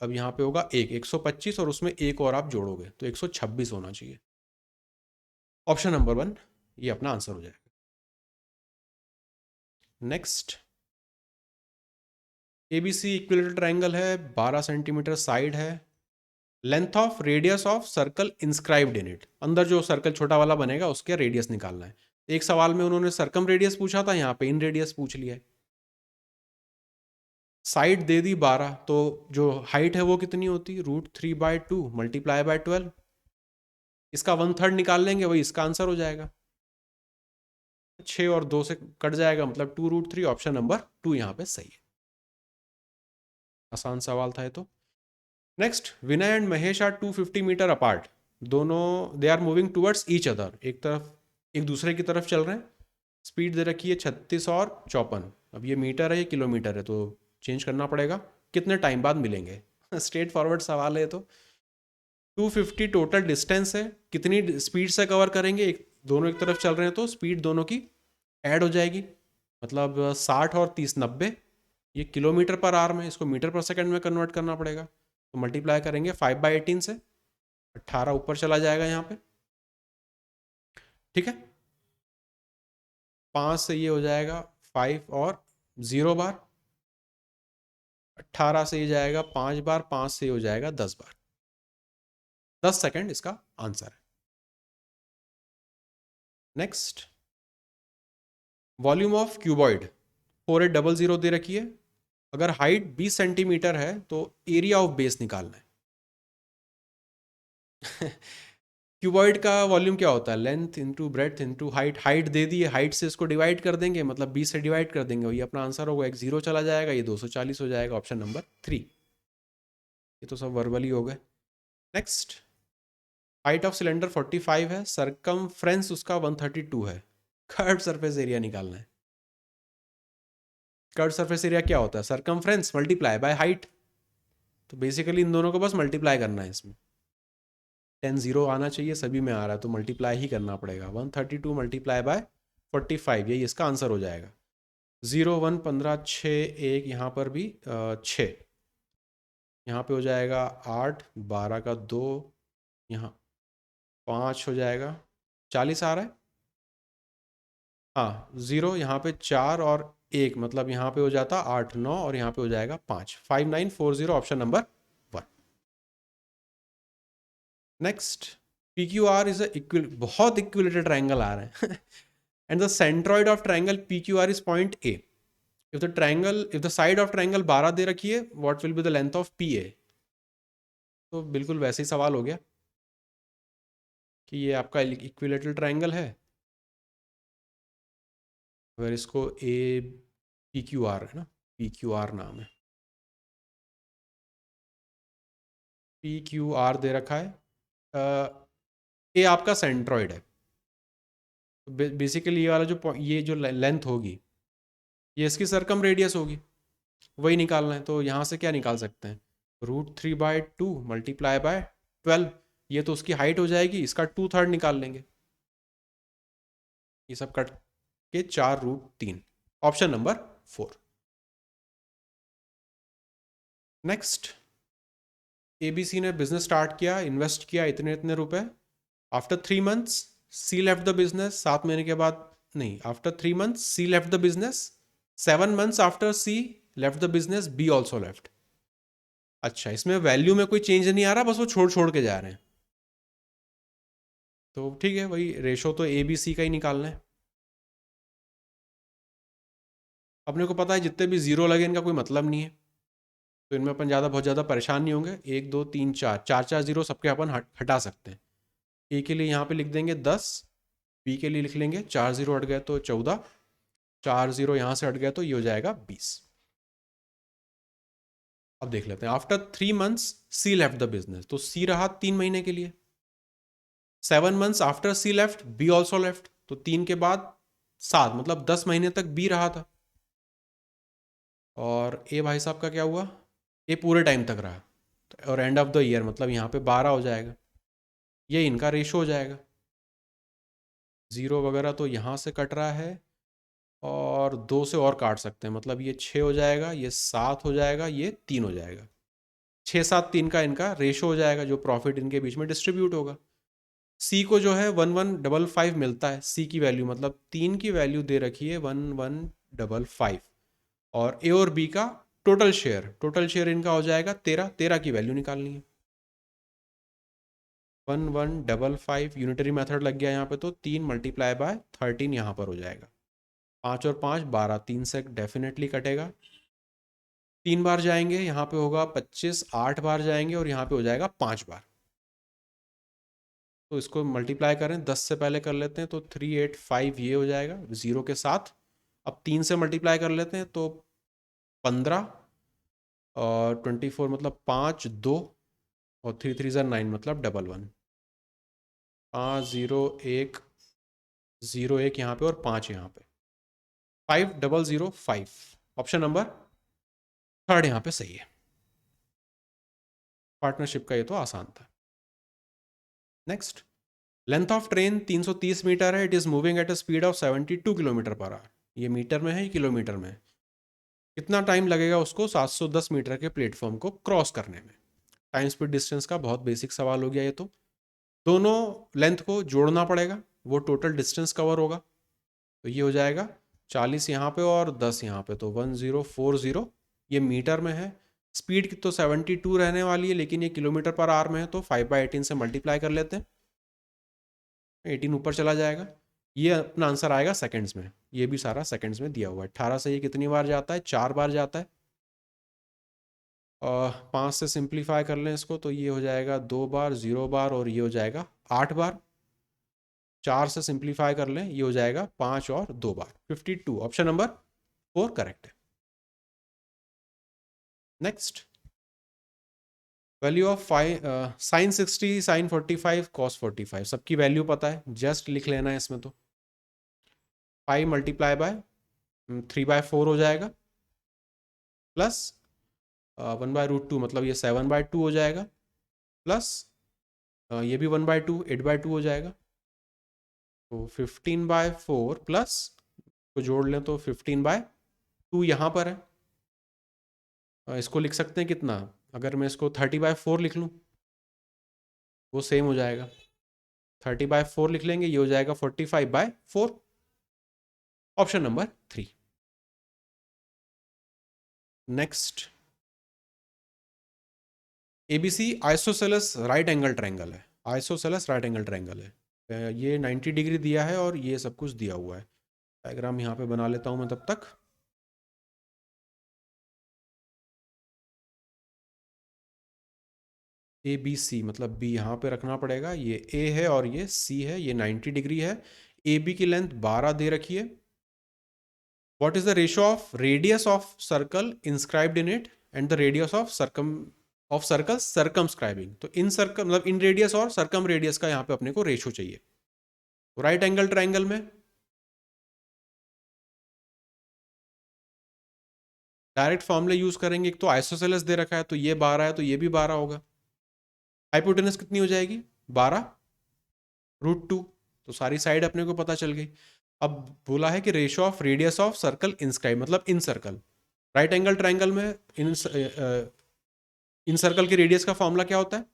अब यहाँ पे होगा 125 और उसमें एक और आप जोड़ोगे तो 126 होना चाहिए। ऑप्शन नंबर 1 ये अपना आंसर हो जाएगा। नेक्स्ट, एबीसी इक्विलेटरल ट्रायंगल है, 12 सेंटीमीटर साइड है, length of radius of circle inscribed in it, अंदर जो सर्कल छोटा वाला बनेगा उसके रेडियस निकालना है। एक सवाल में उन्होंने सर्कम रेडियस पूछा था, यहाँ पे इन रेडियस पूछ लिया है। साइड दे दी 12, तो जो हाइट है वो कितनी होती, √3/2 मल्टीप्लाई बाय 12। इसका 1/3 निकाल लेंगे, वही इसका आंसर हो जाएगा। 6 और 2 से कट जाएगा, मतलब 2√3। ऑप्शन नंबर 2 यहाँ पे सही है। आसान सवाल था ये तो। Next, Vinay and Mahesh are 250 metre apart. दोनों they are moving towards each other, एक तरफ एक दूसरे की तरफ चल रहे हैं। स्पीड दे रखी है 36 और 54। अब ये मीटर है ये किलोमीटर है, तो चेंज करना पड़ेगा। कितने टाइम बाद मिलेंगे स्ट्रेट फॉरवर्ड सवाल है तो। 250 टोटल डिस्टेंस है, कितनी स्पीड से कवर करेंगे, एक दोनों एक तरफ चल रहे हैं तो स्पीड दोनों की ऐड हो जाएगी। मतलब 60 और 30 90। ये किलोमीटर पर आवर में, इसको मीटर पर सेकंड में कन्वर्ट करना पड़ेगा। तो मल्टीप्लाई करेंगे 5/18 से, 18 ऊपर चला जाएगा यहाँ पे। ठीक है, 5 से ये हो जाएगा 5 और 0 बार, 18 से ये जाएगा 5 बार, 5 से ये हो जाएगा 10 बार। 10 सेकंड इसका आंसर है। नेक्स्ट, वॉल्यूम ऑफ क्यूबॉइड 4800 दे रखी है। अगर हाइट 20 सेंटीमीटर है तो एरिया ऑफ बेस निकालना है क्यूबॉइड का वॉल्यूम क्या होता है, length into breadth into height. Height दे दी है, हाइट से इसको डिवाइड कर देंगे, मतलब 20 से डिवाइड कर देंगे, वही अपना आंसर होगा। एक 0 चला जाएगा, ये 240 हो जाएगा। Option number 3। ये तो सब वर्बली हो गए। नेक्स्ट, हाइट ऑफ सिलेंडर 45 है, सरकमफ्रेंस उसका 132 है। कर्व सरफेस एरिया निकालना है। कर्व सरफेस एरिया क्या होता है, सरकमफ्रेंस मल्टीप्लाई बाय हाइट। तो बेसिकली इन दोनों को बस मल्टीप्लाई करना है। इसमें 10 0 आना चाहिए, सभी में आ रहा है तो मल्टीप्लाई ही करना पड़ेगा। 132 मल्टीप्लाई बाय 45, यही इसका आंसर हो जाएगा। 0 1 15 6 1, यहाँ पर भी 6, यहाँ पे हो जाएगा 8, 12 का 2, यहाँ 5 हो जाएगा। 40 आ रहा है, हाँ 0 यहाँ पे 4 और 1, मतलब यहाँ पे हो जाता 8 9 और यहाँ पे हो जाएगा 5, 5940। Option number 1। Next, P Q R is बहुत इक्विलेटरल ट्राइंगल आ रहे हैं and the centroid of triangle PQR is point A. If the side of triangle 12 दे रखी है, what will be the length of PA? तो बिल्कुल वैसे ही सवाल हो गया कि ये आपका इक्विलेटरल ट्राइंगल है, अगर इसको ए PQR है ना, PQR नाम है, PQR दे रखा है। ये आपका सेंट्रॉइड है। बेसिकली ये वाला ये जो लेंथ होगी ये इसकी सरकम रेडियस होगी, वही निकालना है। तो यहाँ से क्या निकाल सकते हैं, √3/2 मल्टीप्लाई बाय 12। ये तो उसकी हाइट हो जाएगी, इसका 2/3 निकाल लेंगे। ये सब कट के 4√3। Option number 4। नेक्स्ट, एबीसी ने बिजनेस स्टार्ट किया, इन्वेस्ट किया इतने इतने रुपए। After 3 months C left the business, 7 महीने के बाद, नहीं, after 3 months C left the business, 7 months after C left the business B also left. अच्छा, इसमें वैल्यू में कोई चेंज नहीं आ रहा, बस वो छोड़ छोड़ के जा रहे हैं। तो ठीक है, वही रेशो तो ए बी सी का ही निकालना है। अपने को पता है जितने भी जीरो लगे इनका कोई मतलब नहीं है, तो इनमें अपन ज़्यादा बहुत ज़्यादा परेशान नहीं होंगे। 1 2 3 4, चार चार जीरो सबके अपन हटा सकते हैं। ए के लिए यहाँ पे लिख देंगे 10, बी के लिए लिख लेंगे 4 जीरो हट गए तो 14, 4 जीरो यहाँ से हट गया तो ये हो जाएगा 20। अब देख लेते हैं, after 3 months C left the business, तो सी रहा 3 महीने के लिए। 7 months after C left B also left, तो 3 के बाद 7, मतलब 10 महीने तक बी रहा था। और ए भाई साहब का क्या हुआ, ए पूरे टाइम तक रहा, और एंड ऑफ द ईयर मतलब यहाँ पे 12 हो जाएगा। ये इनका रेशो हो जाएगा। ज़ीरो वगैरह तो यहाँ से कट रहा है, और 2 से और काट सकते हैं, मतलब ये 6 हो जाएगा, ये 7 हो जाएगा, ये 3 हो जाएगा। 6 7 3 का इनका रेशो हो जाएगा, जो प्रॉफिट इनके बीच में डिस्ट्रीब्यूट होगा। सी को जो है 1155 मिलता है, सी की वैल्यू मतलब 3 की वैल्यू दे रखी है 1155, और ए और बी का टोटल शेयर इनका हो जाएगा 13, 13 की वैल्यू निकालनी है। 1155 यूनिटरी मेथड लग गया यहाँ पे, तो 3 मल्टीप्लाई बाय 13 यहाँ पर हो जाएगा। 5 और 5 12, 3 से डेफिनेटली कटेगा। 3 बार जाएंगे, यहाँ पे होगा 25, 8 बार जाएंगे और यहाँ पे हो जाएगा 5 बार। तो इसको मल्टीप्लाई करें, 10 से पहले कर लेते हैं तो 385 ये हो जाएगा ज़ीरो के साथ। अब 3 से मल्टीप्लाई कर लेते हैं तो 15, और 24 मतलब 5 2, और 3 3 9 मतलब 11, 5 0 1 0 1 यहाँ पे और 5 यहाँ पे, 5005। ऑप्शन नंबर थर्ड यहाँ पे सही है। पार्टनरशिप का ये तो आसान था। Next, length of train 330 metre है, it is moving at a speed of 72 kilometre per hour. ये मीटर में है या किलोमीटर में? कितना टाइम लगेगा उसको 710 मीटर के प्लेटफॉर्म को क्रॉस करने में? टाइम स्पीड डिस्टेंस का बहुत बेसिक सवाल हो गया ये तो। दोनों लेंथ को जोड़ना पड़ेगा, वो टोटल डिस्टेंस कवर होगा। तो ये हो जाएगा 40 यहाँ पे और 10 यहाँ पे, तो 1040। ये मीटर में है, स्पीड की तो 72 रहने वाली है, लेकिन ये किलोमीटर पर आवर में है, तो 5/18 से मल्टीप्लाई कर लेते हैं, 18 ऊपर चला जाएगा। ये अपना आंसर आएगा सेकंड्स में, ये भी सारा सेकंड्स में दिया हुआ है। 18 से ये कितनी बार जाता है, 4 बार जाता है। 5 से सिंप्लीफाई कर लें इसको, तो ये हो जाएगा 2 बार, 0 बार, और ये हो जाएगा 8 बार। 4 से सिंप्लीफाई कर लें, ये हो जाएगा 5 और 2 बार, 52। ऑप्शन नंबर 4 करेक्ट है। Next, value of sine 60, sine 45, cos 45, सबकी वैल्यू पता है, जस्ट लिख लेना है इसमें। तो 5 मल्टीप्लाई बाय 3/4 हो जाएगा, प्लस 1/√2 मतलब ये 7/2 हो जाएगा, प्लस ये भी 1/2, 8/2 हो जाएगा। तो 15/4 प्लस को जोड़ लें तो 15/2 यहाँ पर है। इसको लिख सकते हैं कितना, अगर मैं इसको 30/4 लिख लूँ, वो सेम हो जाएगा। 30/4 लिख लेंगे, ये हो जाएगा 45/4। Option number 3। Next, ABC isosceles right angle triangle है। आइसोसेलेस राइट एंगल ट्रायंगल है, ये 90 डिग्री दिया है और ये सब कुछ दिया हुआ है। डायग्राम यहाँ पे बना लेता हूँ मैं तब तक। ए बी सी मतलब बी यहाँ पे रखना पड़ेगा, ये ए है और ये सी है, ये 90 डिग्री है। ए बी की लेंथ 12 दे रखी है। What is the ratio of radius of circle inscribed in it and the radius of circle circumscribing? तो इन सर्कल मतलब इन रेडियस और सर्कम रेडियस का यहाँ पे अपने को रेशियो चाहिए। तो राइट एंगल ट्रायंगल में डायरेक्ट फॉर्मूले यूज करेंगे। एक तो आइसोसेलेस दे रखा है, तो ये 12 है, तो ये भी 12 होगा। हाइपोटेनस कितनी हो जाएगी, 12√2। तो सारी साइड अपने को पता चल गई। अब बोला है कि ratio of radius of circle inscribe मतलब इन सर्कल। राइट एंगल ट्रायंगल में इन इन सर्कल के रेडियस का फॉर्मूला क्या होता है?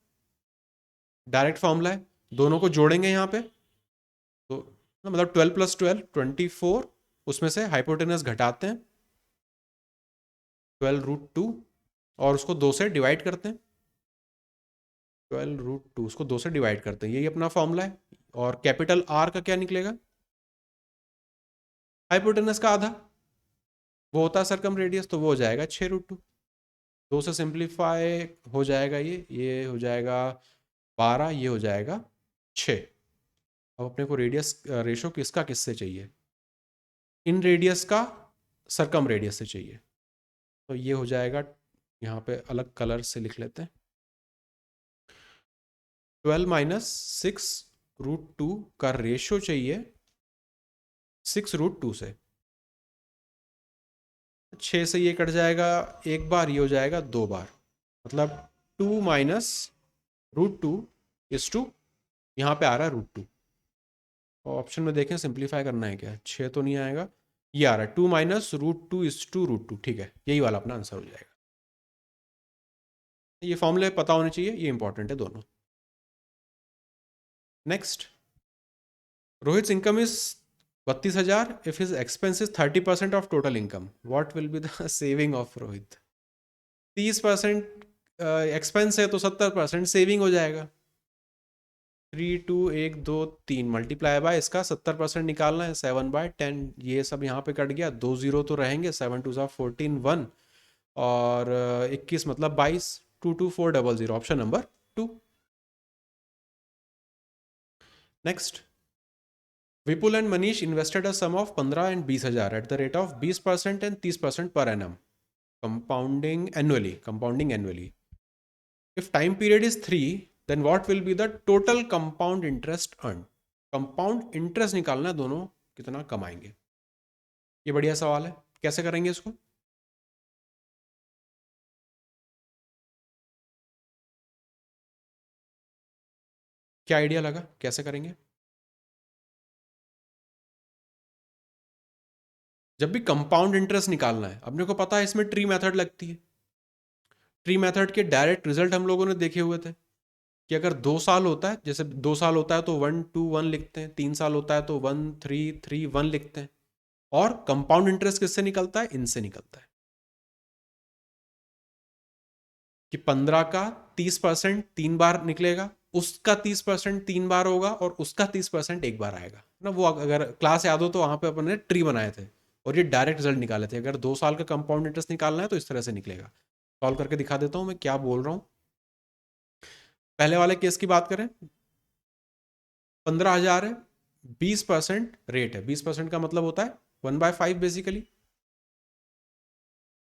डायरेक्ट फॉर्मूला है, दोनों को जोड़ेंगे यहाँ पे तो मतलब 12 + 12 24, उसमें से हाइपोटेनस घटाते हैं 12√2 और उसको 2 से डिवाइड करते हैं। 12√2 उसको 2 से डिवाइड करते हैं, यही अपना फॉर्मूला है। और कैपिटल आर का क्या निकलेगा? हाइपोटेनस का आधा, वो होता है सर्कम रेडियस, तो वो हो जाएगा 6√2। 2 से सिंप्लीफाई हो जाएगा, ये हो जाएगा 12, ये हो जाएगा 6। अब अपने को रेडियस रेशो किसका किससे चाहिए? इन रेडियस का सर्कम रेडियस से चाहिए, तो ये हो जाएगा, यहाँ पे अलग कलर से लिख लेते हैं। 12 - 6√2 का रेशो चाहिए 6√2 से। 6 से ये कट जाएगा एक बार, ये हो जाएगा 2 बार, मतलब 2 - √2 इज टू, यहाँ पे आ रहा है √2। और ऑप्शन में देखें सिंप्लीफाई करना है क्या, 6 तो नहीं आएगा, ये आ रहा है 2 - √2 इज टू √2। ठीक है, यही वाला अपना आंसर हो जाएगा। ये फॉर्मूले पता होने चाहिए, ये इंपॉर्टेंट है दोनों। Next, Rohit income is 32,000 if his expense is 30% of total income, what will be the saving of Rohit? 30% expense है तो 70% सेविंग हो जाएगा। 3 2 1 2 3 मल्टीप्लाई बाय इसका 70% निकालना है 7/10, ये सब यहाँ पे कट गया, 2 जीरो तो रहेंगे, 7 2 14 1 और 21 मतलब 22, 22400, option number 2। Next, Vipul and Manish invested a sum of 15 and 20,000 at the rate of 20% and 30% per annum, compounding annually. If time period is 3, then what will be the total compound interest earned? Compound interest निकालना है दोनों कितना कमाएंगे। ये बढ़िया सवाल है, कैसे करेंगे इसको? क्या आइडिया लगा, कैसे करेंगे? जब भी कंपाउंड इंटरेस्ट निकालना है, अपने को पता है इसमें ट्री मेथड लगती है। ट्री मेथड के डायरेक्ट रिजल्ट हम लोगों ने देखे हुए थे कि अगर 2 साल होता है, जैसे 2 साल होता है तो 1 2 1 लिखते हैं, 3 साल होता है तो 1 3 3 1 लिखते हैं। और कंपाउंड इंटरेस्ट किससे निकलता है? इनसे निकलता है कि 15 का 30% 3 बार निकलेगा, उसका 30% 3 बार होगा और उसका 30% एक बार आएगा ना। वो अगर क्लास याद हो तो वहां पे अपन ने ट्री बनाए थे और ये डायरेक्ट रिजल्ट निकाले थे। अगर 2 साल का कंपाउंड इंटरेस्ट निकालना है तो इस तरह से निकलेगा। सॉल्व करके दिखा देता हूं मैं क्या बोल रहा हूं। पहले वाले केस की बात करें, 15,000 है, 20% रेट है, 20% का मतलब होता है 1/5 बेसिकली।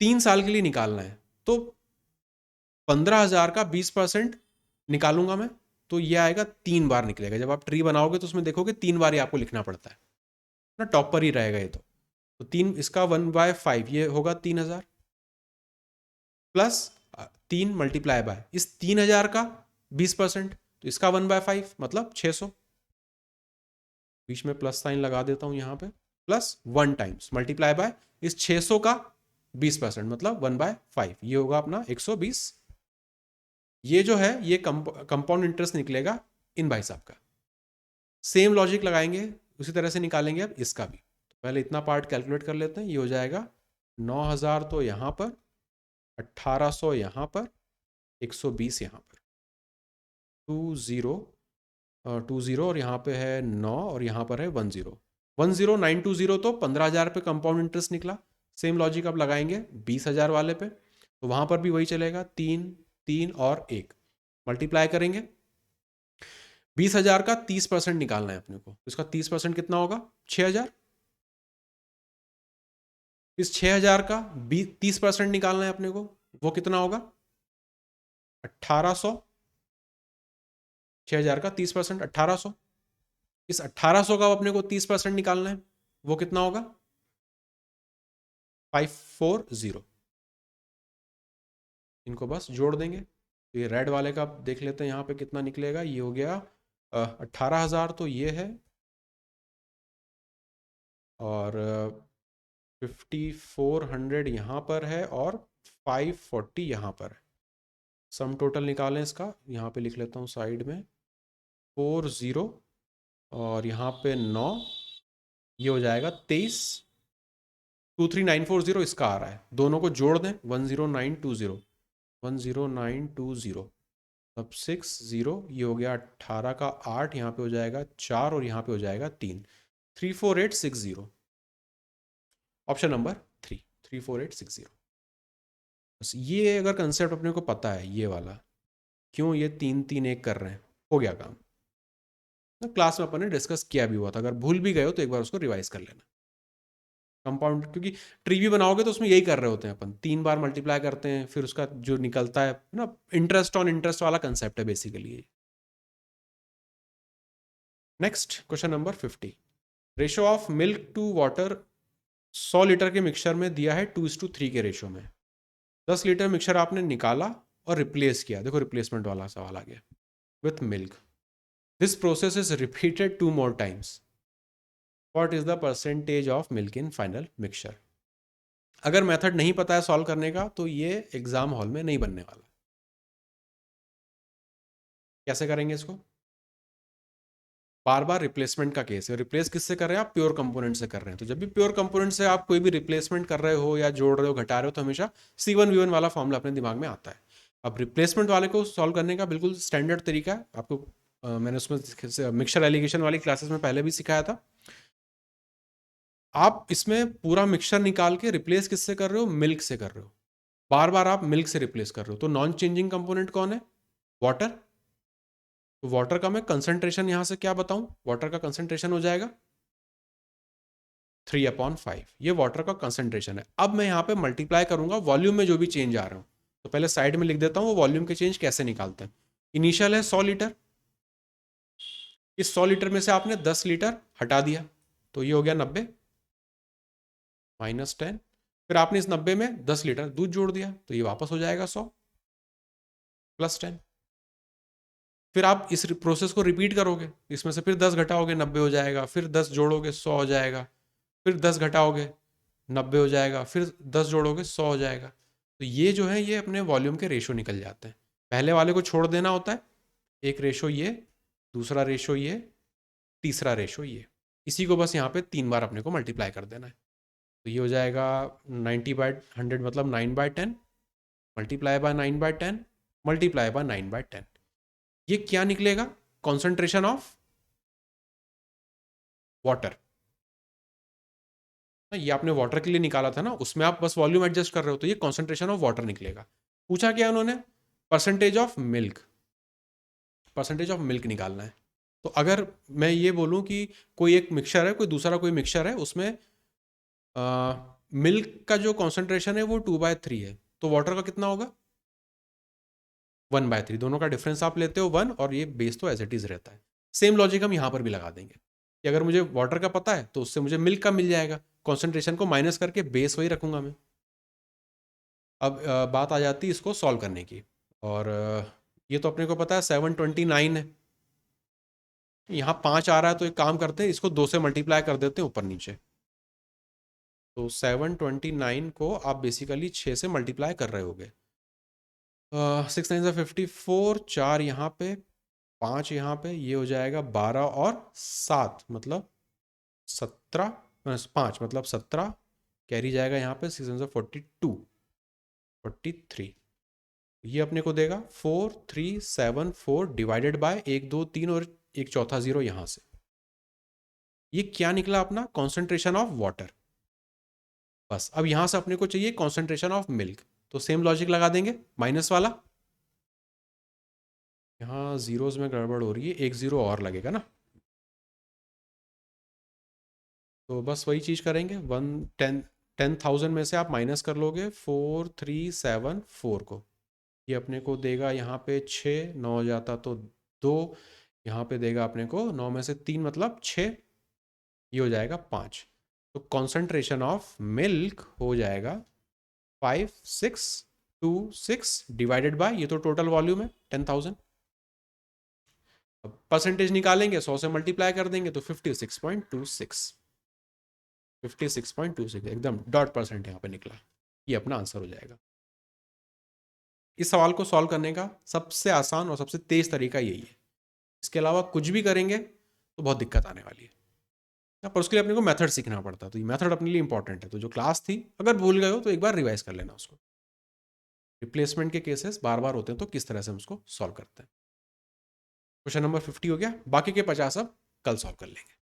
3 साल के लिए निकालना है तो 15,000 का 20% निकालूंगा मैं, तो ये आएगा 3 बार निकलेगा। जब आप ट्री बनाओगे तो उसमें देखोगे 3 बार ही आपको लिखना पड़ता है ना, टॉप पर ही रहेगा ये तो 3 इसका 1/5 ये होगा 3,000 प्लस 3 मल्टीप्लाई बाय इस 3,000 का 20%, तो इसका 1/5 मतलब 600। बीच में प्लस साइन लगा देता हूं यहाँ पे, प्लस 1 टाइम्स मल्टीप्लाई बाय इस 600 का 20% मतलब 1/5, ये होगा अपना 120। ये जो है ये कंपाउंड इंटरेस्ट निकलेगा इन भाई साहब का। सेम लॉजिक लगाएंगे, उसी तरह से निकालेंगे अब इसका भी। तो पहले इतना पार्ट कैलकुलेट कर लेते हैं। ये हो जाएगा 9,000 तो यहाँ पर, 1,800 यहाँ पर, 120 यहाँ पर, 2 0 और यहाँ पे है 9 और यहाँ पर है 10, 10920, तो 15,000 पे कंपाउंड इंटरेस्ट निकला। सेम लॉजिक अब लगाएंगे 20,000 वाले पे, तो वहाँ पर भी वही चलेगा, 3 3 और 1 मल्टीप्लाई करेंगे। 20,000 का 30% निकालना है अपने को, इसका 30% कितना होगा? 6,000। इस 6,000 का 30% निकालना है अपने को, वो कितना होगा? 1,800। 6,000 का 30% 1,800। इस 1,800 का अपने को 30% निकालना है, वो कितना होगा? 540। इनको बस जोड़ देंगे तो ये रेड वाले का देख लेते हैं यहाँ पे कितना निकलेगा। ये हो गया 18,000 तो ये है, और 5,400 यहाँ पर है और 540 यहाँ पर है। सम टोटल निकालें इसका, यहाँ पे लिख लेता हूँ साइड में 40 और यहाँ पे 9, ये हो जाएगा 23। 23940 इसका आ रहा है, दोनों को जोड़ दें 10920, 10920 अब 60, ये हो गया 18 का 8, यहाँ पे हो जाएगा 4 और यहाँ पे हो जाएगा 3, 34860, ऑप्शन नंबर 3, 34860। बस ये अगर कंसेप्ट अपने को पता है ये वाला, क्यों ये 3 3 1 कर रहे हैं, हो गया काम। तो क्लास में अपन ने डिस्कस किया भी हुआ था, अगर भूल भी गए हो तो एक बार उसको रिवाइज कर लेना। कंपाउंड, क्योंकि ट्री भी बनाओगे तो उसमें यही कर रहे होते हैं अपन, 3 बार मल्टीप्लाई करते हैं, फिर उसका जो निकलता है ना, इंटरेस्ट ऑन इंटरेस्ट वाला कंसेप्ट है basically. Next question number 50, ratio of milk to water 100 litre के मिक्सचर में दिया है 2:3 के रेशो में। 10 लीटर मिक्सचर आपने निकाला और रिप्लेस किया, देखो रिप्लेसमेंट वाला सवाल आ गया, with milk. This process is repeated 2 more times, what is the percentage of milk in final mixture. अगर मेथड नहीं पता है सॉल्व करने का तो ये एग्जाम हॉल में नहीं बनने वाला। कैसे करेंगे इसको, बार बार रिप्लेसमेंट का केस है, रिप्लेस किससे कर रहे हैं आप, प्योर कंपोनेंट से कर रहे हैं। तो जब भी प्योर कंपोनेंट से आप कोई भी रिप्लेसमेंट कर रहे हो या जोड़ रहे हो घटा रहे हो तो हमेशा C1V1 वाला फॉर्मूला अपने दिमाग में आता है। अब रिप्लेसमेंट वाले को सॉल्व करने का बिल्कुल स्टैंडर्ड तरीका है, आपको मैंने उसमें मिक्सचर एलिगेशन वाली क्लासेस में पहले भी सिखाया था। आप इसमें पूरा मिक्सचर निकाल के रिप्लेस किससे कर रहे हो, मिल्क से कर रहे हो, बार बार आप मिल्क से रिप्लेस कर रहे हो। तो नॉन चेंजिंग कंपोनेंट कौन है, वाटर। तो वाटर का मैं कंसंट्रेशन यहां से क्या बताऊं, वाटर का कंसंट्रेशन हो जाएगा 3/5, ये वाटर का कंसंट्रेशन है। अब मैं यहाँ पे मल्टीप्लाई करूंगा वॉल्यूम में जो भी चेंज आ रहा हूँ, तो पहले साइड में लिख देता हूँ वो वॉल्यूम के चेंज कैसे निकालते हैं। इनिशियल है 100 लीटर, इस 100 लीटर में से आपने 10 लीटर हटा दिया तो ये हो गया 90 -10, फिर आपने इस 90 में 10 लीटर दूध जोड़ दिया तो ये वापस हो जाएगा 100 +10। फिर आप इस प्रोसेस को रिपीट करोगे, इसमें से फिर 10 घटाओगे 90 हो जाएगा, फिर 10 जोड़ोगे 100 हो जाएगा, फिर 10 घटाओगे 90 हो जाएगा, फिर 10 जोड़ोगे 100 हो जाएगा। तो ये जो है ये अपने वॉल्यूम के रेशो निकल जाते हैं। पहले वाले को छोड़ देना होता है, एक रेशो ये, दूसरा रेशो ये, तीसरा रेशो ये, इसी को बस यहाँ पे 3 बार अपने को मल्टीप्लाई कर देना है। तो ये हो जाएगा 90/100 मतलब 9/10, मल्टीप्लाई बाय 9/10, मल्टीप्लाई बाय 9/10। ये क्या निकलेगा, कॉन्सेंट्रेशन ऑफ वाटर। ये आपने वाटर के लिए निकाला था ना, उसमें आप बस वॉल्यूम एडजस्ट कर रहे हो तो ये कॉन्सेंट्रेशन ऑफ वाटर निकलेगा। पूछा क्या उन्होंने, percentage of milk, percentage of milk निकालना है। तो अगर मैं ये बोलूं कि कोई एक मिक्सचर है, कोई दूसरा कोई मिक्सचर है, उसमें मिल्क का जो कॉन्सेंट्रेशन है वो 2/3 है, तो वाटर का कितना होगा 1/3, दोनों का डिफरेंस आप लेते हो 1 और ये बेस तो एज इट इज रहता है। सेम लॉजिक हम यहाँ पर भी लगा देंगे कि अगर मुझे वाटर का पता है तो उससे मुझे मिल्क का मिल जाएगा, कॉन्सेंट्रेशन को माइनस करके बेस वही रखूंगा मैं। अब बात आ जाती है इसको सॉल्व करने की, और ये तो अपने को पता है 729 है, यहाँ 5 आ रहा है, तो एक काम करते हैं इसको 2 से मल्टीप्लाई कर देते हैं ऊपर नीचे। तो 729 को आप बेसिकली 6 से मल्टीप्लाई कर रहे होगे, 6 9 54, 4 यहाँ पे, 5 यहाँ पे, ये हो जाएगा 12 और 7 मतलब 17, 5 मतलब 17, कैरी जाएगा यहाँ पे 6 9 42, 43, ये अपने को देगा 4374 डिवाइडेड बाय 1 2 3 और एक चौथा जीरो यहाँ से। ये क्या निकला अपना, कॉन्सेंट्रेशन ऑफ वाटर। बस अब यहाँ से अपने को चाहिए कॉन्सेंट्रेशन ऑफ मिल्क, तो सेम लॉजिक लगा देंगे, माइनस वाला, यहाँ जीरोस में गड़बड़ हो रही है, एक जीरो और लगेगा ना, तो बस वही चीज़ करेंगे, 10,000 में से आप माइनस कर लोगे 4374 को, ये अपने को देगा यहाँ पे 6, 9 हो जाता तो 2, यहाँ पे देगा अपने को 9 में से 3 मतलब 6, ये हो जाएगा 5। तो कॉन्सेंट्रेशन ऑफ मिल्क हो जाएगा 5626 डिवाइडेड बाय, ये तो टोटल वॉल्यूम है 10,000। अब परसेंटेज निकालेंगे, 100 से मल्टीप्लाई कर देंगे तो 56.26, 56.26 एकदम डॉट परसेंट यहाँ पे निकला, ये अपना आंसर हो जाएगा। इस सवाल को सॉल्व करने का सबसे आसान और सबसे तेज तरीका यही है। इसके अलावा कुछ भी करेंगे तो बहुत दिक्कत आने वाली है। पर उसके लिए अपने को मेथड सीखना पड़ता है, तो ये मेथड अपने लिए इंपॉर्टेंट है। तो जो क्लास थी, अगर भूल गए हो तो एक बार रिवाइज कर लेना उसको। रिप्लेसमेंट के केसेस बार बार होते हैं, तो किस तरह से हम उसको सॉल्व करते हैं। क्वेश्चन नंबर 50 हो गया, बाकी के 50 अब कल सॉल्व कर लेंगे।